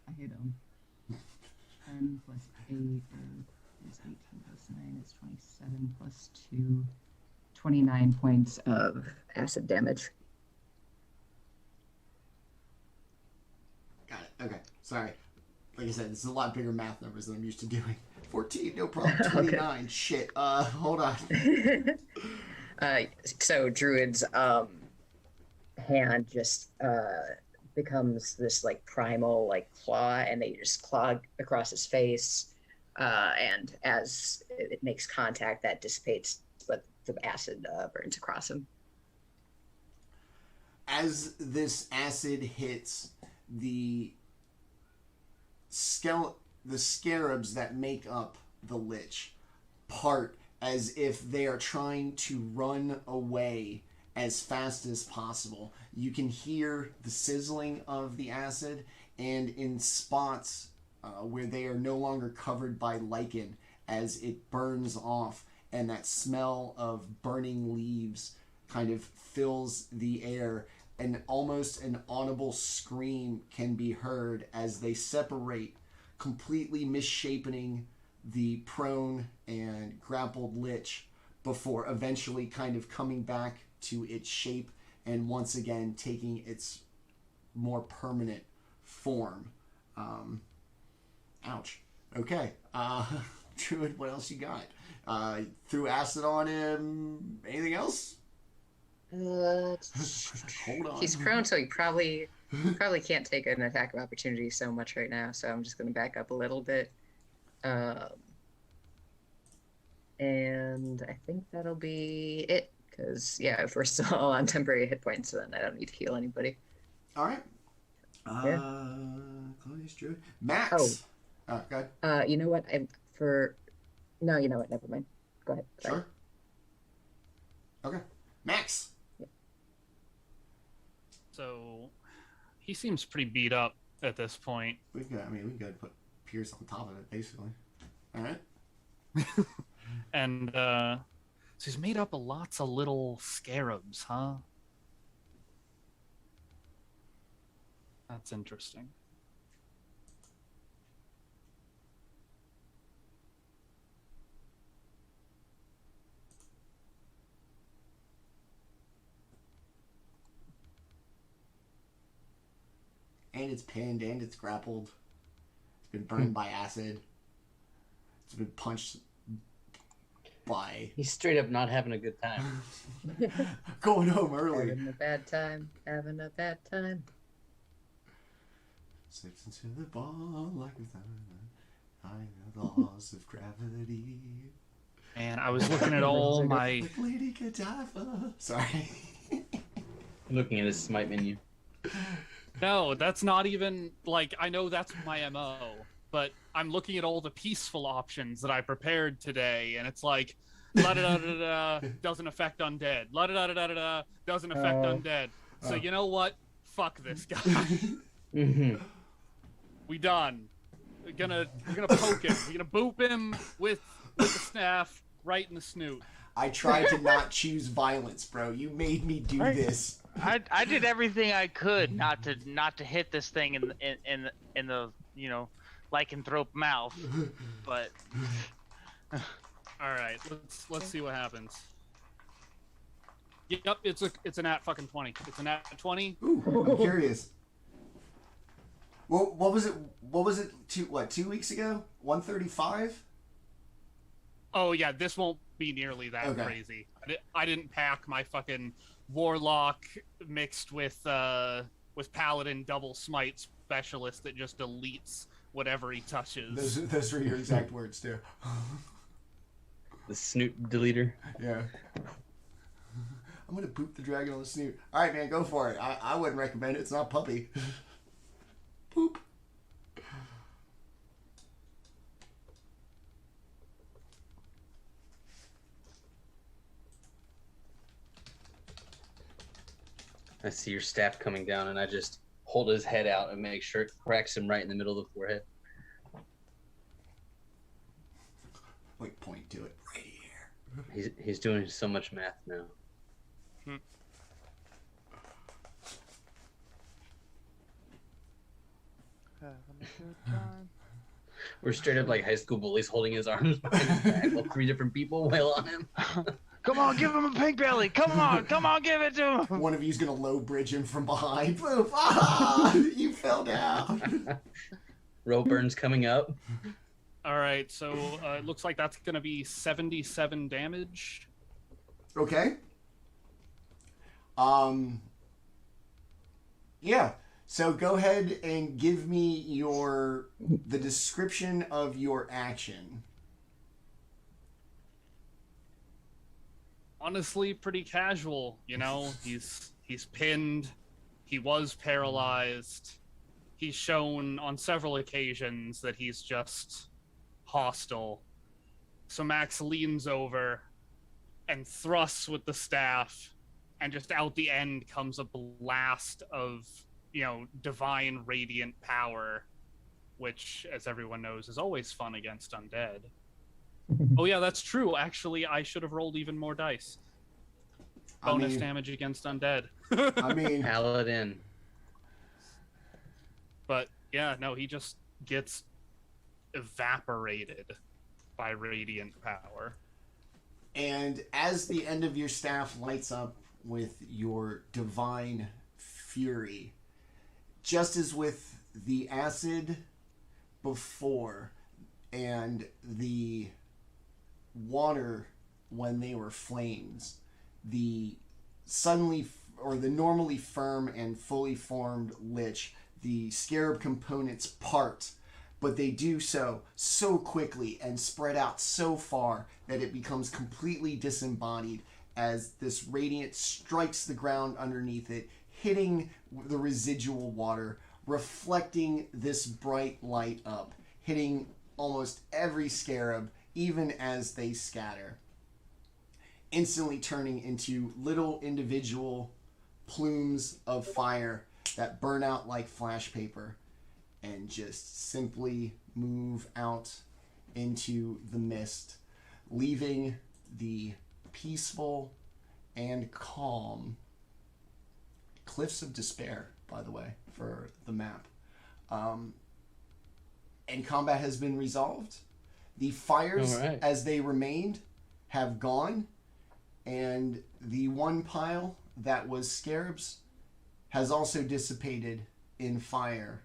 I hit him. 10 plus 8 is 18 plus 9 is 27 plus 2. 29 points of acid damage. Got it. Okay. Sorry. Like I said, this is a lot bigger math numbers than I'm used to doing. 14, no problem. 29. Shit. Hold on. So Druid's hand just becomes this like primal like claw, and they just claw across his face, and as it makes contact, that dissipates, but the acid burns across him. As this acid hits the scarabs that make up the lich part as if they are trying to run away as fast as possible. You can hear the sizzling of the acid, and in spots where they are no longer covered by lichen, as it burns off, and that smell of burning leaves kind of fills the air, and almost an audible scream can be heard as they separate, completely misshapening the prone and grappled lich before eventually kind of coming back to its shape and once again taking its more permanent form. Ouch. Okay. Druid, what else you got? Threw acid on him. Anything else? Hold on. He's prone, so he probably can't take an attack of opportunity so much right now. So I'm just going to back up a little bit, and I think that'll be it. Because yeah, if we're still on temporary hit points, then I don't need to heal anybody. All right. Claudius, Druid, Max. Go ahead. You know what? No, you know what? Never mind. Go ahead. Sorry. Sure. Okay. Max. So he seems pretty beat up at this point. We've got to put Pierce on top of it, basically. All right. And so he's made up of lots of little scarabs, huh? That's interesting. And it's pinned and it's grappled. It's been burned by acid. It's been punched by... He's straight up not having a good time. Going home early. Having a bad time. Having a bad time. Slips into the ball like a the laws of gravity. And I was looking at all my... Like Lady Godiva. Sorry. Looking at his smite menu. No, that's not even, like, I know that's my MO, but I'm looking at all the peaceful options that I prepared today, and it's like, la-da-da-da-da, doesn't affect undead. La-da-da-da-da-da, doesn't affect undead. So you know what? Fuck this guy. We done. We're gonna poke him. We're gonna boop him with the staff right in the snoot. I tried to not choose violence, bro. You made me do this. I did everything I could not to hit this thing in the lycanthrope mouth, but all right, let's see what happens. Yep, it's a nat fucking 20. It's a nat 20. Ooh, I'm curious. Well, what was it? 2 weeks ago? 135. Oh yeah, this won't be nearly that crazy. I didn't pack my fucking warlock mixed with paladin double smite specialist that just deletes whatever he touches. Those were your exact words too. The snoot deleter. Yeah. I'm gonna boop the dragon on the snoot. All right, man, go for it. I wouldn't recommend it. It's not puppy. Boop. I see your staff coming down, and I just hold his head out and make sure it cracks him right in the middle of the forehead. Like, point to it right here. He's doing so much math now. We're straight up like high school bullies holding his arms behind his back while 3 different people wail on him. Come on, give him a pink belly. Come on, give it to him. One of you's gonna low bridge him from behind. Poof! Ah, you fell down. Rope burns coming up. All right, so it looks like that's gonna be 77 damage. Okay. Yeah. So go ahead and give me the description of your action. Honestly, pretty casual, you know. He's pinned. He was paralyzed. He's shown on several occasions that he's just hostile. So Max leans over and thrusts with the staff, and just out the end comes a blast of, divine radiant power, which, as everyone knows, is always fun against undead. Oh yeah, that's true. Actually, I should have rolled even more dice. Bonus damage against undead. Paladin. But yeah, no, he just gets evaporated by radiant power. And as the end of your staff lights up with your divine fury, just as with the acid before and the water when they were flames, the normally firm and fully formed lich, the scarab components part, but they do so quickly and spread out so far that it becomes completely disembodied as this radiant strikes the ground underneath it, hitting the residual water, reflecting this bright light up, hitting almost every scarab, even as they scatter, instantly turning into little individual plumes of fire that burn out like flash paper and just simply move out into the mist, leaving the peaceful and calm Cliffs of Despair, by the way, for the map. And combat has been resolved. The fires, as they remained, have gone, and the one pile that was scarabs has also dissipated in fire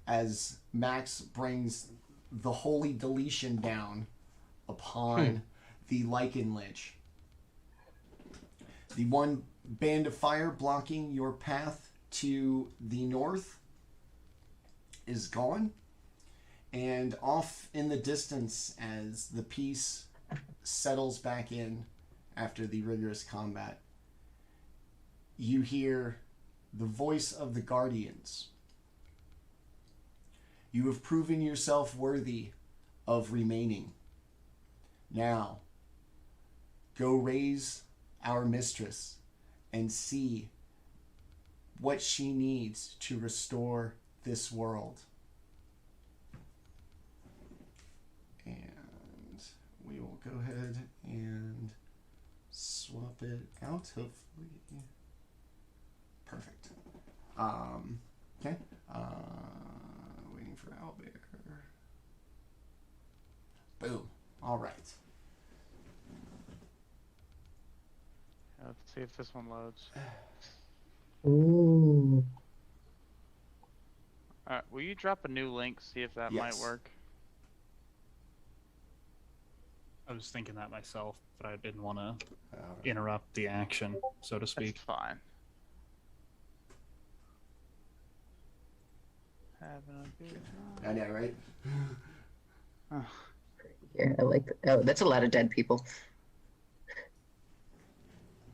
as Max brings the holy deletion down upon the Lichen Lich. The one band of fire blocking your path to the north is gone, And off in the distance, as the peace settles back in after the rigorous combat, you hear the voice of the Guardians. You have proven yourself worthy of remaining. Now, go raise our mistress and see what she needs to restore this world. And we will go ahead and swap it out, hopefully. Perfect. Okay. Waiting for Owlbear. Boom. All right. Let's see if this one loads. Ooh. Alright, will you drop a new link, see if that might Yes. work? I was thinking that myself, but I didn't want to All right. interrupt the action, so to speak. That's fine. Having a good I know, right? time. Yeah, I like that. Oh, that's a lot of dead people.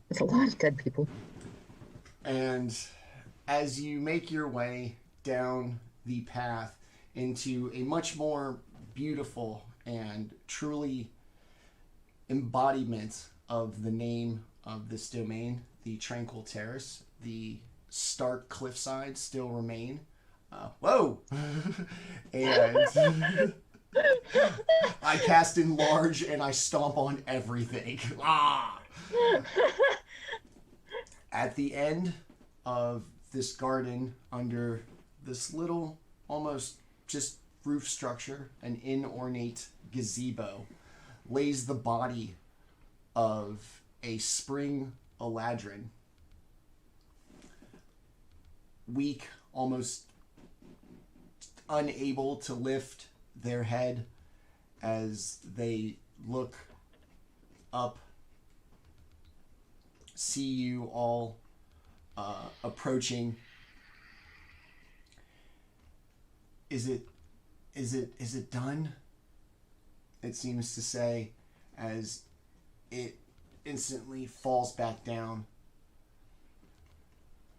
That's a lot of dead people. And as you make your way down the path into a much more beautiful and truly embodiment of the name of this domain, the Tranquil Terrace, the stark cliffsides still remain. Whoa! And I cast enlarge and I stomp on everything. Ah! At the end of this garden, under this little, almost just roof structure, an inornate gazebo, lays the body of a spring Eladrin. Weak, almost unable to lift their head as they look up, see you all approaching. Is it done? It seems to say, as it instantly falls back down,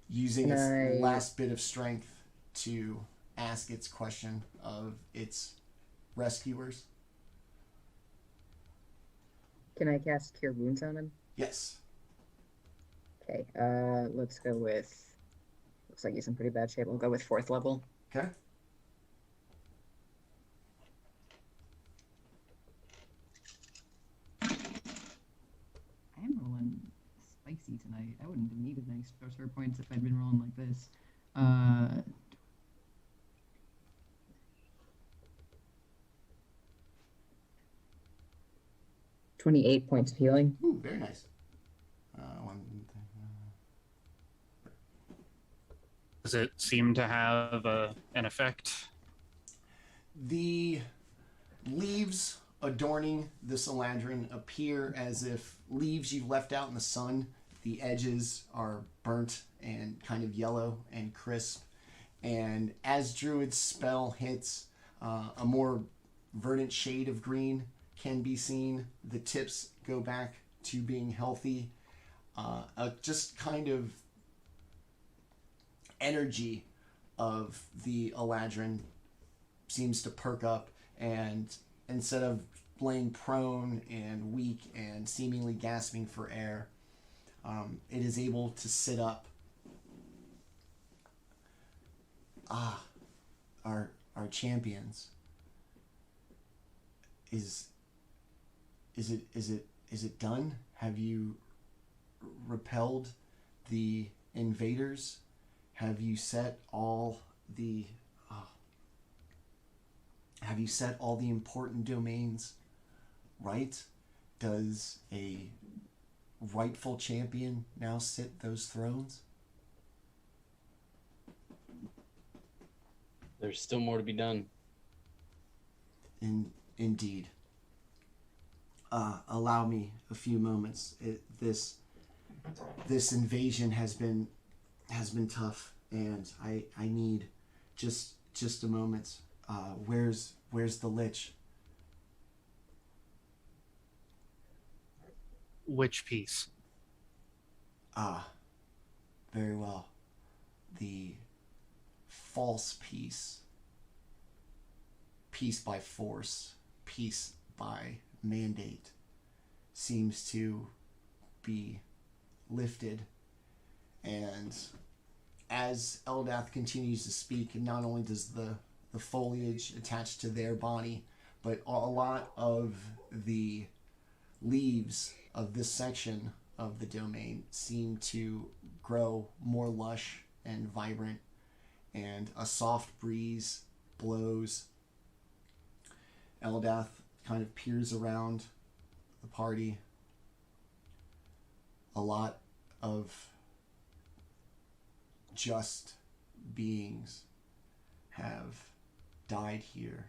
using its Nice. last bit of strength to ask its question of its rescuers. Can I cast Cure Wounds on him? Yes. Okay, let's go with... Looks like he's in pretty bad shape. We'll go with 4th level. Okay. I am rolling spicy tonight. I wouldn't have needed any sorcerer points if I'd been rolling like this. 28 points of healing. Ooh, very nice. Does it seem to have an effect? The leaves adorning this Eladrin appear as if leaves you left out in the sun. The edges are burnt and kind of yellow and crisp. And as Druid's spell hits, a more verdant shade of green can be seen. The tips go back to being healthy. Just kind of energy of the Eladrin seems to perk up, and instead of laying prone and weak and seemingly gasping for air, it is able to sit up. Our champions. Is it done? Have you repelled the invaders? Have you set all the important domains right? Does a rightful champion now sit those thrones? There's still more to be done. Indeed. Allow me a few moments. This invasion has been tough, and I need just a moment Where's the lich? Which piece? Ah, very well. The false peace. Peace by force, peace by mandate, seems to be lifted. And as Eldath continues to speak, not only does the foliage attach to their body, but a lot of the leaves of this section of the domain seem to grow more lush and vibrant, and a soft breeze blows. Eldath kind of peers around the party. A lot of just beings have died here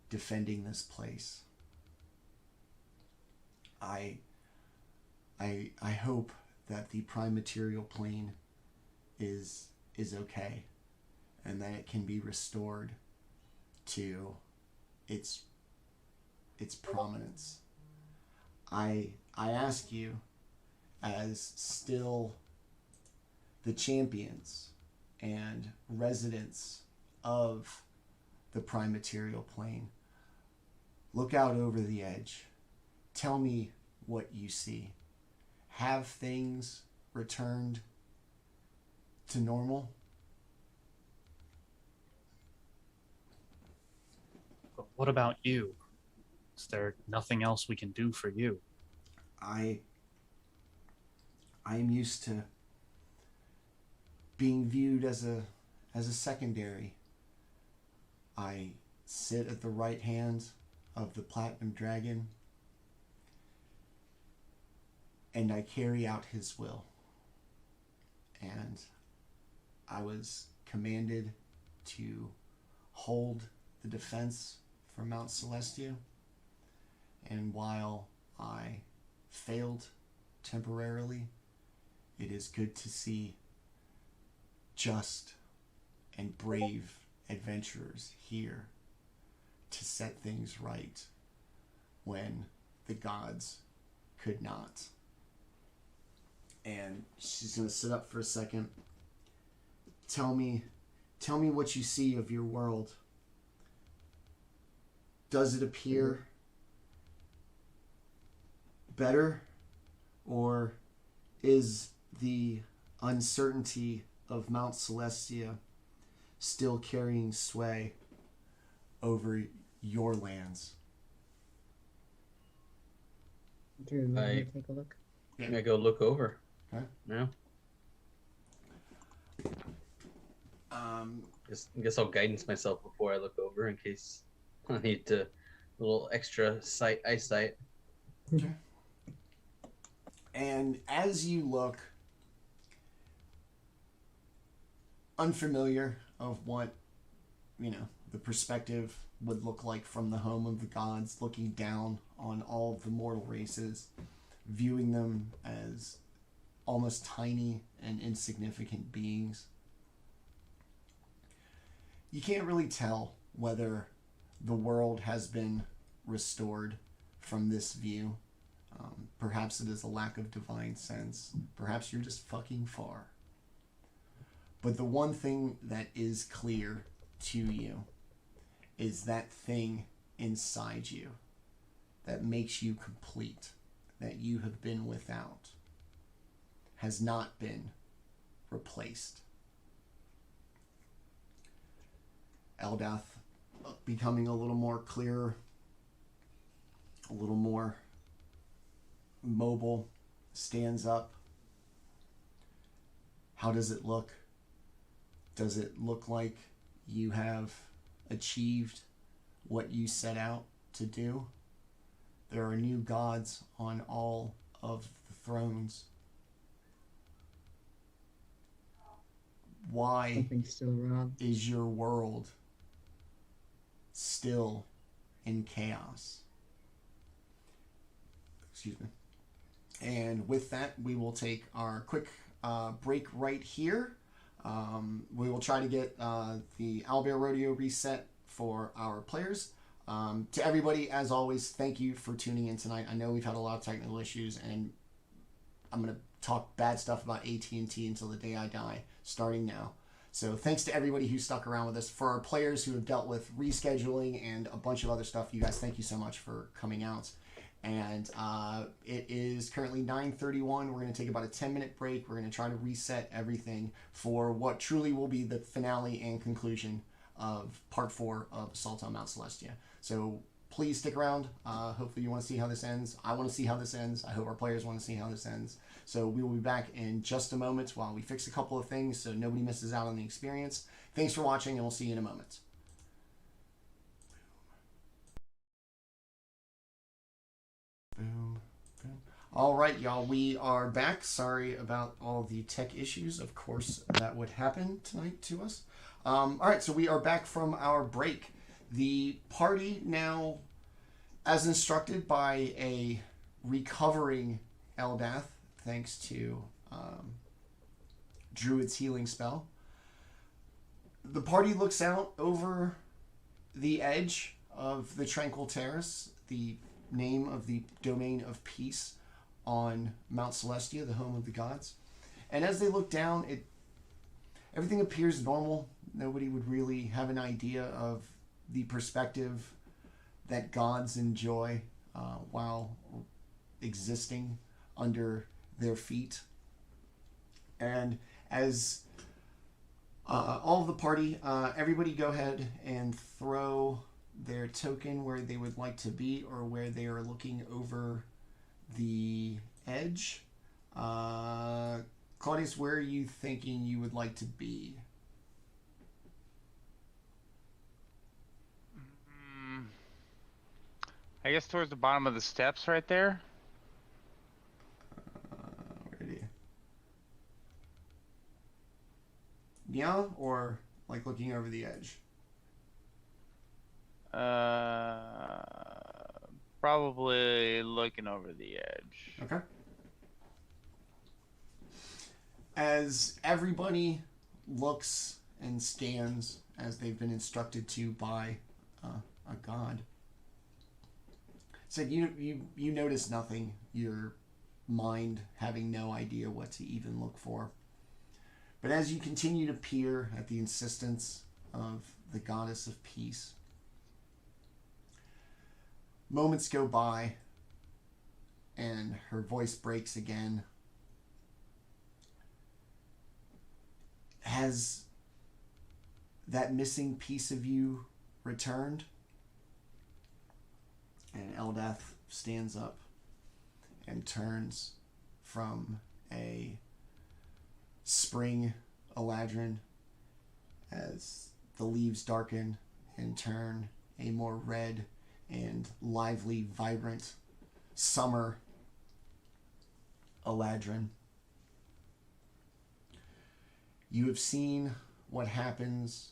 defending this place. I hope that the prime material plane is okay, and that it can be restored to its prominence. I ask you, as still the champions and residents of the prime material plane, look out over the edge. Tell me what you see. Have things returned to normal? But what about you? Is there nothing else we can do for you? I am used to being viewed as a secondary. I sit at the right hand of the Platinum Dragon, and I carry out his will. And I was commanded to hold the defense for Mt Celestia, and while I failed temporarily, it is good to see just and brave adventurers here to set things right when the gods could not. And she's going to sit up for a second. Tell me what you see of your world. Does it appear better, or is the uncertainty of Mt Celestia still carrying sway over your lands? Drew, you want to take a look? I'm gonna go look over. Okay. No. Guess I'll guidance myself before I look over in case I need a little extra eyesight. Okay. And as you look, unfamiliar of what, the perspective would look like from the home of the gods, looking down on all of the mortal races, viewing them as almost tiny and insignificant beings. You can't really tell whether the world has been restored from this view. Perhaps it is a lack of divine sense. Perhaps you're just fucking far. But the one thing that is clear to you is that thing inside you that makes you complete, that you have been without, has not been replaced. Eldath, becoming a little more clear, a little more mobile, stands up. How does it look? Does it look like you have achieved what you set out to do? There are new gods on all of the thrones. Why Something's still wrong. is your world still in chaos? Excuse me. And with that, we will take our quick break right here. We will try to get the Owlbear Rodeo reset for our players. To everybody, as always, thank you for tuning in tonight. I know we've had a lot of technical issues, and I'm going to talk bad stuff about AT&T until the day I die, starting now. So thanks to everybody who stuck around with us. For our players who have dealt with rescheduling and a bunch of other stuff, you guys, thank you so much for coming out. And it is currently 9:31. We're going to take about a 10-minute break. We're going to try to reset everything for what truly will be the finale and conclusion of Part 4 of Assault on Mount Celestia. So please stick around. Hopefully you want to see how this ends. I want to see how this ends. I hope our players want to see how this ends. So we will be back in just a moment while we fix a couple of things so nobody misses out on the experience. Thanks for watching, and we'll see you in a moment. Boom, boom. All right, y'all, we are back. Sorry about all the tech issues. Of course, that would happen tonight to us. All right, so we are back from our break. The party now, as instructed by a recovering Eldath, thanks to Druid's healing spell, the party looks out over the edge of the Tranquil Terrace, the name of the domain of peace on Mount Celestia, the home of the gods. And as they look down, everything appears normal. Nobody would really have an idea of the perspective that gods enjoy while existing under their feet. And as all of the party, everybody go ahead and throw their token where they would like to be or where they are looking over the edge. Claudius, where are you thinking you would like to be? I guess towards the bottom of the steps right there. Where do you... Yeah, or like looking over the edge? Probably looking over the edge. Okay. As everybody looks and scans as they've been instructed to by a god, said you notice nothing. Your mind having no idea what to even look for. But as you continue to peer at the insistence of the goddess of peace, moments go by and her voice breaks again. Has that missing piece of you returned? And Eldath stands up and turns from a spring Eladrin as the leaves darken and turn a more red and lively, vibrant summer Eladrin. You have seen what happens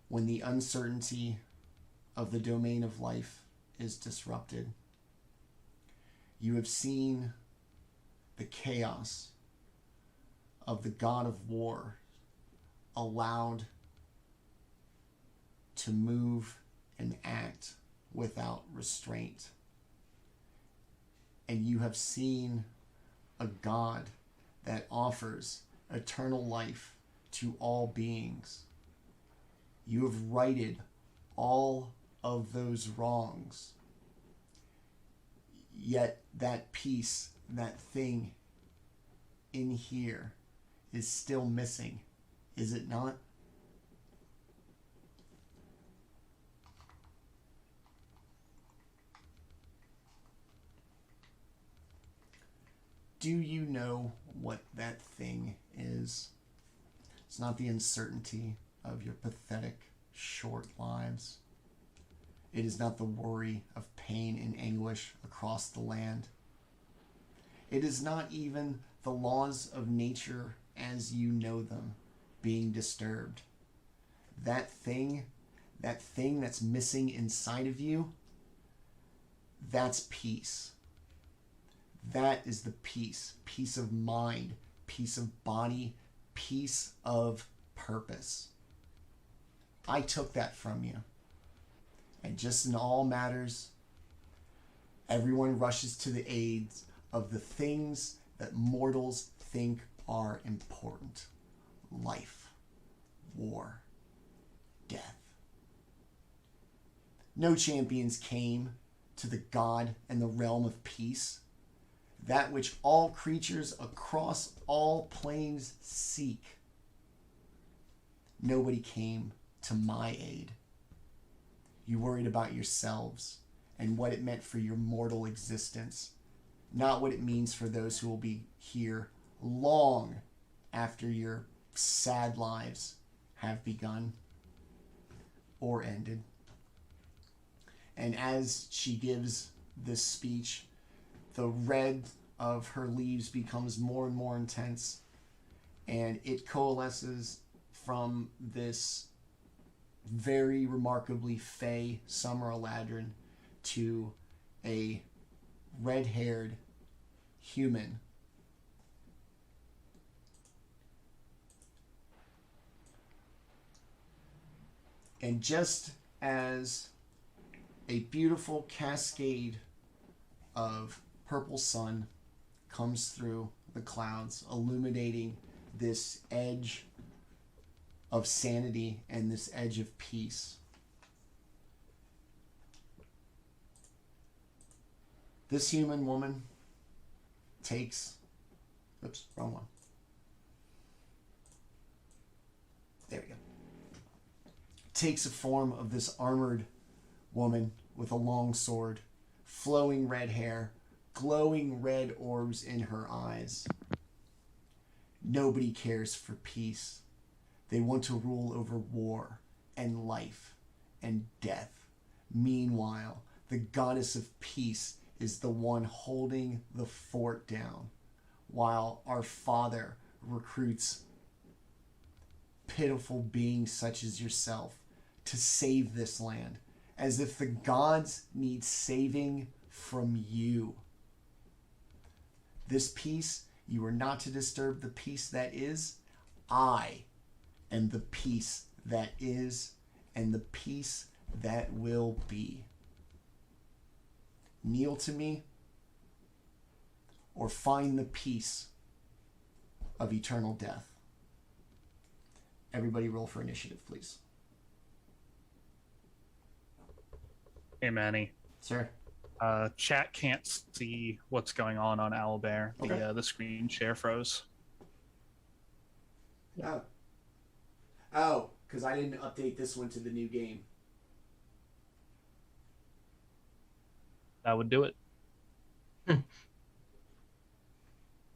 when the uncertainty of the domain of life is disrupted. You have seen the chaos of the god of war allowed to move and act without restraint. And you have seen a god that offers eternal life to all beings. You have righted all of those wrongs. Yet that piece, that thing in here is still missing, is it not? Do you know what that thing is? It's not the uncertainty of your pathetic, short lives. It is not the worry of pain and anguish across the land. It is not even the laws of nature as you know them being disturbed. That thing that's missing inside of you, that's peace. That is the peace. Peace of mind, peace of body, peace of purpose. I took that from you. And just in all matters, everyone rushes to the aids of the things that mortals think are important. Life, war, death. No champions came to the god and the realm of peace, that which all creatures across all planes seek. Nobody came to my aid. You worried about yourselves and what it meant for your mortal existence, not what it means for those who will be here long after your sad lives have begun or ended. And as she gives this speech, the red of her leaves becomes more and more intense, and it coalesces from this very remarkably fey Summer Eladrin to a red-haired human. And just as a beautiful cascade of purple sun comes through the clouds, illuminating this edge of sanity and this edge of peace, this human woman takes, oops, wrong one. There we go. Takes a form of this armored woman with a long sword, flowing red hair, glowing red orbs in her eyes. Nobody cares for peace. They want to rule over war and life and death. Meanwhile, the goddess of peace is the one holding the fort down, while our father recruits pitiful beings such as yourself to save this land, as if the gods need saving from you. This peace, you are not to disturb the peace that is. I am the peace that is, and the peace that will be. Kneel to me, or find the peace of eternal death. Everybody roll for initiative, please. Hey, Manny. Sir. Chat can't see what's going on Owlbear. Okay. The screen share froze. Oh, because I didn't update this one to the new game. That would do it.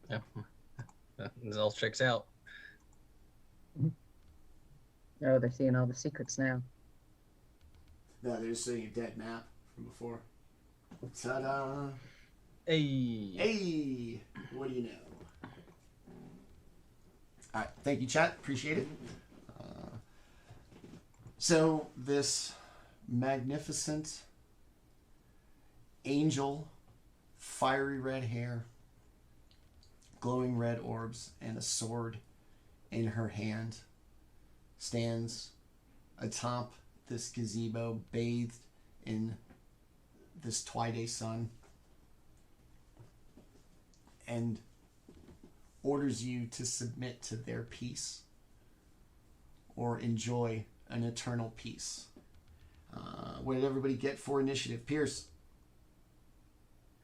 Yeah. This all checks out. Oh, they're seeing all the secrets now. No, they're just seeing a dead map from before. Ta-da! Hey. Hey! What do you know? Alright, thank you, chat. Appreciate it. So, this magnificent angel, fiery red hair, glowing red orbs, and a sword in her hand, stands atop this gazebo, bathed in this twilight sun, and orders you to submit to their peace or enjoy an eternal peace. What did everybody get for initiative? Pierce?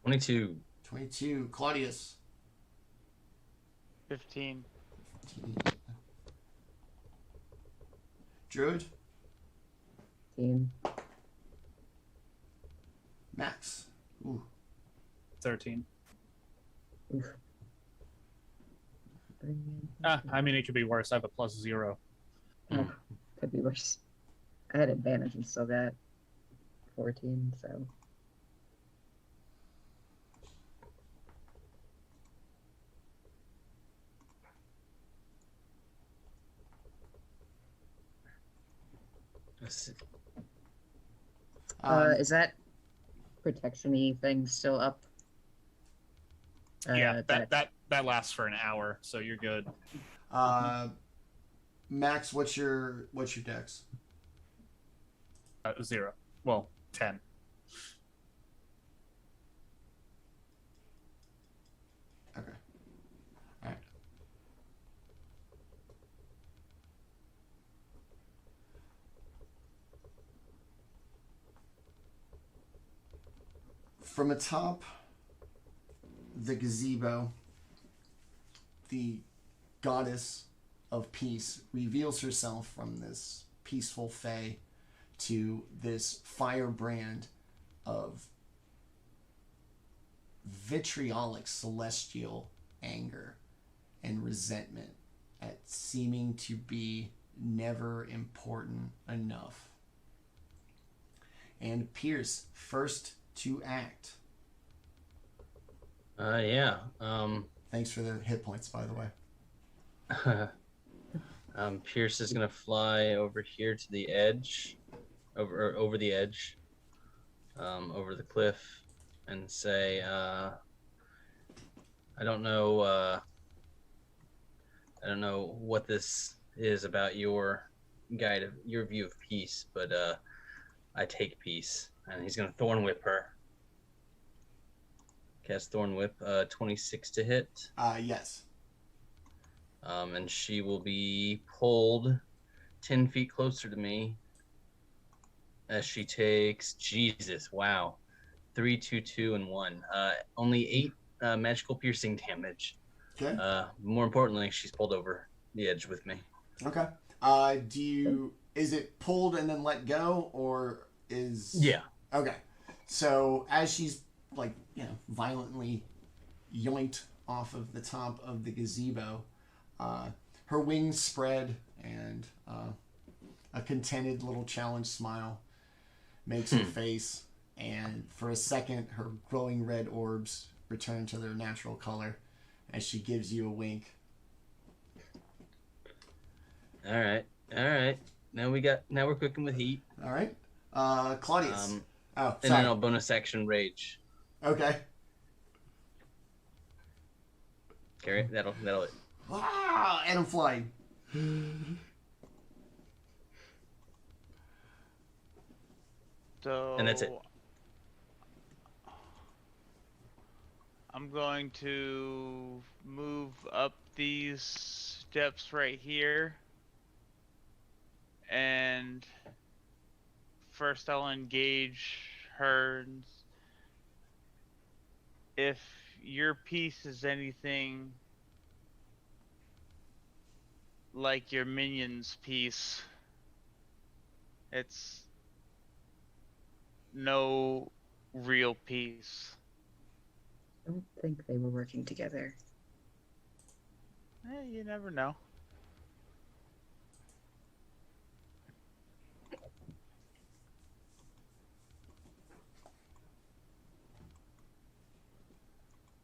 22. 22. Claudius? 15. 15. Druid? 15. Max? Ooh. 13. Oof. I mean, it could be worse. I have a +0. Oh, could be worse. I had advantage and still got 14, so. Is that protection-y thing still up? Yeah, that lasts for an hour, so you're good. Max, what's your dex? 0. Well, 10. Okay. All right. From atop the gazebo, the goddess of peace reveals herself from this peaceful fae to this firebrand of vitriolic celestial anger and resentment at seeming to be never important enough. And Pierce, first to act. Yeah. Thanks for the hit points, by the way. Pierce is gonna fly over here to the edge, over the edge, over the cliff, and say, I don't know what this is about your view of peace, but I take peace. And he's gonna Thorn Whip her. Cast Thorn Whip, 26 to hit. Yes. And she will be pulled 10 feet closer to me as she takes, Jesus, wow, 3, 2, 2, and 1. Only 8 magical piercing damage. Okay. More importantly, she's pulled over the edge with me. Okay. Is it pulled and then let go, or is... Yeah. Okay. So as she's violently yoinked off of the top of the gazebo, her wings spread and a contented little challenge smile makes her face, and for a second her glowing red orbs return to their natural color as she gives you a wink. All right. Now we're cooking with heat. All right. Claudius. And then I'll bonus action rage. Okay. Carry it. That'll it. Ah, and I'm flying. So And that's it. I'm going to move up these steps right here, and first I'll engage her. If your piece is anything like your minion's piece, it's no real peace. I don't think they were working together. You never know.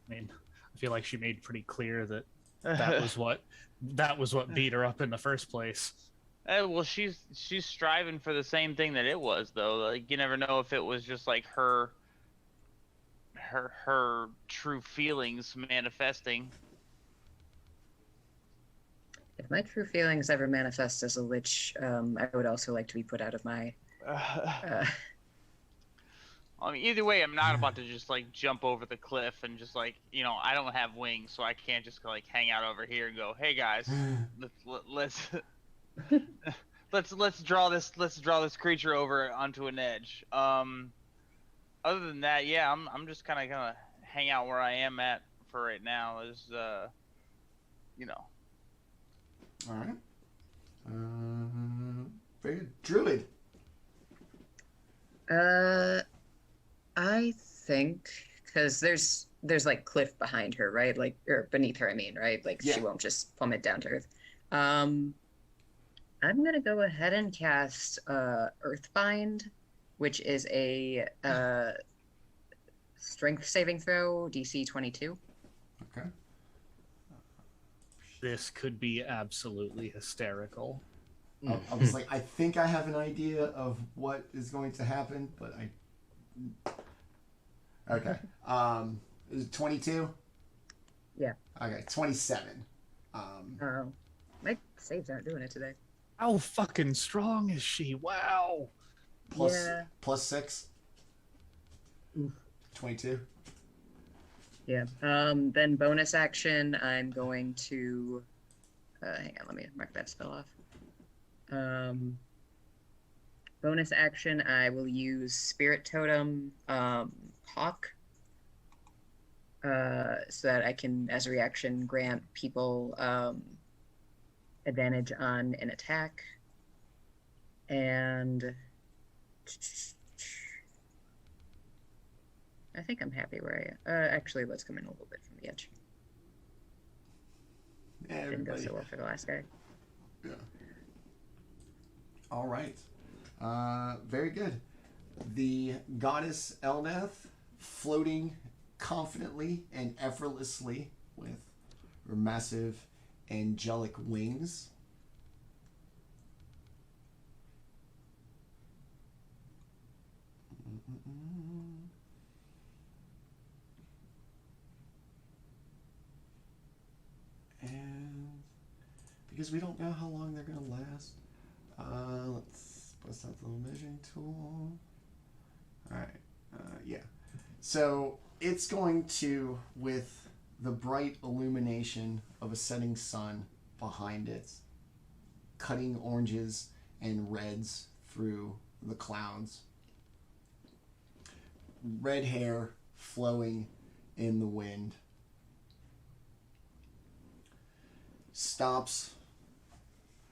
I mean, I feel like she made pretty clear that that was what beat her up in the first place. Well, she's striving for the same thing that it was, though. Like, you never know if it was just like her true feelings manifesting. If my true feelings ever manifest as a lich, I would also like to be put out of my... I mean, either way, I'm not about to just like jump over the cliff and just like, I don't have wings, so I can't just like hang out over here and go, "Hey guys, let's draw this creature over onto an edge." Other than that, yeah, I'm just kind of gonna hang out where I am at for right now. All right. Very good. Druid. I think because there's like cliff behind her, right? Like, or beneath her, I mean, right? Like, Yeah. she won't just plummet down to earth. I'm gonna go ahead and cast Earthbind, which is a strength saving throw, DC 22. Okay. This could be absolutely hysterical. I was like, I think I have an idea of what is going to happen, but I... Okay. Is it 22? Yeah. Okay, 27. My saves aren't doing it today. How fucking strong is she? Wow. Yeah. Plus 6. Oof. 22. Yeah. Then bonus action, I'm going to. Hang on, let me mark that spell off. Bonus action, I will use Spirit Totem Hawk. So that I can, as a reaction, grant people advantage on an attack. And I think I'm happy where I am. Actually, let's come in a little bit from the edge. Yeah, Didn't go everybody. so well for the last guy. Yeah. All right. Very good. The goddess Eldath floating confidently and effortlessly with her massive angelic wings. And because we don't know how long they're going to last, let's bust out the little measuring tool. All right. Yeah. So it's going to, with the bright illumination of a setting sun behind it, cutting oranges and reds through the clouds, red hair flowing in the wind, stops,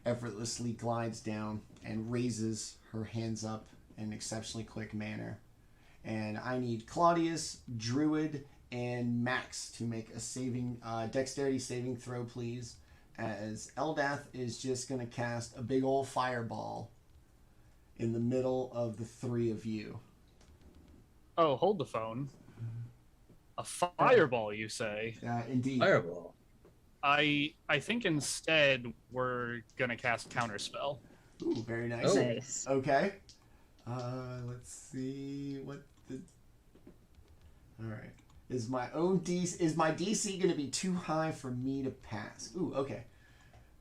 effortlessly glides down, and raises her hands up in an exceptionally quick manner. And I need Claudius, Druid, and Max to make a dexterity saving throw, please, as Eldath is just going to cast a big old fireball in the middle of the three of you. Oh, hold the phone. A fireball, you say? Indeed. Fireball. I think instead we're gonna cast Counterspell. Ooh, very nice. Oh. Nice. Okay. Let's see what the. All right. Is my DC going to be too high for me to pass? Ooh, okay.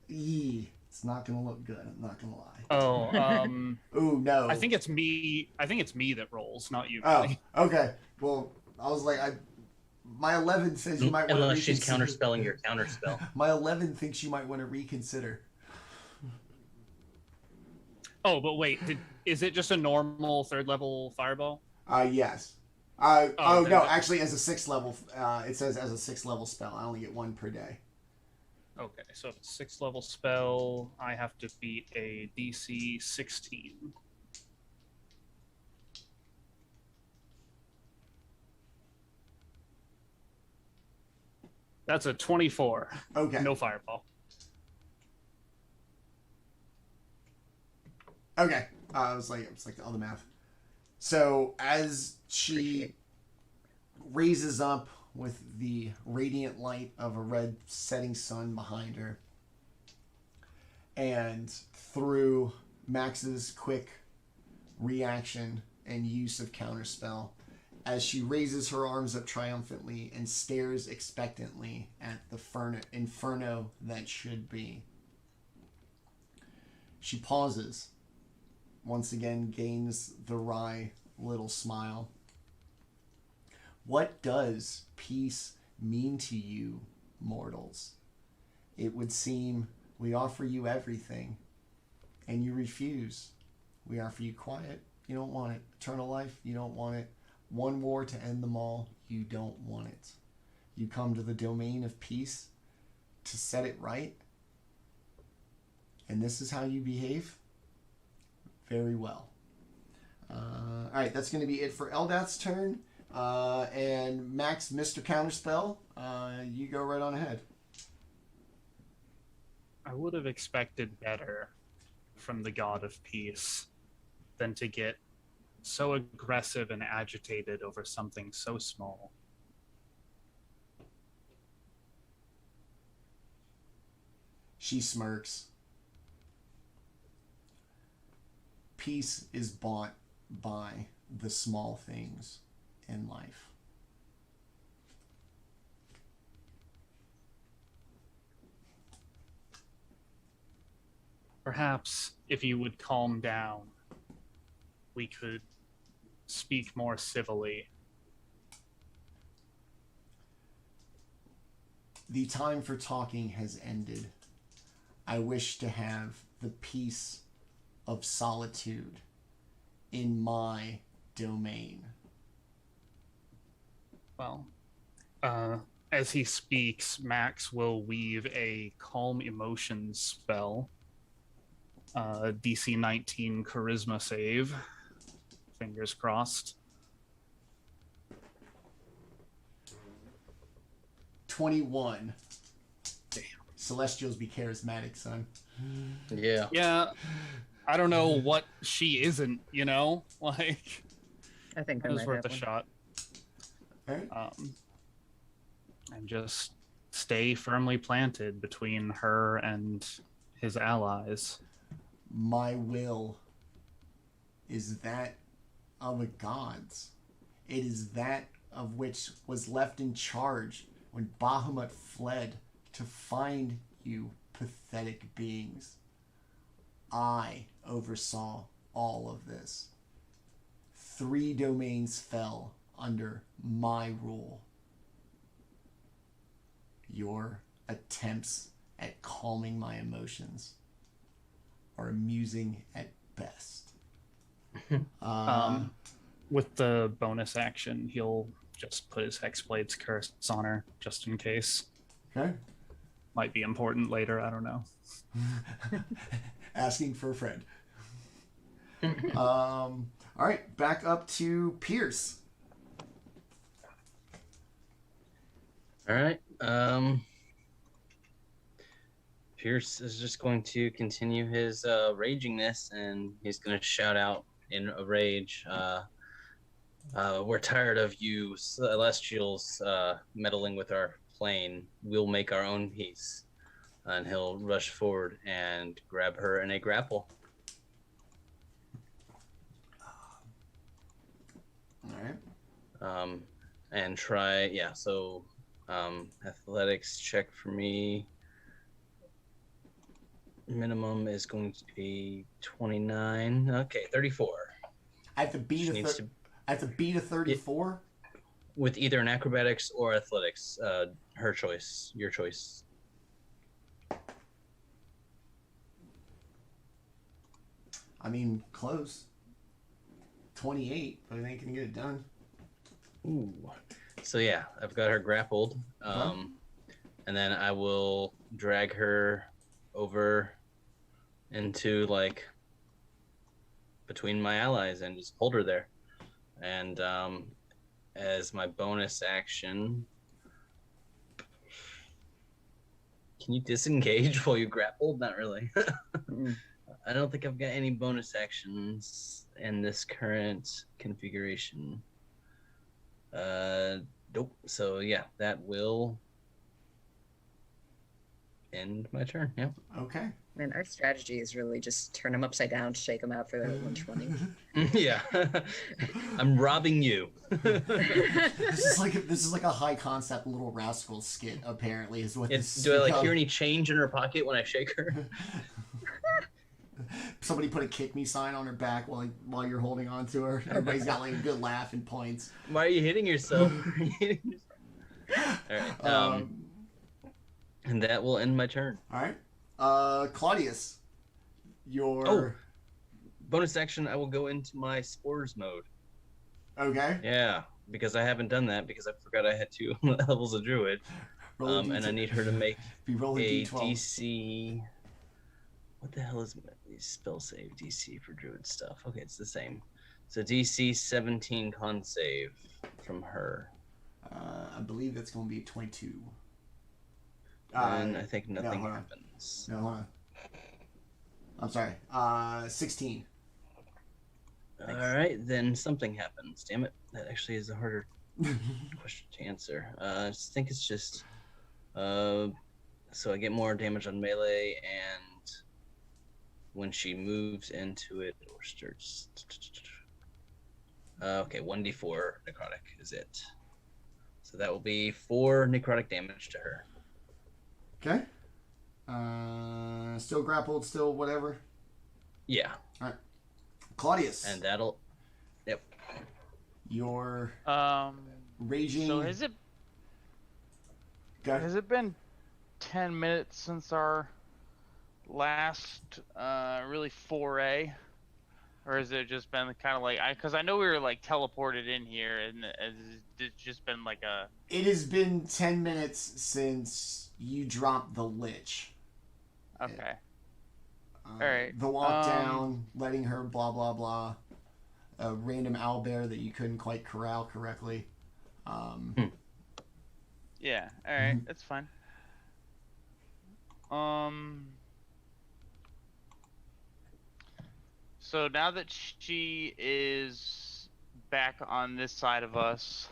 It's not going to look good. I'm not going to lie. Oh, Ooh, no. I think it's me. I think it's me that rolls, not you. Oh, Manny. okay. Well, I was like, my 11 says you might want to Unless she's reconsider. counterspelling your counterspell. My 11 thinks you might want to reconsider. Oh, but wait, is it just a normal 3rd level fireball? Yes. then no, that- actually, as a 6th level, it says as a 6th level spell, I only get 1 per day. Okay, so if it's 6th level spell, I have to beat a DC 16. That's a 24. Okay. No fireball. Okay. I was like all the math. So as she Appreciate. raises up with the radiant light of a red setting sun behind her, and through Max's quick reaction and use of counterspell, as she raises her arms up triumphantly and stares expectantly at the inferno that should be, she pauses. Once again, gains the wry little smile. What does peace mean to you, mortals? It would seem we offer you everything, and you refuse. We offer you quiet. You don't want it. Eternal life. You don't want it. One war to end them all. You don't want it. You come to the domain of peace to set it right, and this is how you behave? Very well. All right, that's going to be it for Eldath's turn. And Max, Mr. Counterspell, you go right on ahead. I would have expected better from the God of Peace than to get so aggressive and agitated over something so small. She smirks. Peace is bought by the small things in life. Perhaps if you would calm down we could speak more civilly. The time for talking has ended. I wish to have the peace of solitude in my domain. Well, as he speaks, Max will weave a calm emotions spell. DC 19 charisma save. Fingers crossed. 21. Damn. Celestials be charismatic, son. Yeah. Yeah, I don't know what she isn't, you know? Like, I think it that was might worth a happen. shot. Alright. And just stay firmly planted between her and his allies. My will is that of the gods. It is that of which was left in charge when Bahamut fled to find you pathetic beings. I oversaw all of this. 3 domains fell under my rule. Your attempts at calming my emotions are amusing at best. With the bonus action, he'll just put his Hexblade's curse on her, just in case. Okay. Might be important later, I don't know. Asking for a friend. All right, back up to Pierce. All right. Pierce is just going to continue his ragingness, and he's going to shout out in a rage, we're tired of you Celestials meddling with our plane. We'll make our own peace. And he'll rush forward and grab her in a grapple. All right. And try, athletics check for me. Minimum is going to be 29. Okay, 34. I have to beat a 34. With either an acrobatics or athletics. Her choice. Your choice. I mean, close. 28, but I ain't gonna get it done. Ooh. So yeah, I've got her grappled. And then I will drag her over into like between my allies and just hold her there. And as my bonus action, can you disengage while you grappled? Not really. I don't think I've got any bonus actions in this current configuration. Nope. So yeah, that will end my turn. Yeah. Okay. Man, our strategy is really just turn them upside down, shake them out for that 120. Yeah. I'm robbing you. This is like a high concept Little Rascals skit. Apparently, is what this. Do I hear any change in her pocket when I shake her? Somebody put a kick me sign on her back while you're holding on to her. Everybody's got like a good laugh and points. Why are you hitting yourself? All right. And that will end my turn. All right. Claudius, your bonus action. I will go into my spores mode. Okay. Yeah, because I haven't done that because I forgot I had 2 levels of Druid. And I need her to make a D12. DC. What the hell is spell save DC for Druid stuff? Okay, it's the same. So DC 17 con save from her. I believe that's going to be 22. And I think nothing happens. No, hold on. I'm sorry. 16. All right, then something happens. Damn it, that actually is a harder question to answer. I just think it's just so I get more damage on melee, and when she moves into it or starts. Okay, 1d4 necrotic is it. So that will be 4 necrotic damage to her. Okay. Still grappled, still whatever. Yeah. All right. Claudius. And that'll. Yep. Your Um. raging. So has it been 10 minutes since our last really foray, or has it just been kind of like because I know we were like teleported in here, and it's just been like a. It has been 10 minutes since you dropped the lich. Okay. All right. The walk down, letting her blah blah blah. A random owlbear that you couldn't quite corral correctly. Yeah. All right. That's fine. So now that she is back on this side of us,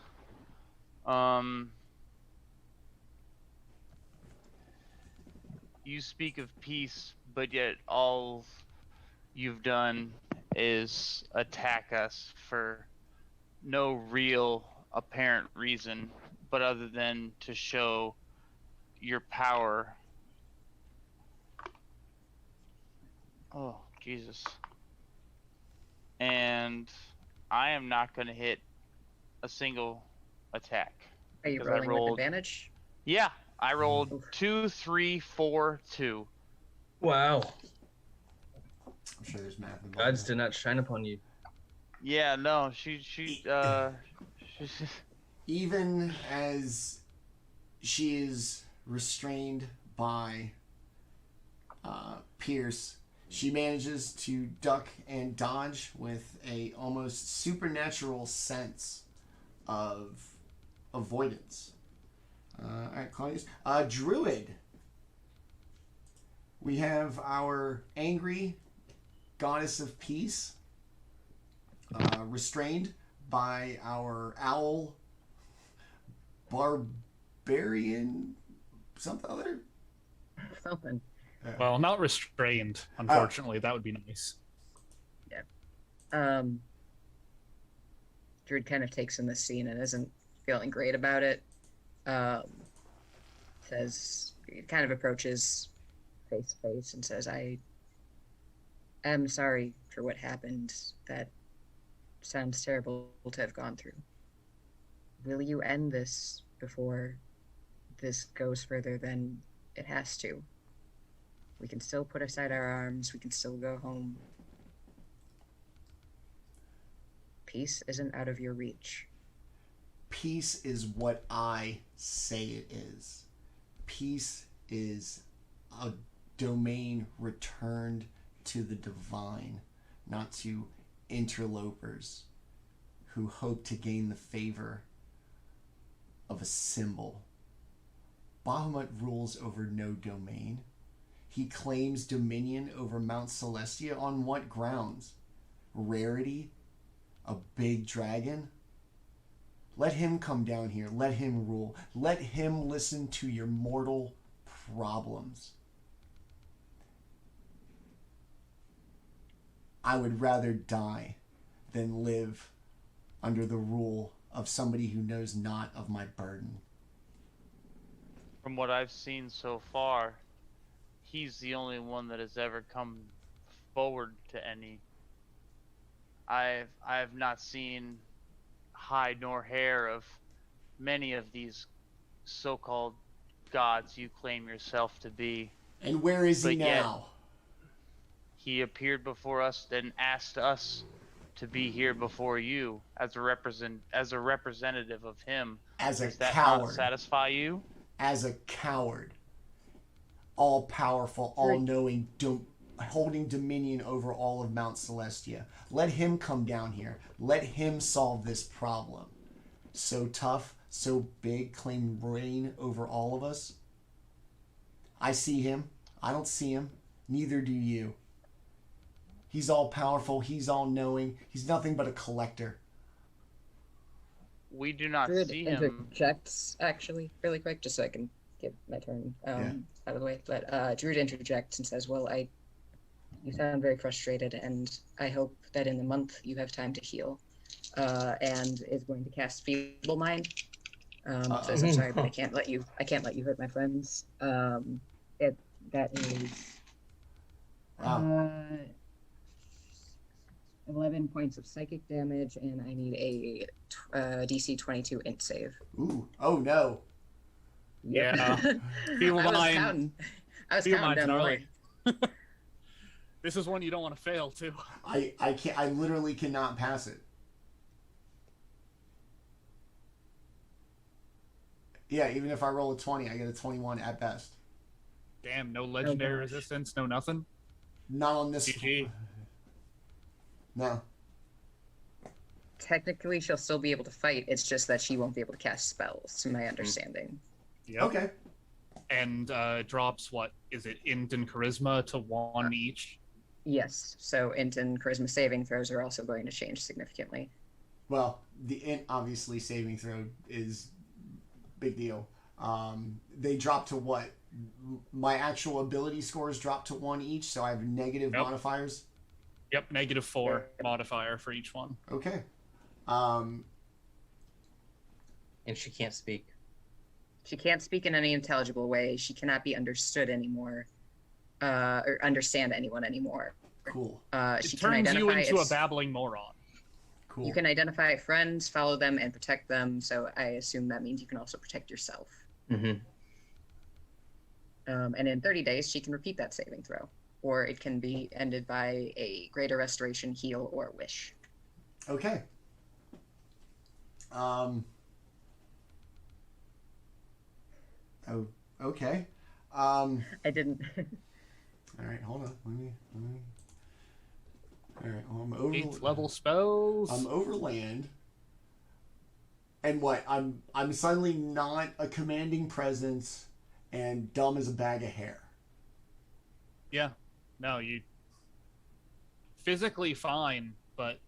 you speak of peace, but yet all you've done is attack us for no real apparent reason, but other than to show your power. Oh, Jesus. And I am not going to hit a single attack. Are you 'Cause I rolling with rolled- advantage? Yeah, I rolled 2, 3, 4, 2. Wow. I'm sure there's math involved. Gods did not shine upon you. Yeah, no, she's Even as she is restrained by Pierce, she manages to duck and dodge with a almost supernatural sense of avoidance. All right, Claudius. Druid. We have our angry goddess of peace, restrained by our owl barbarian something other. Something. Well, not restrained, unfortunately. That would be nice. Druid kind of takes in the scene and isn't feeling great about it. Says, he kind of approaches face to face and says, I am sorry for what happened. That sounds terrible to have gone through. Will you end this before this goes further than it has to? We can still put aside our arms. We can still go home. Peace isn't out of your reach. Peace is what I say it is. Peace is a domain returned to the divine, not to interlopers who hope to gain the favor of a symbol. Bahamut rules over no domain. He claims dominion over Mt Celestia on what grounds? Rarity? A big dragon? Let him come down here. Let him rule. Let him listen to your mortal problems. I would rather die than live under the rule of somebody who knows not of my burden. From what I've seen so far, he's the only one that has ever come forward to any. I have not seen hide nor hair of many of these so-called gods you claim yourself to be. And where is he But yet- now? He appeared before us and asked us to be here before you as a representative of him. As a Does that coward. not satisfy you? As a coward. All powerful, all knowing, holding dominion over all of Mt Celestia. Let him come down here. Let him solve this problem. So tough, so big, claim reign over all of us. I see him. I don't see him. Neither do you. He's all powerful. He's all knowing. He's nothing but a collector. We do not Druid see him. interjects, actually, really quick, just so I can get my turn out of the way. But Druid interjects and says, well, you sound very frustrated, and I hope that in a month you have time to heal. And is going to cast Feeble Mind. Says, I'm sorry, but I can't let you hurt my friends. That is... Wow. 11 points of psychic damage, and I need a DC 22 int save. Ooh. Oh no. Yeah. Feel I was mine. counting. I was Feel counting mine's down the gnarly. line. This is one you don't want to fail too. I can't. I literally cannot pass it. Yeah, even if I roll a 20, I get a 21 at best. Damn, no legendary gosh. resistance, no nothing. Not on this. GG. No. Technically, she'll still be able to fight. It's just that she won't be able to cast spells, to my understanding. Yep. Okay. And drops what is it? Int and charisma to 1 each. Yes, so int and charisma saving throws are also going to change significantly. Well, the int obviously saving throw is big deal. They drop to what? My actual ability scores drop to 1 each, so I have negative Yep. modifiers. Yep, -4 modifier for each one. Okay. And she can't speak. She can't speak in any intelligible way. She cannot be understood anymore, or understand anyone anymore. Cool. She It can turns you identify into a its- babbling moron. Cool. You can identify friends, follow them, and protect them. So I assume that means you can also protect yourself. Mm-hmm. And in 30 days, she can repeat that saving throw, or it can be ended by a greater restoration, heal, or wish. Okay. Oh, okay. I didn't. All right, hold on. Let me. All right, I'm over. 8th level spells. I'm overland. And what? I'm suddenly not a commanding presence and dumb as a bag of hair. Yeah. No, you physically fine, but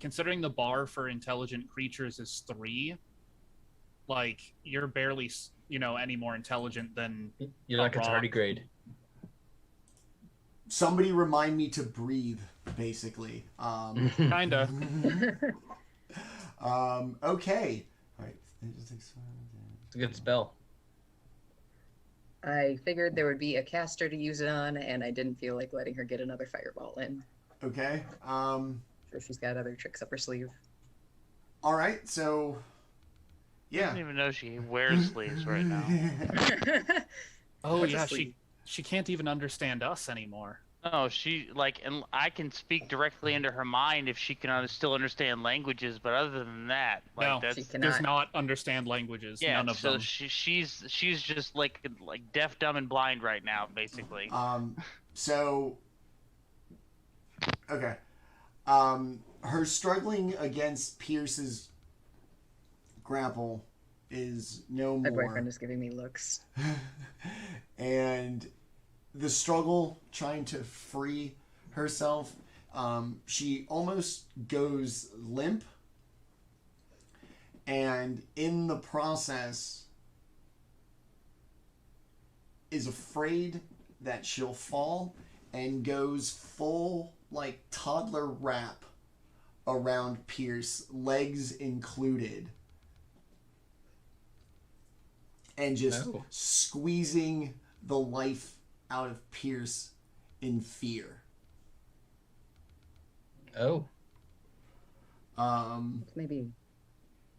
considering the bar for intelligent creatures is 3, like you're barely, any more intelligent than You're like a rock. tardigrade. Somebody remind me to breathe, basically. kinda. Okay. All right. It's a good spell. I figured there would be a caster to use it on, and I didn't feel like letting her get another fireball in. Okay. Sure, she's got other tricks up her sleeve. All right. So. I Yeah. don't even know she wears sleeves right now. Oh What's a yeah, sleeve? she can't even understand us anymore. No, she and I can speak directly into her mind if she can still understand languages, but other than that, like No, that's She does cannot. not understand languages. yeah. None of So them. she's just like deaf, dumb, and blind right now, basically. So. Okay. Her struggling against Pierce's grapple is no My more. boyfriend is giving me looks. And the struggle trying to free herself, she almost goes limp, and in the process is afraid that she'll fall and goes full like toddler wrap around Pierce, legs included, and just Oh. squeezing the life out of Pierce in fear. Oh. Let's maybe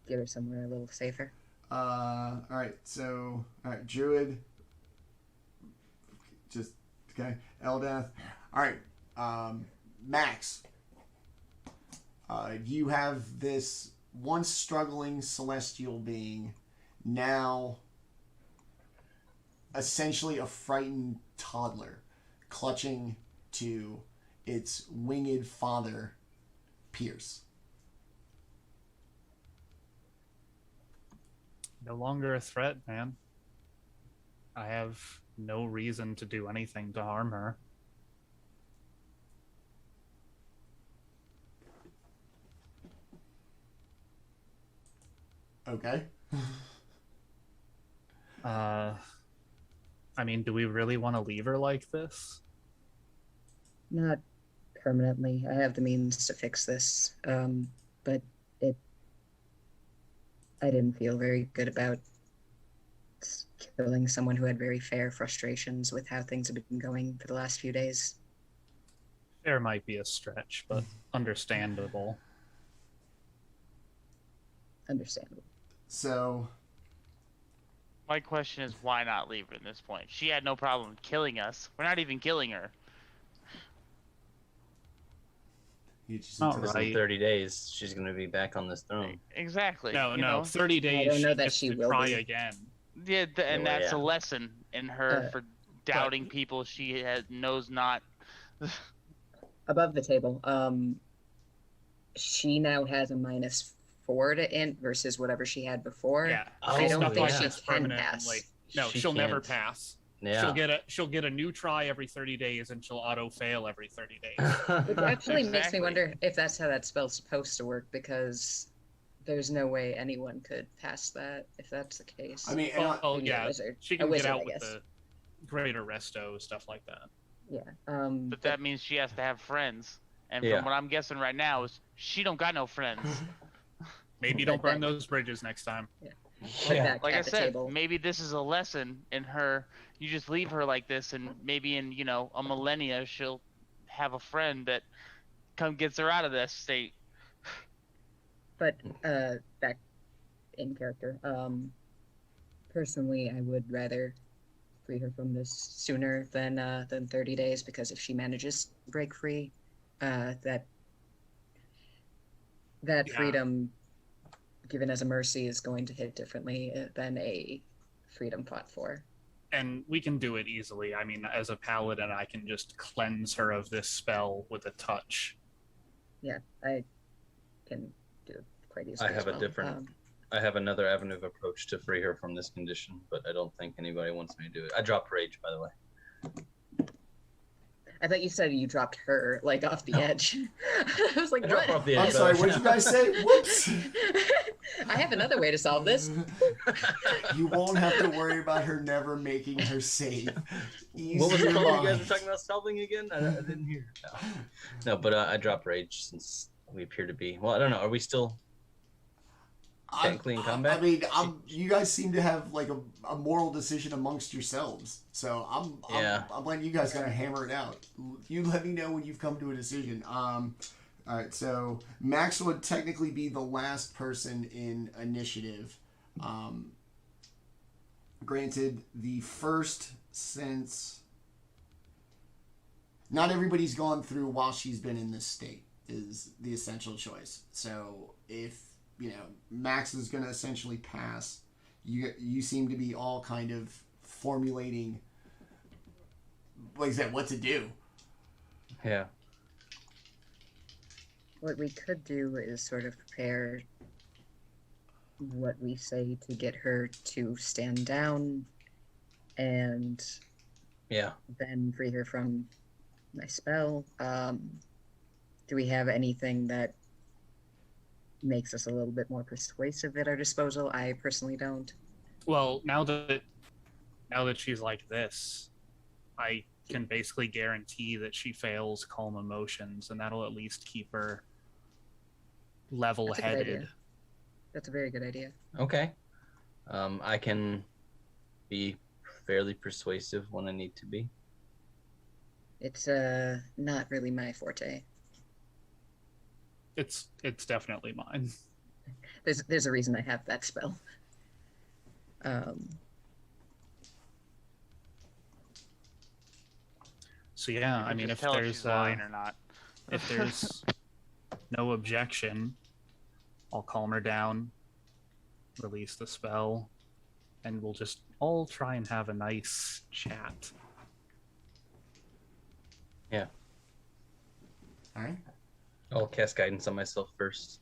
get her somewhere a little safer. All right, so Druid, just okay, Eldath. All right, Max. You have this once struggling celestial being, now essentially a frightened toddler, clutching to its winged father, Pierce. No longer a threat, man. I have no reason to do anything to harm her. Okay. I mean, do we really want to leave her like this? Not permanently. I have the means to fix this. But I didn't feel very good about killing someone who had very fair frustrations with how things have been going for the last few days. There might be a stretch, but understandable. Understandable. So, My question is, why not leave her at this point? She had no problem killing us. We're not even killing her. you just All Because right. in 30 days, she's going to be back on this throne. Exactly. No, you no, know? 30 days. I don't know that gets she to will try be. again. Yeah, and Well, that's yeah. a lesson in her for doubting people she knows not. Above the table, she now has a -4 to int versus whatever she had before. Yeah, I don't stuff think like she this can permanently. pass. No, She she'll never can't. pass. Yeah. She'll get a new try every 30 days, and she'll auto fail every 30 days. Which actually makes me Exactly. wonder if that's how that spell's supposed to work, because there's no way anyone could pass that if that's the case. I mean, and Well, Maybe a yeah, wizard. she A can wizard, get I out with guess. the greater resto, stuff like that. Yeah. But that means she has to have friends. And Yeah. from what I'm guessing right now is she don't got no friends. Maybe don't burn those bridges next time. Put Yeah. back Like at I the said, table. maybe this is a lesson in her. You just leave her like this, and maybe in a millennia she'll have a friend that gets her out of this state. But back in character. Personally, I would rather free her from this sooner than 30 days, because if she manages to break free, that Yeah. freedom given as a mercy is going to hit differently than a freedom fought for. And we can do it easily. I mean, as a paladin, I can just cleanse her of this spell with a touch. Yeah, I can do it quite easily. I have as a well. different- I have another avenue of approach to free her from this condition, but I don't think anybody wants me to do it. I dropped rage, by the way. I thought you said you dropped her like off the edge. I was like, I dropped her what? off the I'm edge. sorry, what did you guys say? Whoops. I have another way to solve this. You won't have to worry about her never making her save. Ease What was the your problem you guys mind. were talking about solving again? I didn't hear. No, but I dropped rage since we appear to be. Well, I don't know. Are we still technically in combat? I mean, you guys seem to have like a moral decision amongst yourselves. So I'm letting you guys kind of hammer it out. You let me know when you've come to a decision. All right, so Max would technically be the last person in initiative. Granted, the first, since not everybody's gone through while she's been in this state, is the essential choice. So if Max is going to essentially pass, you seem to be all kind of formulating, like I said, what to do. Yeah. What we could do is sort of prepare what we say to get her to stand down, and then free her from my spell. Do we have anything that makes us a little bit more persuasive at our disposal? I personally don't. Well, now that she's like this, I can basically guarantee that she fails calm emotions, and that'll at least keep her level-headed. That's a very good idea. Okay. I can be fairly persuasive when I need to be. It's not really my forte. It's definitely mine. There's a reason I have that spell. So yeah, I mean, Just if tell there's she's lying or not. if there's no objection, I'll calm her down, release the spell, and we'll just all try and have a nice chat. Yeah. All right. I'll cast guidance on myself first.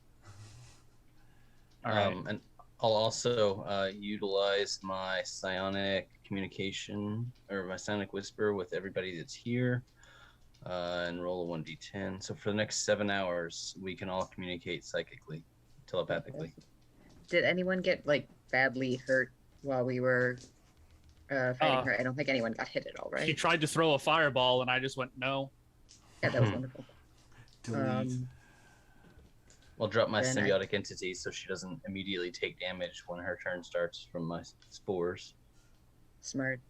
All right. And I'll also utilize my psionic communication, or my psionic whisper, with everybody that's here, and roll a 1d10. So for the next 7 hours, we can all communicate psychically, telepathically. Did anyone get badly hurt while we were fighting her? I don't think anyone got hit at all, right? She tried to throw a fireball, and I just went no. Yeah, that was wonderful. Delete. I'll drop my Then symbiotic entity so she doesn't immediately take damage when her turn starts from my spores. Smart.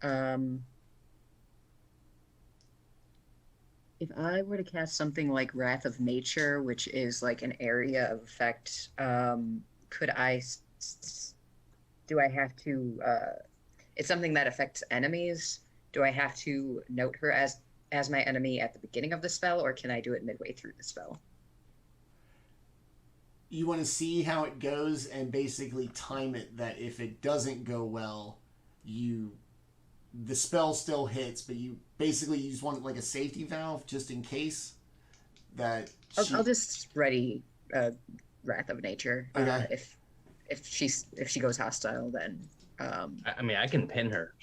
If I were to cast something like Wrath of Nature, which is like an area of effect, could I? Do I have to? It's something that affects enemies. Do I have to note her as my enemy at the beginning of the spell, or can I do it midway through the spell? You want to see how it goes and basically time it that if it doesn't go well, the spell still hits, but you just want like a safety valve just in case that I'll just ready Wrath of Nature. Okay. If she goes hostile, then I mean, I can pin her.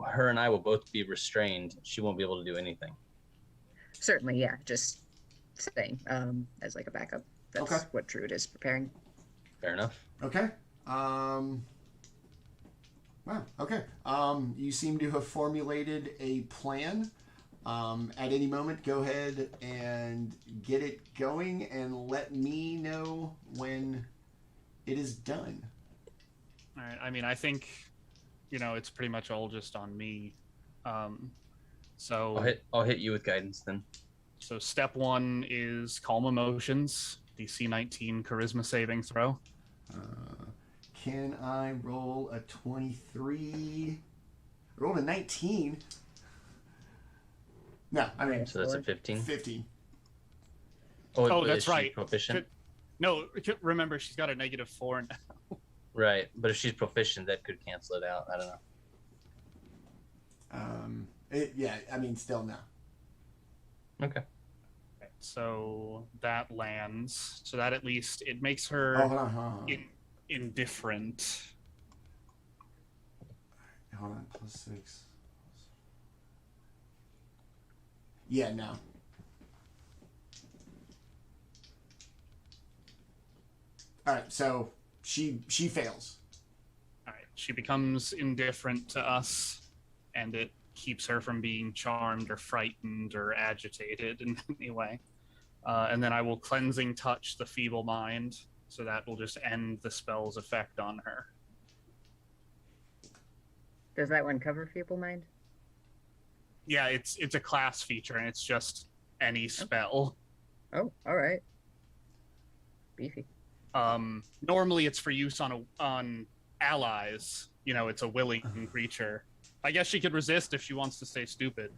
Her and I will both be restrained. She won't be able to do anything. certainly, yeah, just saying as like a backup. That's Okay. what Druid is preparing. Fair enough. Okay. Wow. Okay. You seem to have formulated a plan. At any moment, go ahead and get it going and let me know when it is done. All right. I mean, I think, it's pretty much all just on me. So I'll hit you with guidance then. So step 1 is calm emotions, DC 19 charisma saving throw. Can I roll a 23? I rolled a 19. No, I mean So that's a 15. 15. Oh, but that's is she right. Proficient. No, remember she's got a -4 now. Right, but if she's proficient, that could cancel it out. I don't know. Still no. Okay. So that lands. So that at least it makes her Oh, hold on. indifferent. Hold on, +6. Yeah, no. All right, so she fails. All right, she becomes indifferent to us, and it keeps her from being charmed or frightened or agitated in any way. And then I will cleansing touch the feeble mind, so that will just end the spell's effect on her. Does that one cover Feeble Mind? Yeah, it's a class feature, and it's just any spell. Oh, all right. Beefy. Normally it's for use on allies. It's a willing creature. I guess she could resist if she wants to stay stupid.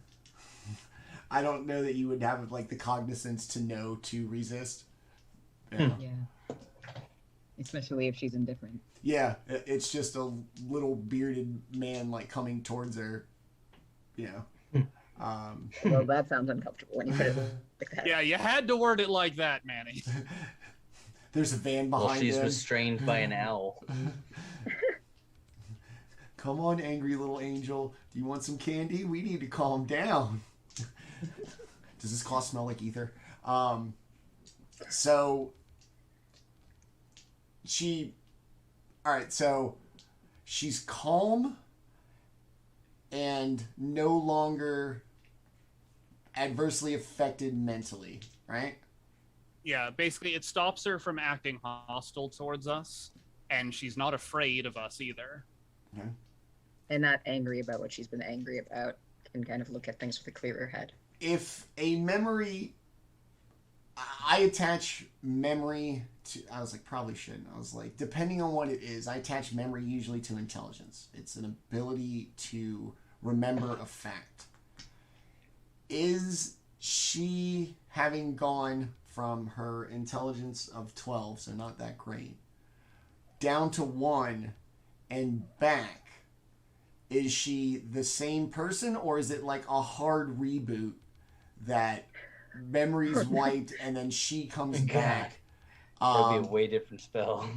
I don't know that you would have like the cognizance to know to resist. Yeah. Yeah. Especially if she's indifferent. Yeah, it's just a little bearded man like coming towards her. Well, that sounds uncomfortable when you put it like that. Yeah, you had to word it like that, Manny. There's a van behind Well, she's him. restrained by an owl. Come on, angry little angel. Do you want some candy? We need to calm down. Does this cloth smell like ether? So she's calm and no longer adversely affected mentally, right? Yeah, basically it stops her from acting hostile towards us, and she's not afraid of us either. Okay. And not angry about what she's been angry about. Can kind of look at things with a clearer head. If a memory, I attach memory to, I was like, probably shouldn't. I was like, depending on what it is, I attach memory usually to intelligence. It's an ability to remember a fact. Is she, having gone from her intelligence of 12, so not that great, down to 1 and back, is she the same person, or is it like a hard reboot that memory's wiped and then she comes back? That would be a way different spell.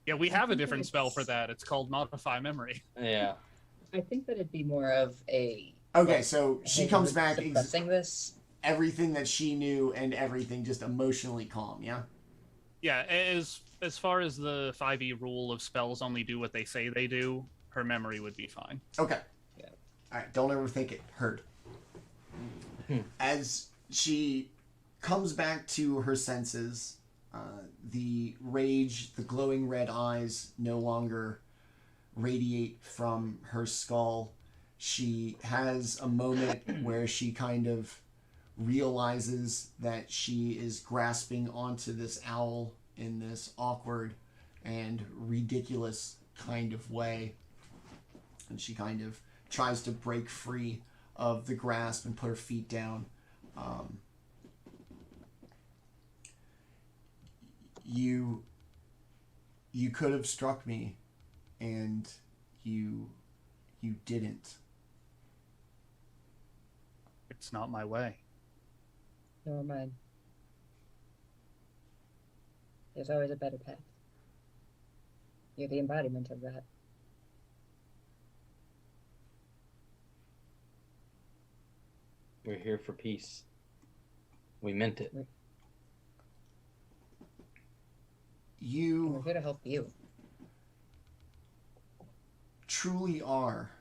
Yeah, we have a different spell for that. It's called Modify Memory. Yeah. I think that it'd be more of a. Okay, so she comes back suppressing this. everything that she knew and everything just emotionally calm, yeah? Yeah, as far as the 5e rule of spells only do what they say they do, her memory would be fine. Okay. Yeah. All right, don't overthink it. Heard. As she comes back to her senses, the rage, the glowing red eyes no longer radiate from her skull. She has a moment where she kind of realizes that she is grasping onto this owl in this awkward and ridiculous kind of way. And she kind of tries to break free of the grasp and put her feet down. You could have struck me, and you didn't. It's not my way. Nor mine. There's always a better path. You're the embodiment of that. We're here for peace. We meant it. We're You here to help you. truly are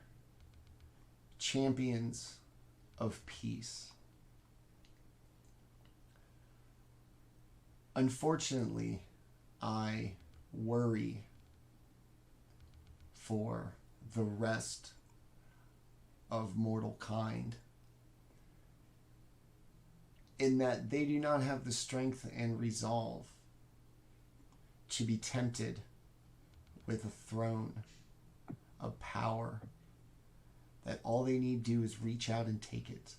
champions of peace. Unfortunately, I worry for the rest of mortal kind, in that they do not have the strength and resolve to be tempted with a throne of power, that all they need do is reach out and take it.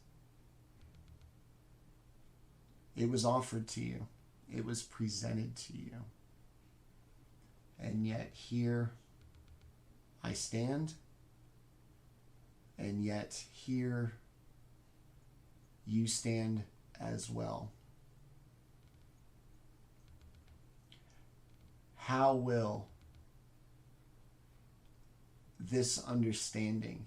It was offered to you. It was presented to you. And yet here I stand, and yet here you stand as well. How will this understanding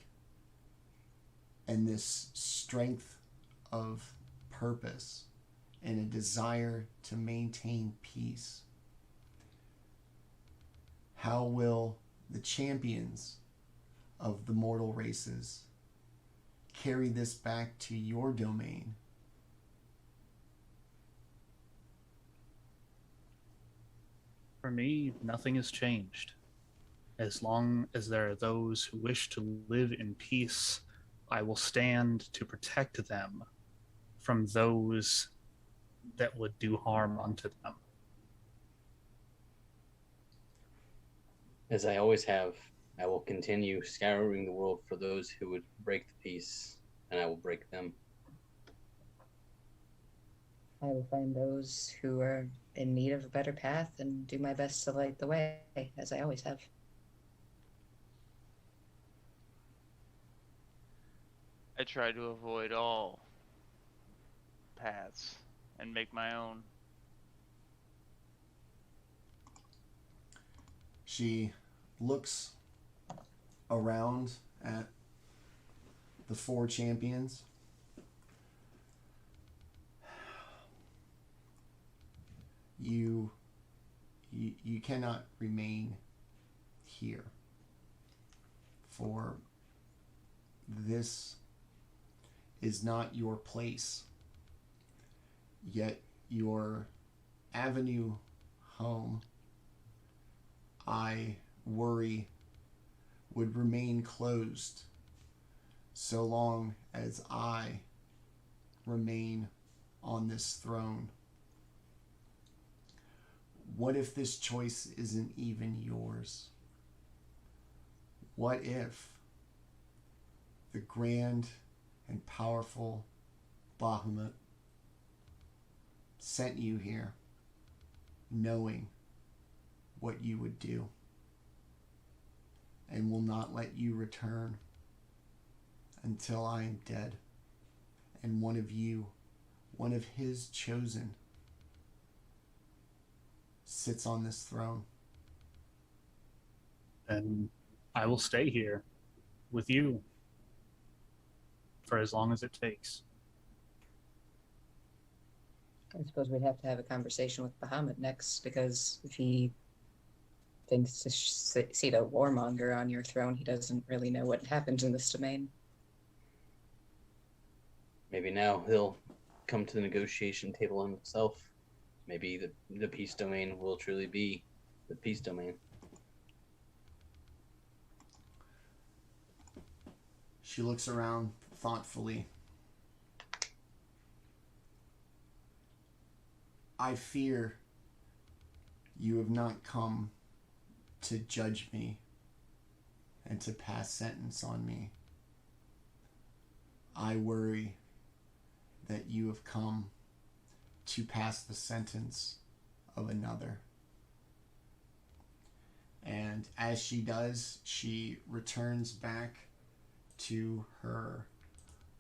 and this strength of purpose and a desire to maintain peace, how will the champions of the mortal races carry this back to your domain? For me, nothing has changed. As long as there are those who wish to live in peace, I will stand to protect them from those that would do harm unto them. As I always have, I will continue scouring the world for those who would break the peace, and I will break them. I will find those who are in need of a better path and do my best to light the way, as I always have. I try to avoid all paths and make my own. She looks around at the four champions. You cannot remain here, for this is not your place, yet your avenue home, I worry, would remain closed so long as I remain on this throne. What if this choice isn't even yours? What if the grand and powerful Bahamut sent you here knowing what you would do, and will not let you return until I am dead, and one of you, one of his chosen, sits on this throne? And I will stay here with you for as long as it takes. I suppose we'd have to have a conversation with Bahamut next, because if he thinks to seat a warmonger on your throne, he doesn't really know what happens in this domain. Maybe now he'll come to the negotiation table himself. Maybe the peace domain will truly be the peace domain. She looks around thoughtfully. I fear you have not come to judge me and to pass sentence on me. I worry that you have come to pass the sentence of another. And as she does, she returns back to her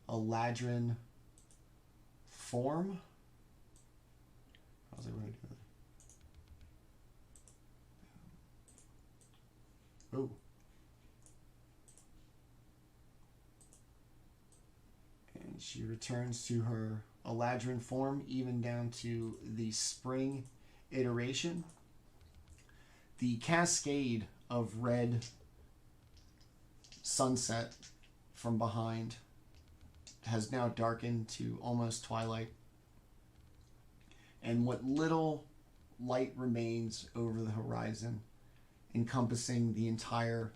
Eladrin form. How's it going to do it? Oh. And she returns to her Eladrin form, even down to the spring iteration. The cascade of red sunset from behind has now darkened to almost twilight. And what little light remains over the horizon, encompassing the entire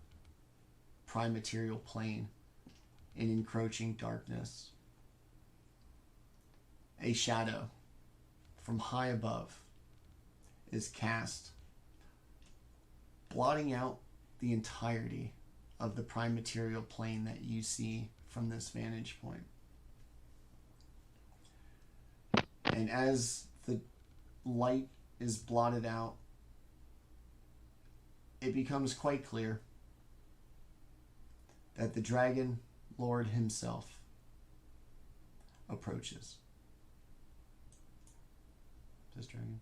prime material plane in encroaching darkness. A shadow from high above is cast, blotting out the entirety of the prime material plane that you see from this vantage point. And as the light is blotted out, it becomes quite clear that the Dragon Lord himself approaches. This dragon?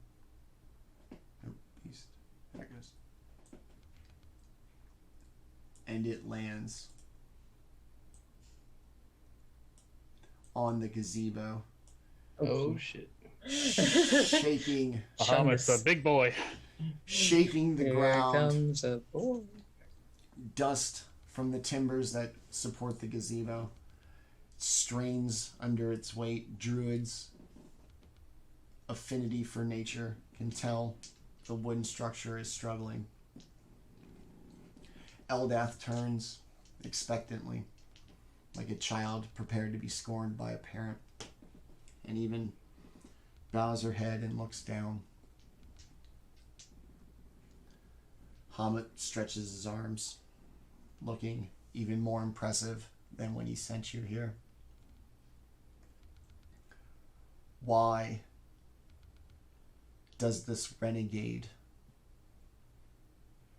Nope, beast. There it goes. And it lands on the gazebo. Oh shit. Shaking, Bahamut's a big boy. shaking the Here ground. comes a boy. Dust from the timbers that support the gazebo strains under its weight. Druid's affinity for nature can tell the wooden structure is struggling. Eldath turns expectantly, like a child prepared to be scorned by a parent, and even bows her head and looks down. Bahamut stretches his arms, looking even more impressive than when he sent you here. Why does this renegade,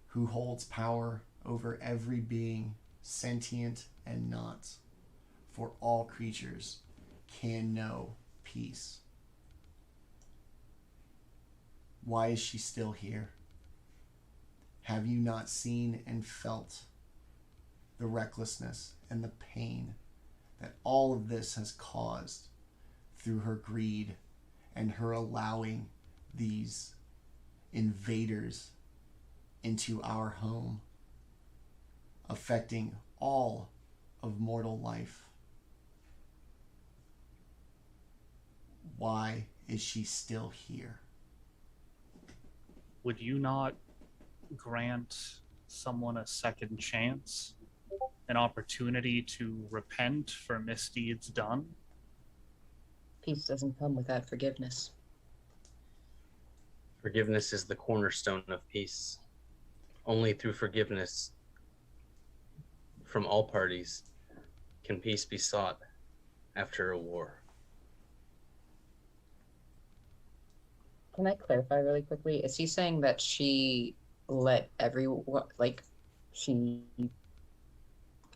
who holds power over every being, sentient and not, for all creatures, can know peace? Why is she still here? Have you not seen and felt the recklessness and the pain that all of this has caused through her greed and her allowing these invaders into our home, affecting all of mortal life? Why is she still here? Would you not grant someone a second chance? An opportunity to repent for misdeeds done? Peace doesn't come without forgiveness. Forgiveness is the cornerstone of peace. Only through forgiveness from all parties can peace be sought after a war. Can I clarify really quickly? Is he saying that she let everyone, like, she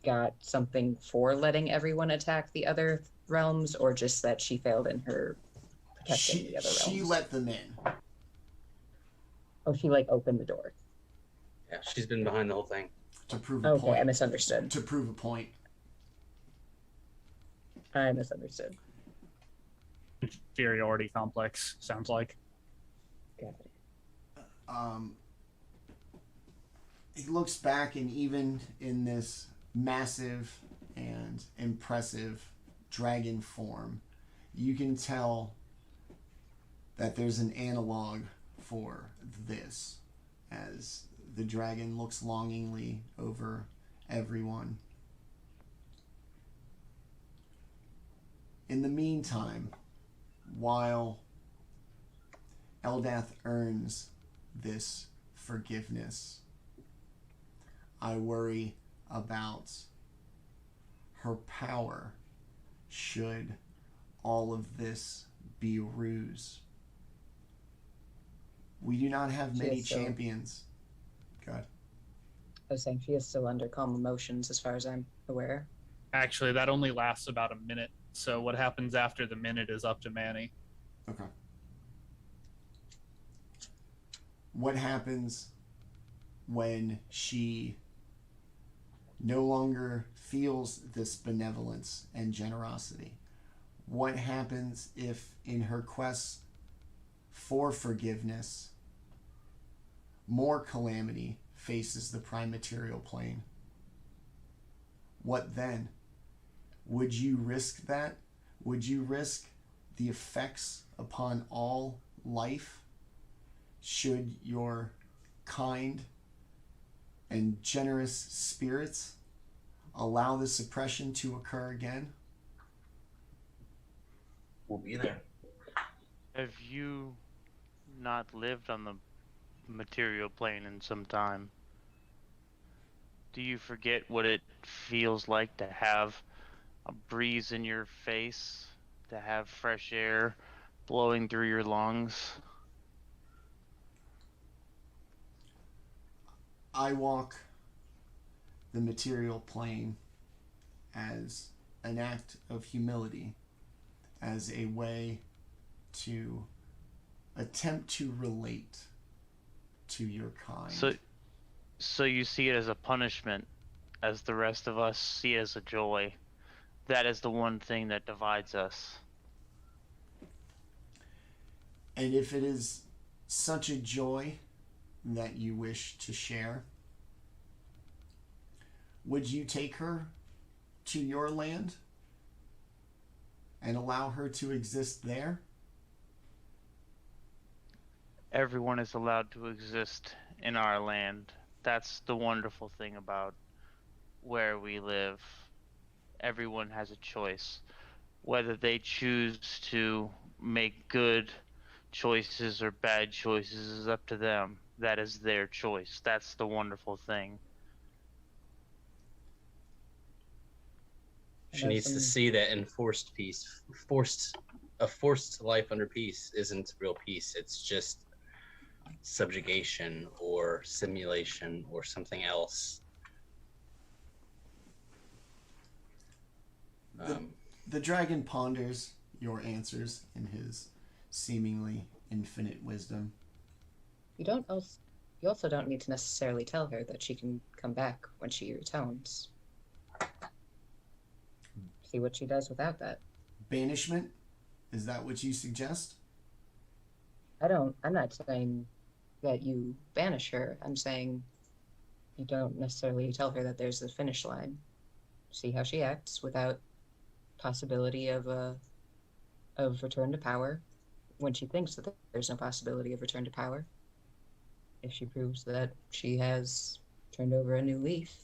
got something for letting everyone attack the other realms, or just that she failed in her protecting the other realms? She let them in. Oh, she, like, opened the door. Yeah, she's been behind the whole thing. To prove a Okay, point. I misunderstood. To prove a point. I misunderstood. Inferiority complex, sounds like. Got it. He looks back, and even in this massive and impressive dragon form, you can tell that there's an analog for this, as the dragon looks longingly over everyone. In the meantime, while Eldath earns this forgiveness. I worry about her power should all of this be a ruse. We do not have many champions. God. I was saying she is still under calm emotions as far as I'm aware. Actually, that only lasts about a minute. So what happens after the minute is up to Manny. Okay. What happens when she no longer feels this benevolence and generosity? What happens if in her quest for forgiveness, more calamity faces the prime material plane? What then? Would you risk that? Would you risk the effects upon all life should your kind and generous spirits allow this oppression to occur again? We'll be there. Have you not lived on the material plane in some time? Do you forget what it feels like to have a breeze in your face, to have fresh air blowing through your lungs? I walk the material plane as an act of humility, as a way to attempt to relate to your kind. So you see it as a punishment, as the rest of us see it as a joy. That is the one thing that divides us. And if it is such a joy that you wish to share, would you take her to your land and allow her to exist there? Everyone is allowed to exist in our land. That's the wonderful thing about where we live. Everyone has a choice. Whether they choose to make good choices or bad choices is up to them. That is their choice. That's the wonderful thing. She needs to see that enforced peace, a forced life under peace isn't real peace. It's just subjugation or simulation or something else. The dragon ponders your answers in his seemingly infinite wisdom. You also don't need to necessarily tell her that she can come back when she returns. See what she does without that. Banishment? Is that what you suggest? I'm not saying that you banish her. I'm saying you don't necessarily tell her that there's a finish line. See how she acts without possibility of return to power. When she thinks that there's no possibility of return to power. If she proves that she has turned over a new leaf.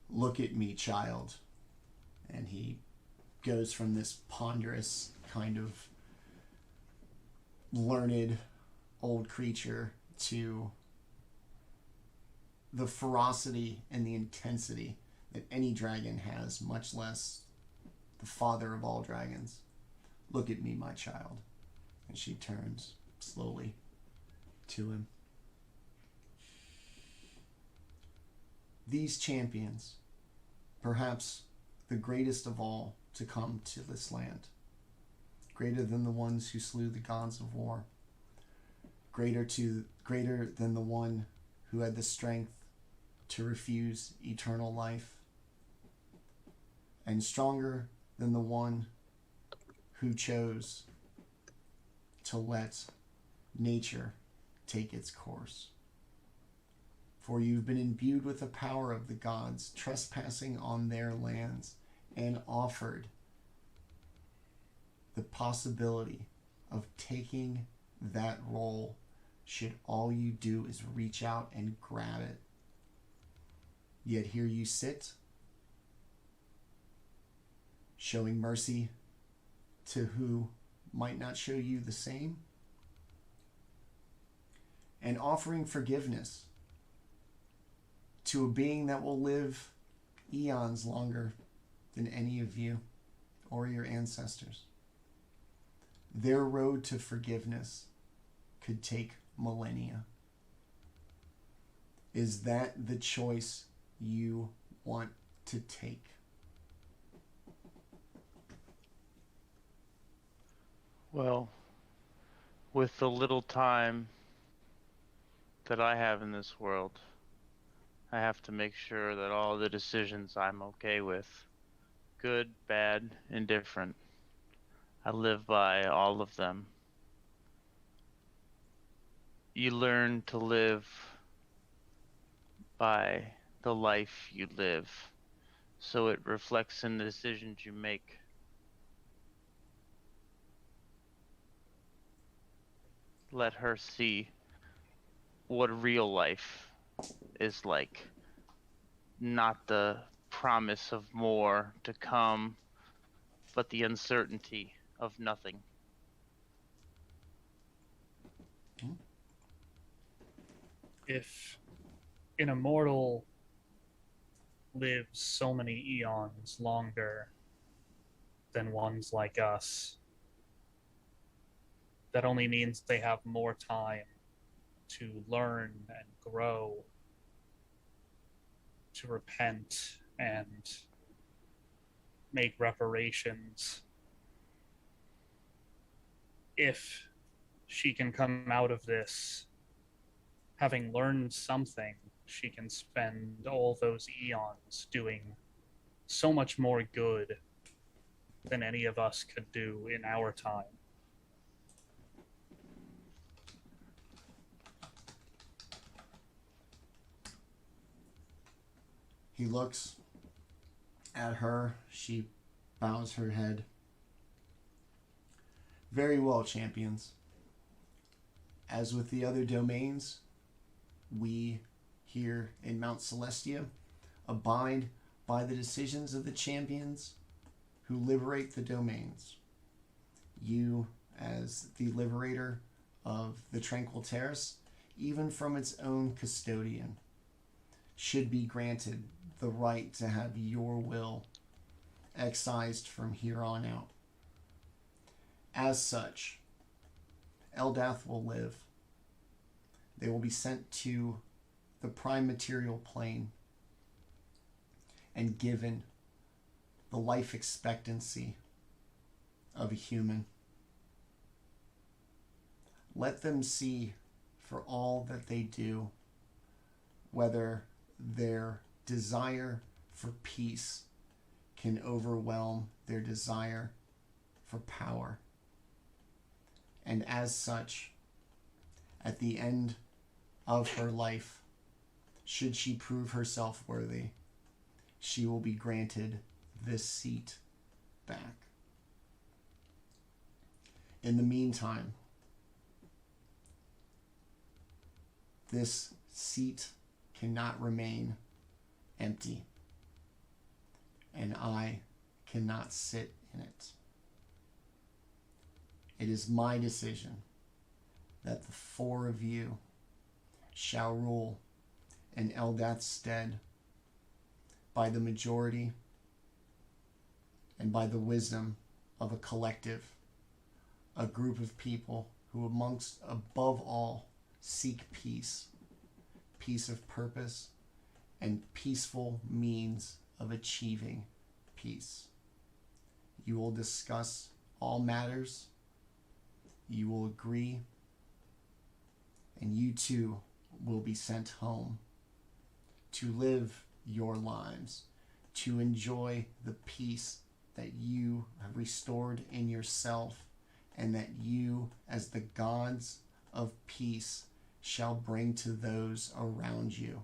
Look at me, child. And he goes from this ponderous kind of learned old creature to the ferocity and the intensity that any dragon has, much less the father of all dragons. Look at me, my child. And she turns slowly to him. These champions, perhaps the greatest of all to come to this land, greater than the ones who slew the gods of war, greater than the one who had the strength to refuse eternal life, and stronger than the one who chose to let nature take its course. For you've been imbued with the power of the gods, trespassing on their lands, and offered the possibility of taking that role should all you do is reach out and grab it. Yet here you sit, showing mercy to who might not show you the same, and offering forgiveness to a being that will live eons longer than any of you or your ancestors. Their road to forgiveness could take millennia. Is that the choice you want to take? Well, with the little time that I have in this world, I have to make sure that all the decisions I'm okay with, good, bad, indifferent, I live by all of them. You learn to live by the life you live, so it reflects in the decisions you make. Let her see what real life is like, not the promise of more to come, but the uncertainty of nothing. If an immortal lives so many eons longer than ones like us, that only means they have more time to learn and grow, to repent and make reparations. If she can come out of this having learned something, she can spend all those eons doing so much more good than any of us could do in our time. He looks at her. She bows her head. Very well, champions. As with the other domains, we here in Mt Celestia abide by the decisions of the champions who liberate the domains. You, as the liberator of the Tranquil Terrace, even from its own custodian, should be granted the right to have your will excised from here on out. As such, Eldath will live. They will be sent to the prime material plane and given the life expectancy of a human. Let them see for all that they do whether their desire for peace can overwhelm their desire for power. And as such, at the end of her life, should she prove herself worthy, she will be granted this seat back. In the meantime, this seat cannot remain empty, and I cannot sit in it. It is my decision that the four of you shall rule in Eldath's stead by the majority and by the wisdom of a collective, a group of people who amongst above all seek peace, peace of purpose, and peaceful means of achieving peace. You will discuss all matters, you will agree, and you too will be sent home to live your lives, to enjoy the peace that you have restored in yourself, and that you, as the gods of peace, shall bring to those around you.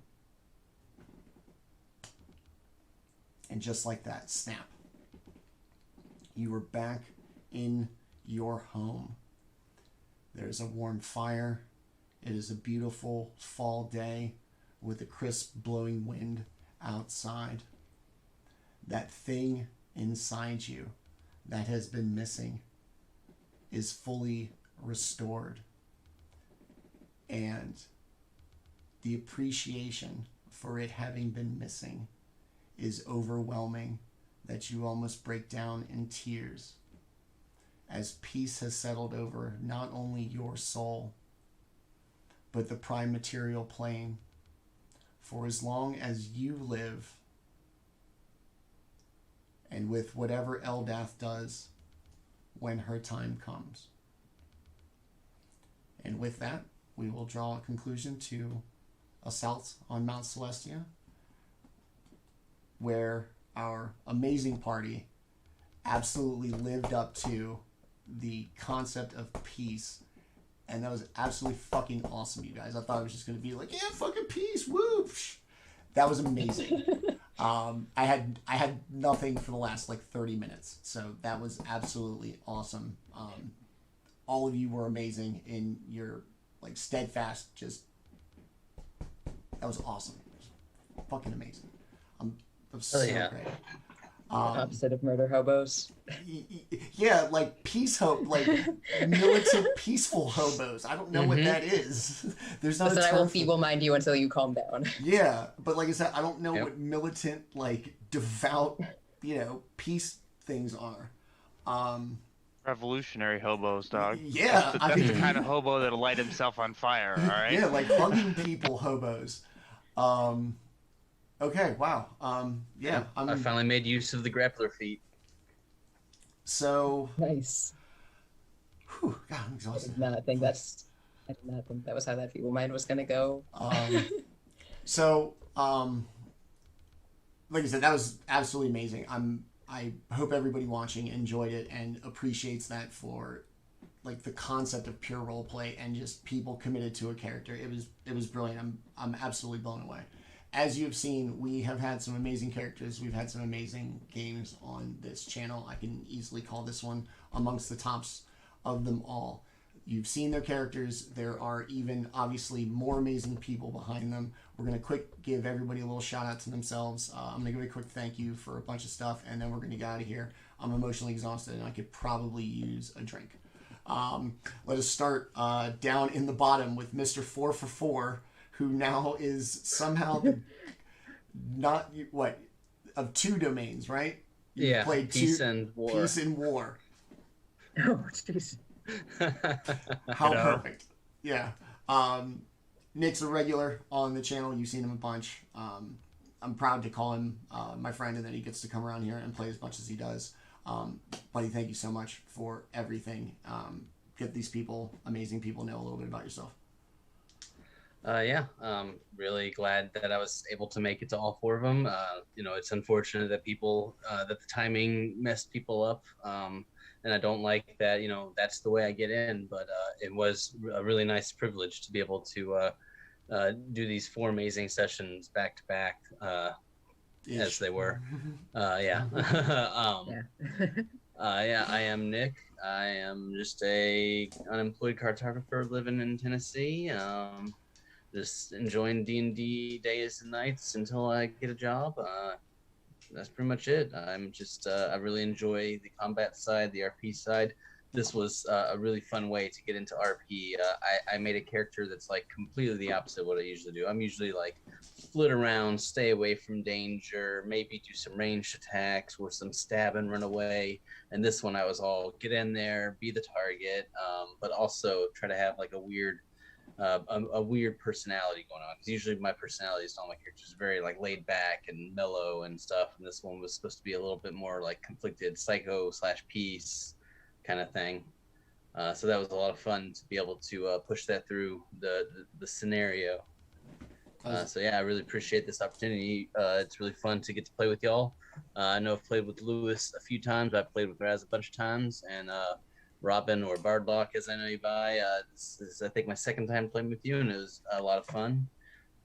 And just like that, snap. You are back in your home. There's a warm fire. It is a beautiful fall day with a crisp blowing wind outside. That thing inside you that has been missing is fully restored. And the appreciation for it having been missing is overwhelming, that you almost break down in tears as peace has settled over not only your soul, but the prime material plane. For as long as you live, and with whatever Eldath does when her time comes. And with that, we will draw a conclusion to Assault on Mount Celestia, where our amazing party absolutely lived up to the concept of peace. And that was absolutely fucking awesome, you guys. I thought it was just going to be like, yeah, fucking peace, woo! That was amazing. I had nothing for the last like 30 minutes, so that was absolutely awesome. All of you were amazing in your like steadfast, just that was awesome. Fucking amazing. I'm so yeah. great. Opposite of murder hobos. Yeah, like peace hope, like militant peaceful hobos. I don't know what that is. There's not Listen, a I term will for- feeble mind you until you calm down. Yeah, but like I said, I don't know Yep. what militant, like devout, peace things are. Revolutionary hobos, dog. Yeah, That's the kind of hobo that'll light himself on fire. All right. Yeah, like hugging people hobos. Okay, wow. Yeah, I finally made use of the grappler feat. So, Nice. whew, God, I'm I exhausted. did not think that was how that feeble mind was gonna go. So, like I said, that was absolutely amazing. I hope everybody watching enjoyed it and appreciates that for like the concept of pure role play and just people committed to a character. It was brilliant. I'm absolutely blown away. As you've seen, we have had some amazing characters. We've had some amazing games on this channel. I can easily call this one amongst the tops of them all. You've seen their characters. There are even obviously more amazing people behind them. We're going to give everybody a little shout out to themselves. I'm going to give a quick thank you for a bunch of stuff, and then we're going to get out of here. I'm emotionally exhausted, and I could probably use a drink. Let us start down in the bottom with Mr. 4 for 4, who now is somehow of two domains, right? You played peace and war. Peace and war. Oh, jeez. How perfect. Yeah. Nick's a regular on the channel. You've seen him a bunch. I'm proud to call him my friend, and that he gets to come around here and play as much as he does. Buddy, thank you so much for everything. Get these people, amazing people, know a little bit about yourself. Really glad that I was able to make it to all four of them. It's unfortunate that that the timing messed people up. And I don't like that, that's the way I get in, but it was a really nice privilege to be able to do these 4 amazing sessions back to back, as they were. Yeah. I am Nick. I am just a unemployed cartographer living in Tennessee. Just enjoying D&D days and nights until I get a job. That's pretty much it. I'm just, I really enjoy the combat side, the RP side. This was a really fun way to get into RP. I made a character that's like completely the opposite of what I usually do. I'm usually like flit around, stay away from danger, maybe do some ranged attacks or some stab and run away. And this one I was all get in there, be the target, but also try to have like a weird personality going on, because usually my personality is all my characters very like laid back and mellow and stuff, and this one was supposed to be a little bit more like conflicted psycho / peace kind of thing. So that was a lot of fun to be able to push that through the scenario. So yeah, I really appreciate this opportunity. It's really fun to get to play with y'all. I know I've played with Lewis a few times. I've played with Raz a bunch of times, and Robin, or Bardlock as I know you by. This is, I think, my second time playing with you, and it was a lot of fun.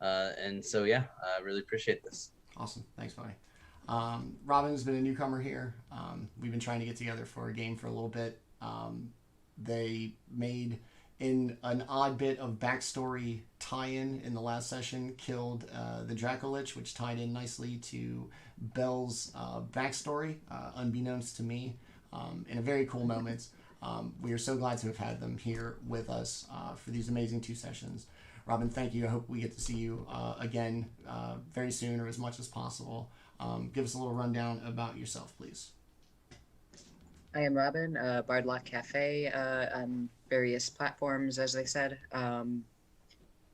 And so, yeah, I really appreciate this. Awesome. Thanks, buddy. Robin's been a newcomer here. We've been trying to get together for a game for a little bit. They made, in an odd bit of backstory tie-in in the last session, killed the Dracolich, which tied in nicely to Belle's backstory, unbeknownst to me, in a very cool moment. We are so glad to have had them here with us for these amazing 2 sessions. Robin, thank you. I hope we get to see you again very soon, or as much as possible. Give us a little rundown about yourself, please. I am Robin, Bardlock Cafe on various platforms, as they said.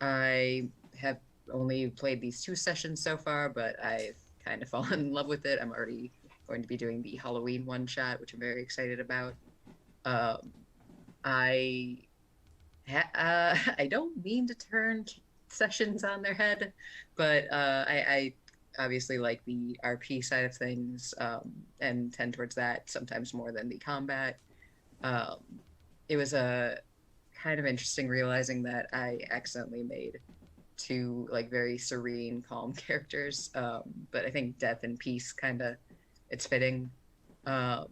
I have only played these 2 sessions so far, but I've kind of fallen in love with it. I'm already going to be doing the Halloween one-shot, which I'm very excited about. I don't mean to turn sessions on their head, but I obviously like the RP side of things and tend towards that sometimes more than the combat. It was a kind of interesting realizing that I accidentally made 2 like very serene, calm characters, but I think death and peace kind of it's fitting. But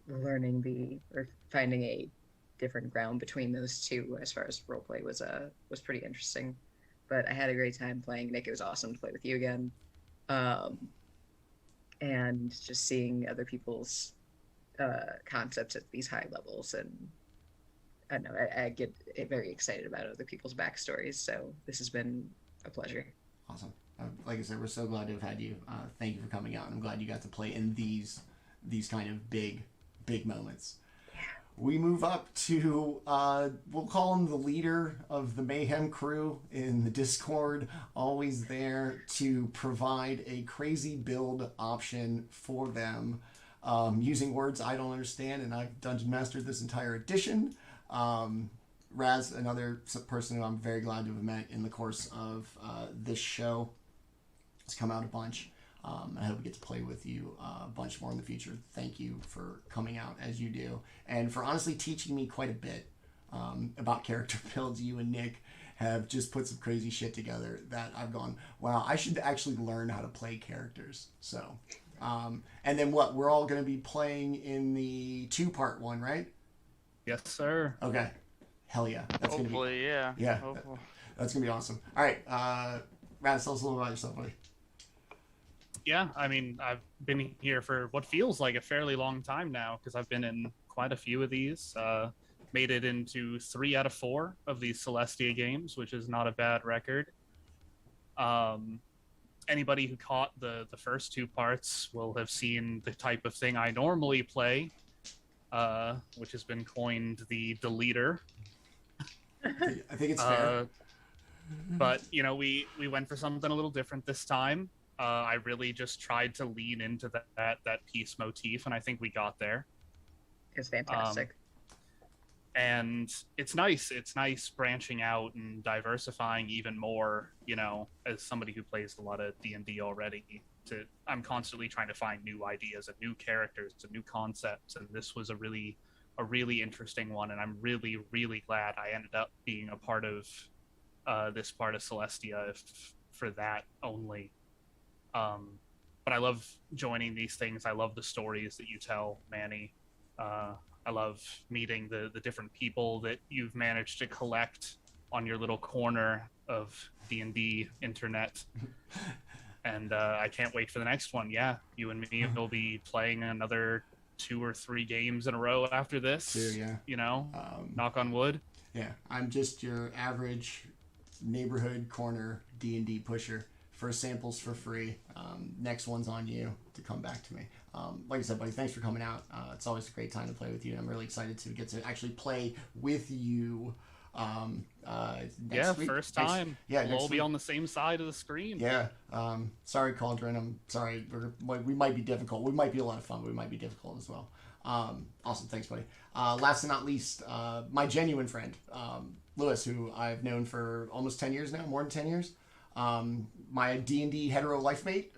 learning or finding a different ground between those 2 as far as roleplay was pretty interesting. But I had a great time playing. Nick, it was awesome to play with you again. And just seeing other people's concepts at these high levels. And I don't know, I get very excited about other people's backstories. So this has been a pleasure. Awesome. Like I said, we're so glad to have had you. Thank you for coming out. I'm glad you got to play in these kind of big moments. We move up to, we'll call him the leader of the Mayhem crew in the Discord, always there to provide a crazy build option for them, using words I don't understand, and I've dungeon mastered this entire edition. Raz, another person who I'm very glad to have met in the course of this show, has come out a bunch. I hope we get to play with you a bunch more in the future. Thank you for coming out as you do, and for honestly teaching me quite a bit about character builds. You and Nick have just put some crazy shit together that I've gone, wow, I should actually learn how to play characters. So, and then we're all going to be playing in the 2-part one, right? Yes, sir. Okay. Hell yeah. That's Hopefully, yeah. Yeah. Hopefully. That's going to be awesome. All right. Raz, tell us a little about yourself, buddy. Yeah, I mean, I've been here for what feels like a fairly long time now, because I've been in quite a few of these. Made it into 3 out of 4 of these Celestia games, which is not a bad record. Anybody who caught the first 2 parts will have seen the type of thing I normally play, which has been coined the deleter. I think it's fair. But, you know, we went for something a little different this time. I really just tried to lean into that peace motif, and I think we got there. It's fantastic. And it's nice. It's nice branching out and diversifying even more, you know, as somebody who plays a lot of D&D already. I'm constantly trying to find new ideas and new characters and new concepts, and this was a really interesting one, and I'm really, really glad I ended up being a part of this part of Celestia for that only. But I love joining these things. I love the stories that you tell, Manny. I love meeting the different people that you've managed to collect on your little corner of D&D internet. And I can't wait for the next one. Yeah, you and me will be playing another 2 or 3 games in a row after this. Too, yeah. You know, knock on wood. Yeah, I'm just your average neighborhood corner D&D pusher. First samples for free. Next one's on you to come back to me. Like I said, buddy, thanks for coming out. It's always a great time to play with you, and I'm really excited to get to actually play with you next week. First time. We'll all be on the same side of the screen. Yeah. Sorry, Cauldron. I'm sorry. We might be difficult. We might be a lot of fun, but we might be difficult as well. Awesome. Thanks, buddy. Last and not least, my genuine friend, Lewis, who I've known for almost 10 years now, more than 10 years. My D&D hetero life mate.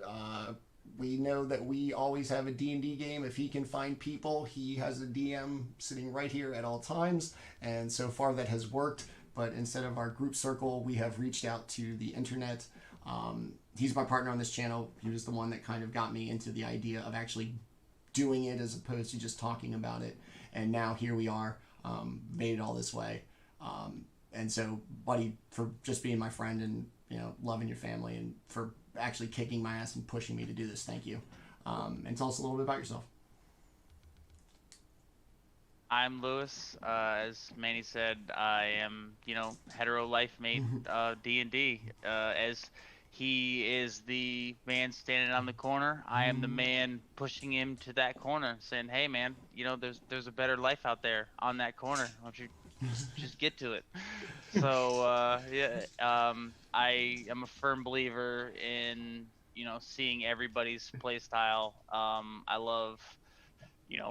We know that we always have a D&D game. If he can find people, he has a DM sitting right here at all times. And so far that has worked. But instead of our group circle, we have reached out to the internet. He's my partner on this channel. He was the one that kind of got me into the idea of actually doing it as opposed to just talking about it. And now here we are, made it all this way. And so, buddy, for just being my friend and, you know, loving your family, and for actually kicking my ass and pushing me to do this, thank you. And tell us a little bit about yourself. I'm Lewis. As Manny said, I am, hetero life mate, D&D. As he is the man standing on the corner, I am the man pushing him to that corner, saying, "Hey, man, there's a better life out there on that corner. Why don't you just get to it?" So, yeah, I am a firm believer in, seeing everybody's play style. I love,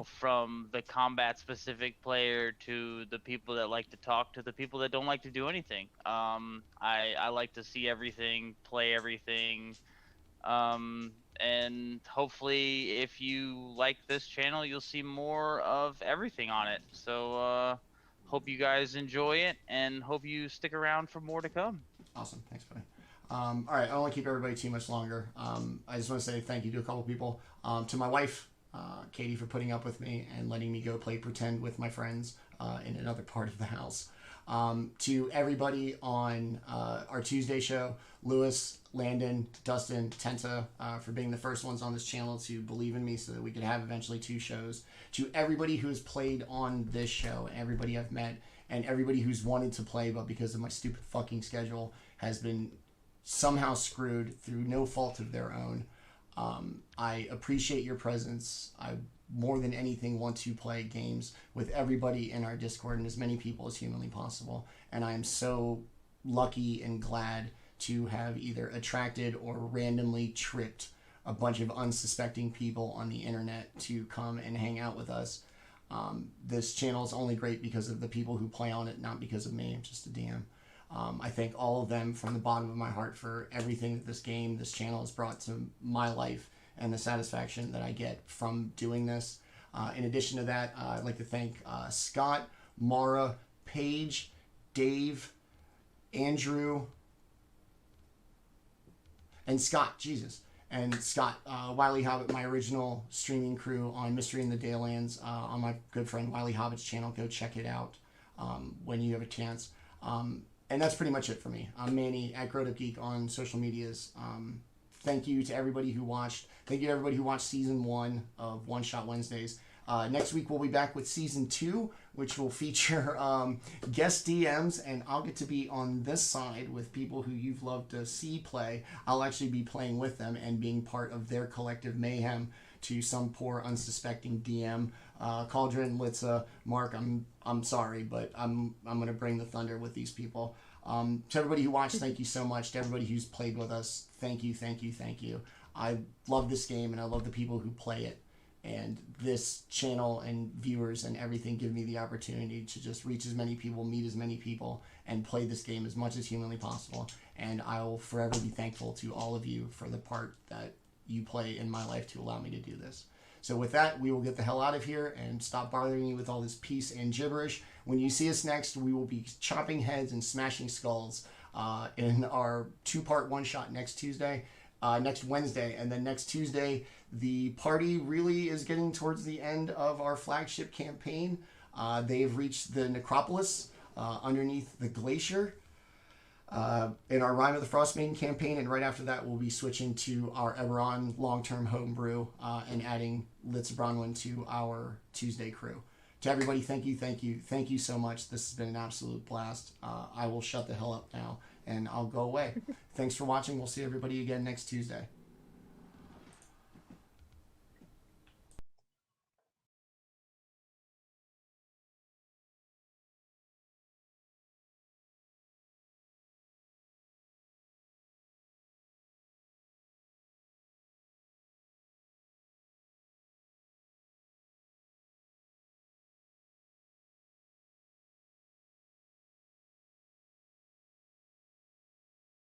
from the combat specific player to the people that like to talk to the people that don't like to do anything. I like to see everything, play everything. And hopefully if you like this channel, you'll see more of everything on it. So, hope you guys enjoy it and hope you stick around for more to come. Awesome. Thanks, buddy. All right. I don't want to keep everybody too much longer. I just want to say thank you to a couple people. To my wife, Katie, for putting up with me and letting me go play pretend with my friends in another part of the house. To everybody on our Tuesday show, Lewis, Landon, Dustin, Tenta, for being the first ones on this channel to believe in me so that we could have eventually 2 shows. To everybody who has played on this show, everybody I've met, and everybody who's wanted to play, but because of my stupid fucking schedule has been somehow screwed through no fault of their own. I appreciate your presence. I more than anything want to play games with everybody in our Discord and as many people as humanly possible. And I am so lucky and glad to have either attracted or randomly tripped a bunch of unsuspecting people on the internet to come and hang out with us. This channel is only great because of the people who play on it, not because of me. I'm just a DM. I thank all of them from the bottom of my heart for everything that this channel has brought to my life and the satisfaction that I get from doing this. In addition to that, I'd like to thank Scott, Mara, Paige, Dave, Andrew, and Scott, Jesus. And Scott, Wiley Hobbit, my original streaming crew on Mystery in the Daylands, on my good friend Wiley Hobbit's channel. Go check it out when you have a chance. And that's pretty much it for me. I'm Manny at GrowedUpGeek on social medias. Thank you to everybody who watched. Thank you to everybody who watched Season 1 of One Shot Wednesdays. Next week we'll be back with Season 2, which will feature guest DMs, and I'll get to be on this side with people who you've loved to see play. I'll actually be playing with them and being part of their collective mayhem to some poor unsuspecting DM. Cauldron, Litza, Mark, I'm sorry, but I'm gonna bring the thunder with these people. To everybody who watched, thank you so much. To everybody who's played with us, thank you, thank you, thank you. I love this game and I love the people who play it. And this channel and viewers and everything give me the opportunity to just reach as many people, meet as many people, and play this game as much as humanly possible. And I will forever be thankful to all of you for the part that you play in my life to allow me to do this. So with that, we will get the hell out of here and stop bothering you with all this peace and gibberish. When you see us next, we will be chopping heads and smashing skulls in our 2-part one-shot next Wednesday. And then next Tuesday, the party really is getting towards the end of our flagship campaign. They've reached the necropolis underneath the glacier in our Rime of the Frostmaiden campaign, and right after that we'll be switching to our Eberron long-term homebrew and adding Litz Bronwyn to our Tuesday crew. To everybody, thank you so much. This has been an absolute blast. I will shut the hell up now and I'll go away. Thanks for watching. We'll see everybody again next Tuesday.